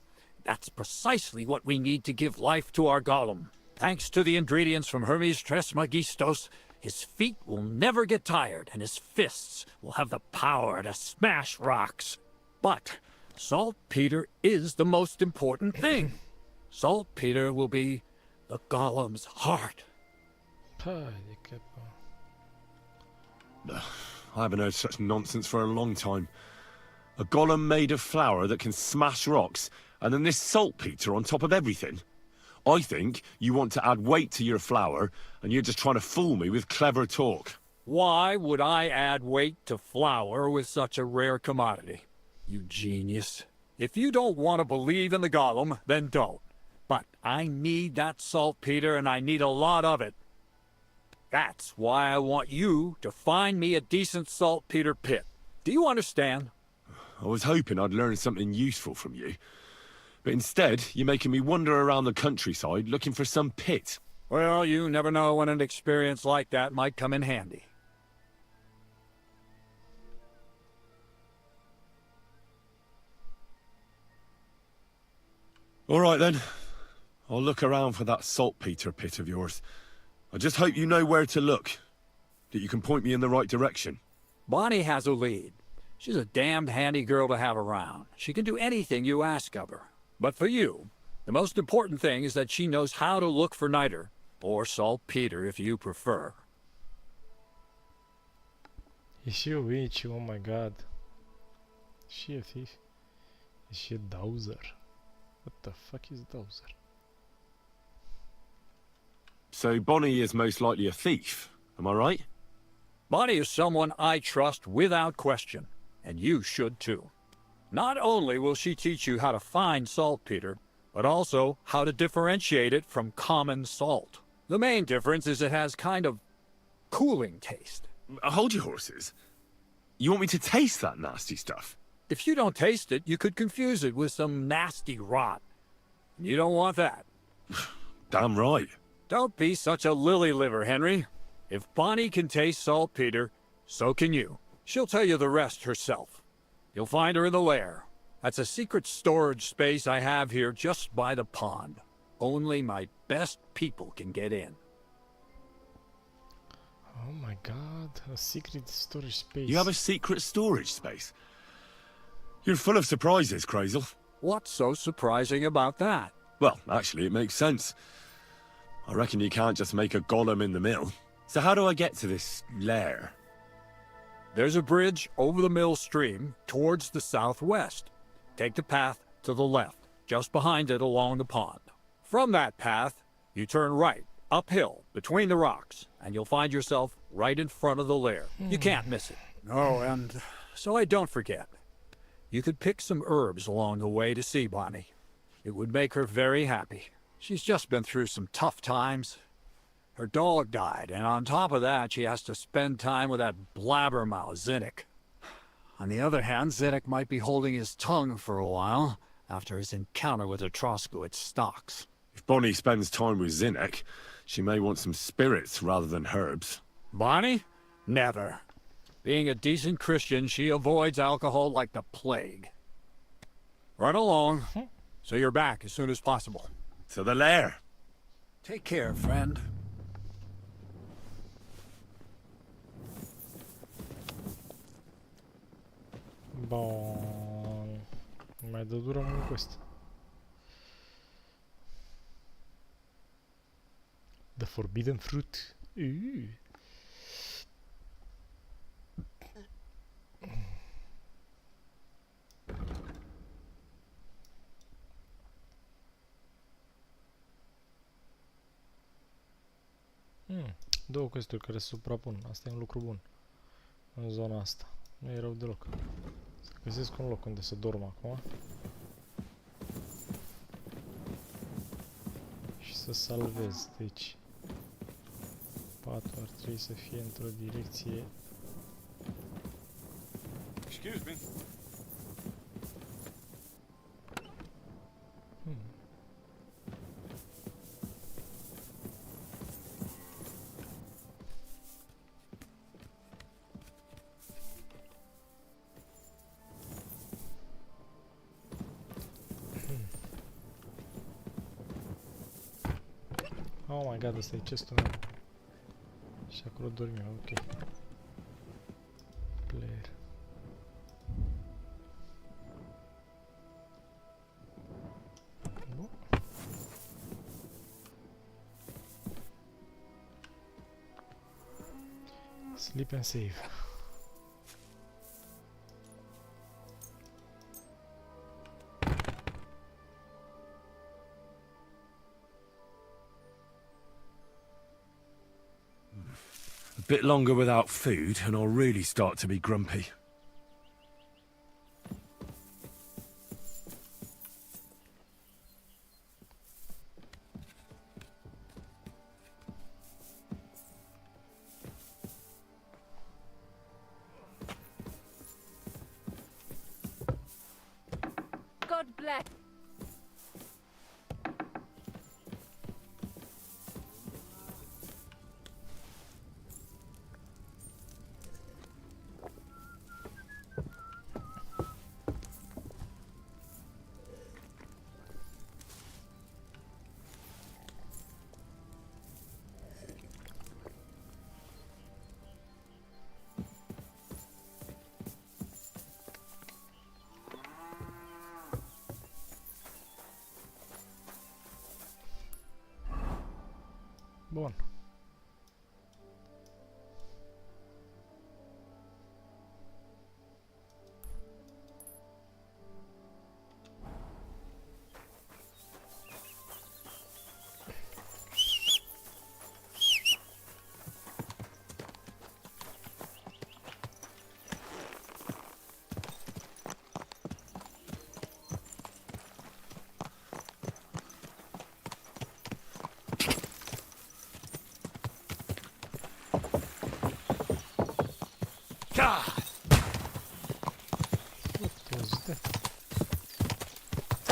That's precisely what we need to give life to our golem. Thanks to the ingredients from Hermes Trismegistos, his feet will never get tired, and his fists will have the power to smash rocks. But saltpeter is the most important thing. Saltpeter will be the golem's heart. I haven't heard such nonsense for a long time. A golem made of flour that can smash rocks, and then this saltpeter on top of everything. I think you want to add weight to your flour, and you're just trying to fool me with clever talk. Why would I add weight to flour with such a rare commodity? You genius. If you don't want to believe in the golem, then don't. But I need that saltpeter, and I need a lot of it. That's why I want you to find me a decent saltpeter pit. Do you understand? I was hoping I'd learn something useful from you. But instead, you're making me wander around the countryside looking for some pit. Well, you never know when an experience like that might come in handy. All right, then. I'll look around for that saltpeter pit of yours. I just hope you know where to look. That you can point me in the right direction. Bonnie has a lead. She's a damned handy girl to have around. She can do anything you ask of her. But for you, the most important thing is that she knows how to look for niter, or saltpeter if you prefer. Is she a witch? Oh my god. Is she a thief? Is she a dowser? What the fuck is dowser? So Bonnie is most likely a thief, am I right? Bonnie is someone I trust without question, and you should too. Not only will she teach you how to find saltpeter, but also how to differentiate it from common salt. The main difference is it has kind of cooling taste. Hold your horses. You want me to taste that nasty stuff? If you don't taste it, you could confuse it with some nasty rot. You don't want that. Damn right. Don't be such a lily liver, Henry. If Bonnie can taste saltpeter, so can you. She'll tell you the rest herself. You'll find her in the lair. That's a secret storage space I have here just by the pond. Only my best people can get in. Oh my god, a secret storage space. You have a secret storage space? You're full of surprises, Crazel. What's so surprising about that? Well, actually, it makes sense. I reckon you can't just make a golem in the mill. So how do I get to this lair? There's a bridge over the mill stream towards the southwest. Take the path to the left, just behind it along the pond. From that path, you turn right, uphill, between the rocks, and you'll find yourself right in front of the lair. You can't miss it. Oh, and so I don't forget. You could pick some herbs along the way to see Bonnie. It would make her very happy. She's just been through some tough times. Her dog died, and on top of that, she has to spend time with that blabbermouth, Zinnik. On the other hand, Zinnik might be holding his tongue for a while after his encounter with the Troskowitz stocks. If Bonnie spends time with Zinnik, she may want some spirits rather than herbs. Bonnie? Never. Being a decent Christian, she avoids alcohol like the plague. Run along, so you're back as soon as possible. To the lair. Take care, friend. Bun. Mai dă dură mult cu ăsta. The forbidden fruit. Două questuri care se suprapun. Asta e un lucru bun. În zona asta. Nu e rău deloc. Să găsesc un loc unde să dorm acum. Și să salvez. Deci patul ar trebui să fie într-o direcție. Excuse me. Oh my god, ăsta e chestul meu. Și acolo dorm eu, ok. Player. Bun. Sleep and save. A bit longer without food, and I'll really start to be grumpy. Bun.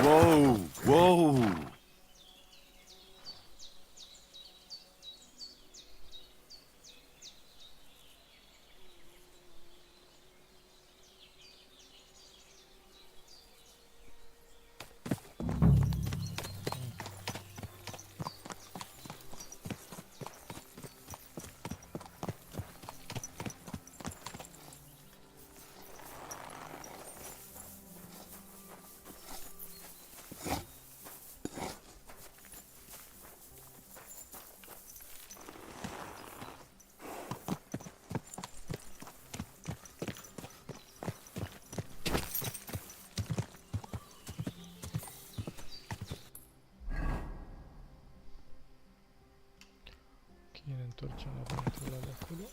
Whoa, whoa. Ne întoarcem la punctul ăla de acolo.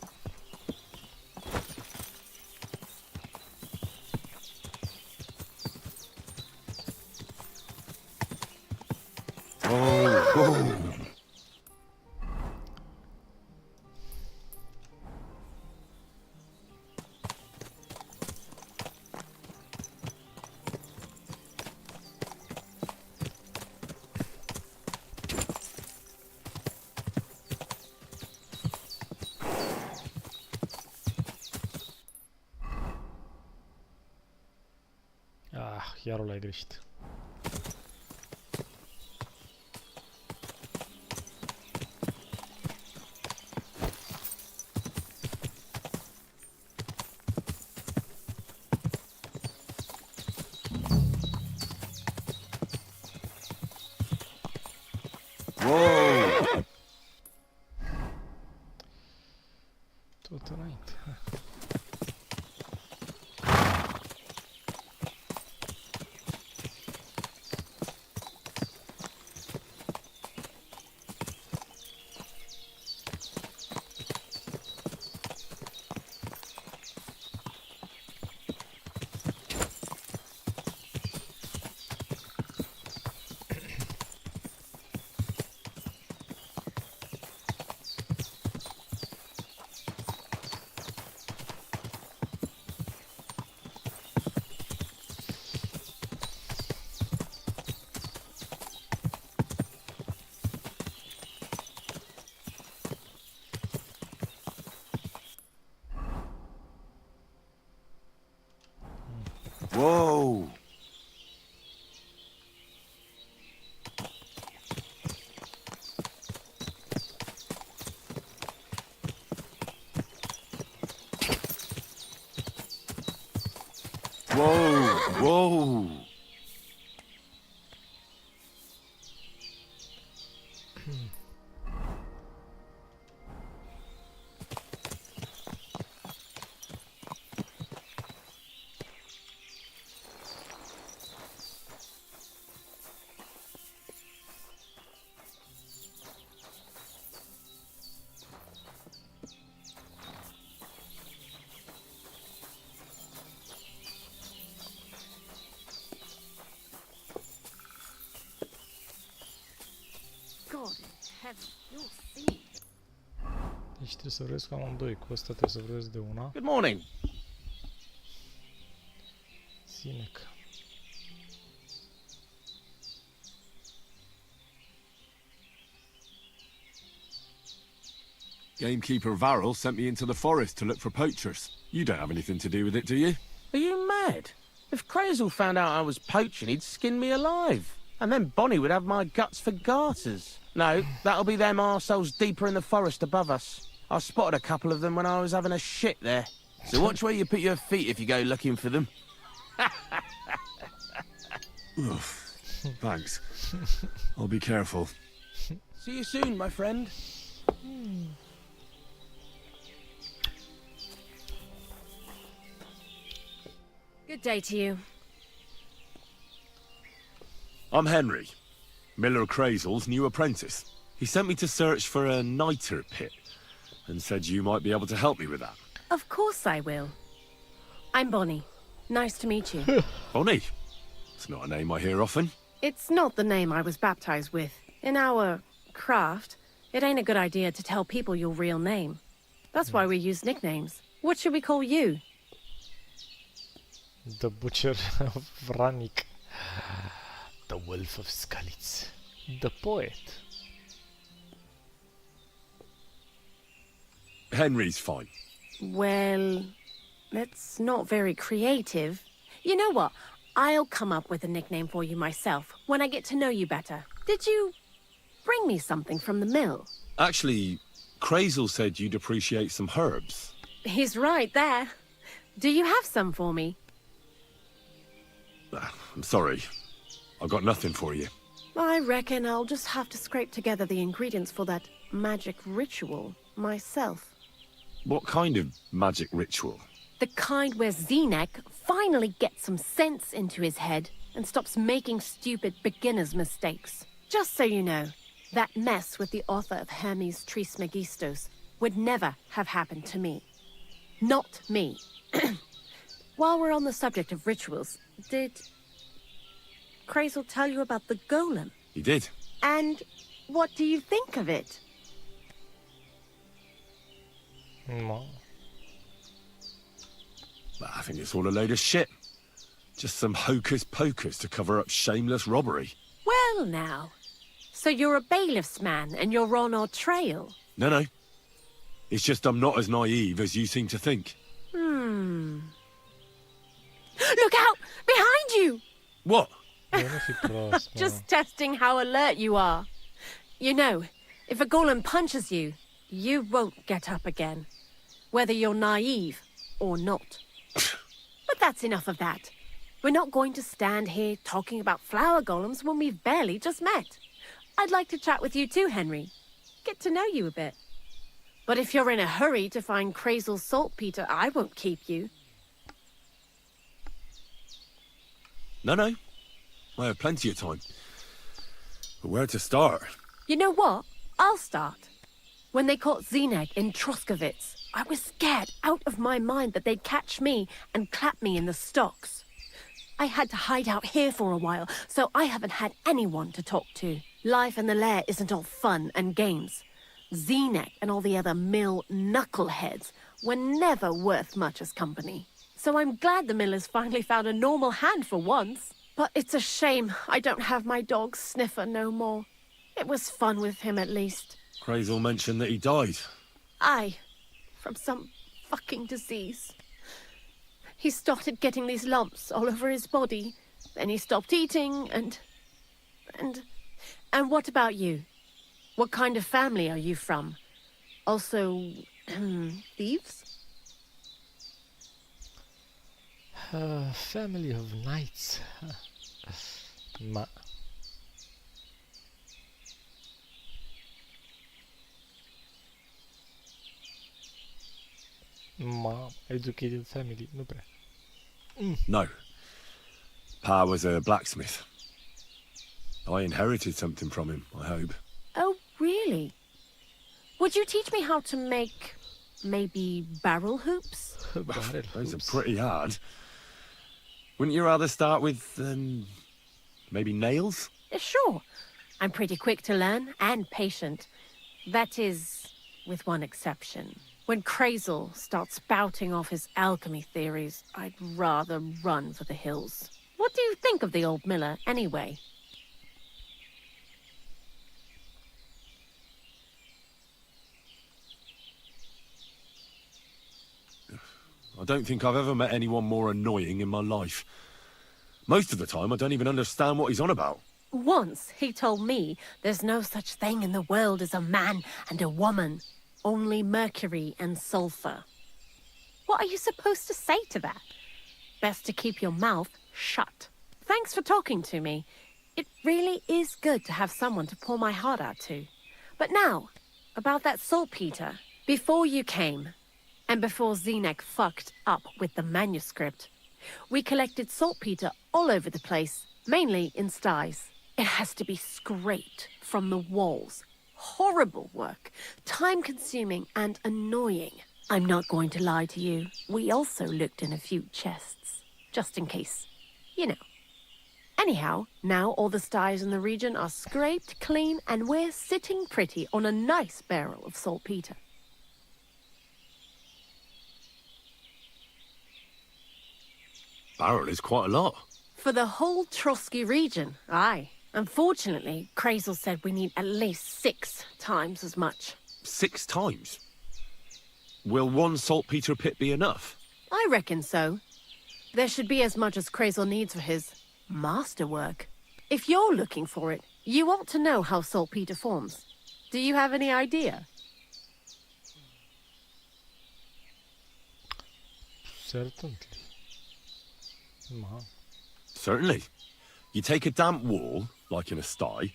Iar o l-ai greșit. Wow! Tot înainte. Whoa! Whoa! Whoa! God in heaven, you'll see. Deci trebuie să vrezi cu amândoi. Cu ăsta trebuie să vrezi de una. Good morning. Sinec. Gamekeeper Varrel sent me into the forest to look for poachers. You don't have anything to do with it, do you? Are you mad? If Greuceanu found out I was poaching, he'd skin me alive. And then Bonnie would have my guts for garters. No, that'll be them arseholes deeper in the forest above us. I spotted a couple of them when I was having a shit there. So watch where you put your feet if you go looking for them. Thanks. I'll be careful. See you soon, my friend. Good day to you. I'm Henry, Miller Crazel's new apprentice. He sent me to search for a niter pit, and said you might be able to help me with that. Of course I will. I'm Bonnie. Nice to meet you. Bonnie? It's not a name I hear often. It's not the name I was baptized with. In our craft, it ain't a good idea to tell people your real name. That's why we use nicknames. What should we call you? The Butcher of Vranik. The Wolf of Skalitz. The Poet. Henry's fine. Well, that's not very creative. You know what? I'll come up with a nickname for you myself when I get to know you better. Did you bring me something from the mill? Actually, Crazel said you'd appreciate some herbs. He's right there. Do you have some for me? I'm sorry. I got nothing for you. I reckon I'll just have to scrape together the ingredients for that magic ritual myself. What kind of magic ritual? The kind where Zenek finally gets some sense into his head and stops making stupid beginner's mistakes. Just so you know, that mess with the author of Hermes Trismegistos would never have happened to me. Not me. While we're on the subject of rituals, did Crazel tell you about the golem? He did. And what do you think of it? No. I think it's all a load of shit. Just some hocus pocus to cover up shameless robbery. Well now, so you're a bailiff's man and you're on our trail? No. It's just I'm not as naive as you seem to think. Look out! Behind you! What? Just testing how alert you are. You know, if a golem punches you, you won't get up again. Whether you're naive or not. But that's enough of that. We're not going to stand here talking about flower golems when we've barely just met. I'd like to chat with you too, Henry. Get to know you a bit. But if you're in a hurry to find Crazel's saltpeter, I won't keep you. No. I have plenty of time. But where to start? You know what? I'll start. When they caught Zenek in Troskovitz, I was scared out of my mind that they'd catch me and clap me in the stocks. I had to hide out here for a while, so I haven't had anyone to talk to. Life in the lair isn't all fun and games. Zenek and all the other mill knuckleheads were never worth much as company. So I'm glad the millers finally found a normal hand for once. But it's a shame I don't have my dog Sniffer no more. It was fun with him at least. Crazel mentioned that he died. Aye, from some fucking disease. He started getting these lumps all over his body. Then he stopped eating and what about you? What kind of family are you from? Also, thieves? Family of knights. Ma. Educated family, nu prea. No. Pa was a blacksmith. I inherited something from him, I hope. Oh, really? Would you teach me how to make, maybe, barrel hoops? Those are pretty hard. Wouldn't you rather start with, maybe nails? Sure. I'm pretty quick to learn and patient. That is, with one exception. When Crazel starts spouting off his alchemy theories, I'd rather run for the hills. What do you think of the old miller, anyway? I don't think I've ever met anyone more annoying in my life. Most of the time, I don't even understand what he's on about. Once he told me there's no such thing in the world as a man and a woman. Only mercury and sulfur. What are you supposed to say to that? Best to keep your mouth shut. Thanks for talking to me. It really is good to have someone to pour my heart out to. But now, about that saltpeter. Before you came, and before Zenek fucked up with the manuscript, we collected saltpeter all over the place, mainly in sties. It has to be scraped from the walls. Horrible work, time-consuming and annoying. I'm not going to lie to you. We also looked in a few chests, just in case. You know. Anyhow, now all the sties in the region are scraped clean and we're sitting pretty on a nice barrel of saltpeter. Barrel is quite a lot. For the whole Trotsky region, aye. Unfortunately, Greuceanu said we need at least 6 times as much. 6 times? Will one saltpeter pit be enough? I reckon so. There should be as much as Greuceanu needs for his masterwork. If you're looking for it, you ought to know how saltpeter forms. Do you have any idea? Certainly. Certainly. You take a damp wall, like in a sty,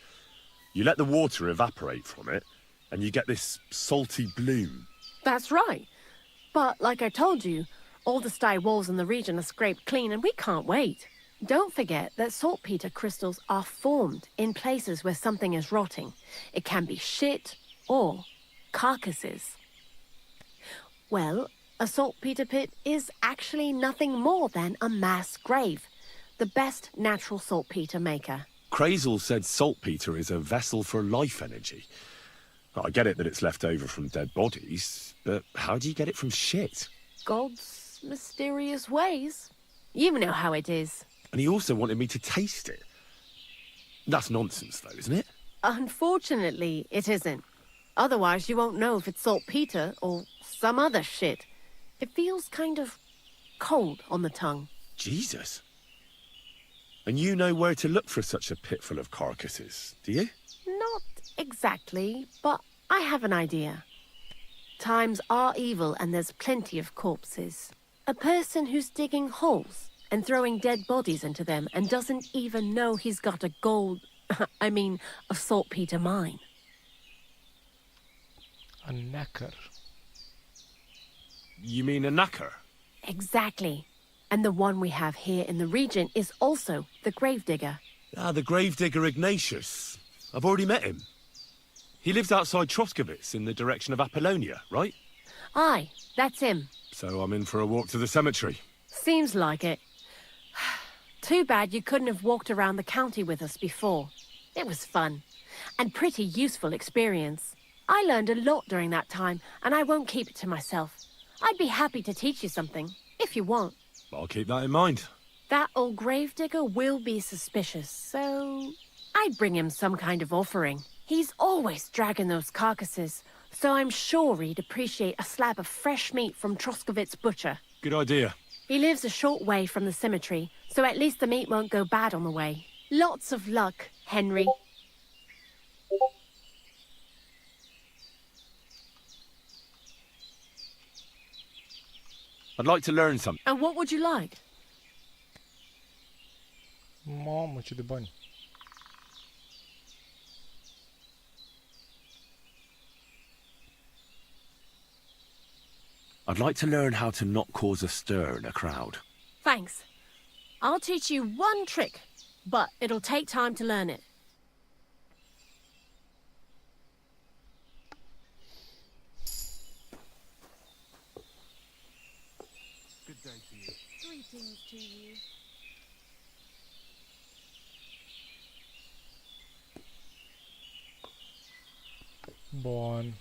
you let the water evaporate from it, and you get this salty bloom. That's right. But like I told you, all the sty walls in the region are scraped clean and we can't wait. Don't forget that saltpeter crystals are formed in places where something is rotting. It can be shit or carcasses. Well, a saltpeter pit is actually nothing more than a mass grave. The best natural saltpeter maker. Greuceanu said saltpeter is a vessel for life energy. I get it that it's left over from dead bodies, but how do you get it from shit? God's mysterious ways. You know how it is. And he also wanted me to taste it. That's nonsense, though, isn't it? Unfortunately, it isn't. Otherwise, you won't know if it's saltpeter or some other shit. It feels kind of cold on the tongue. Jesus. And you know where to look for such a pit full of carcasses, do you? Not exactly, but I have an idea. Times are evil and there's plenty of corpses. A person who's digging holes and throwing dead bodies into them and doesn't even know he's got a a saltpeter mine. A knacker. You mean a knacker? Exactly. And the one we have here in the region is also the gravedigger. Ah, the gravedigger Ignatius. I've already met him. He lives outside Troskowitz in the direction of Apollonia, right? Aye, that's him. So I'm in for a walk to the cemetery. Seems like it. Too bad you couldn't have walked around the county with us before. It was fun. And pretty useful experience. I learned a lot during that time, and I won't keep it to myself. I'd be happy to teach you something, if you want. I'll keep that in mind. That old gravedigger will be suspicious, so I'd bring him some kind of offering. He's always dragging those carcasses, so I'm sure he'd appreciate a slab of fresh meat from Troskowitz butcher. Good idea. He lives a short way from the cemetery, so at least the meat won't go bad on the way. Lots of luck, Henry. I'd like to learn something. And what would you like? Mamă, ce de bani. I'd like to learn how to not cause a stir in a crowd. Thanks. I'll teach you one trick, but it'll take time to learn it. Good day to you. Greetings to you. Bun.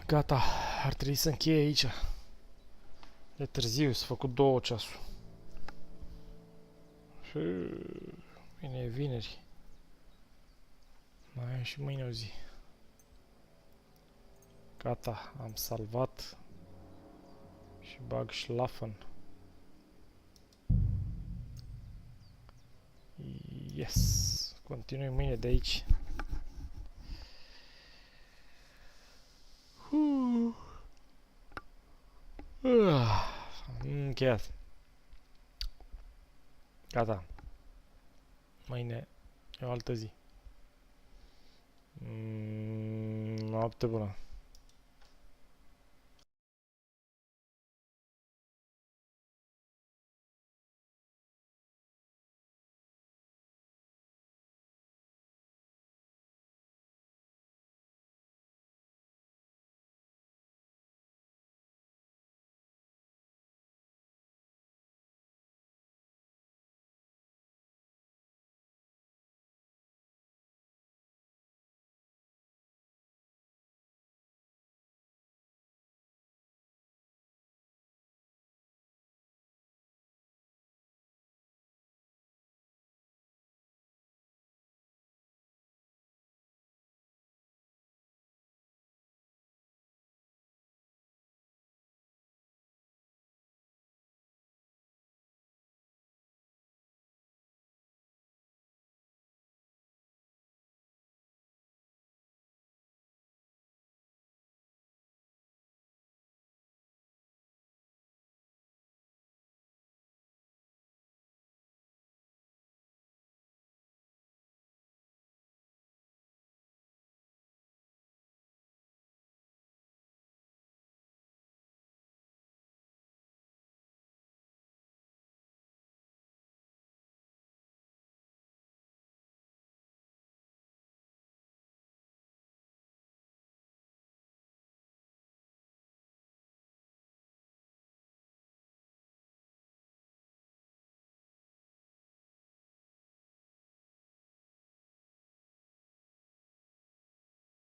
Gata, ar trebui să încheie aici. E târziu, s-a făcut 2 ceasul. Și mâine e vineri. Mai am și mâine o zi. Gata, am salvat. Și Și bag șlafen. Yes. Continui mâine de aici. Încheiat. Gata. Mâine e o altă zi. Noapte bună.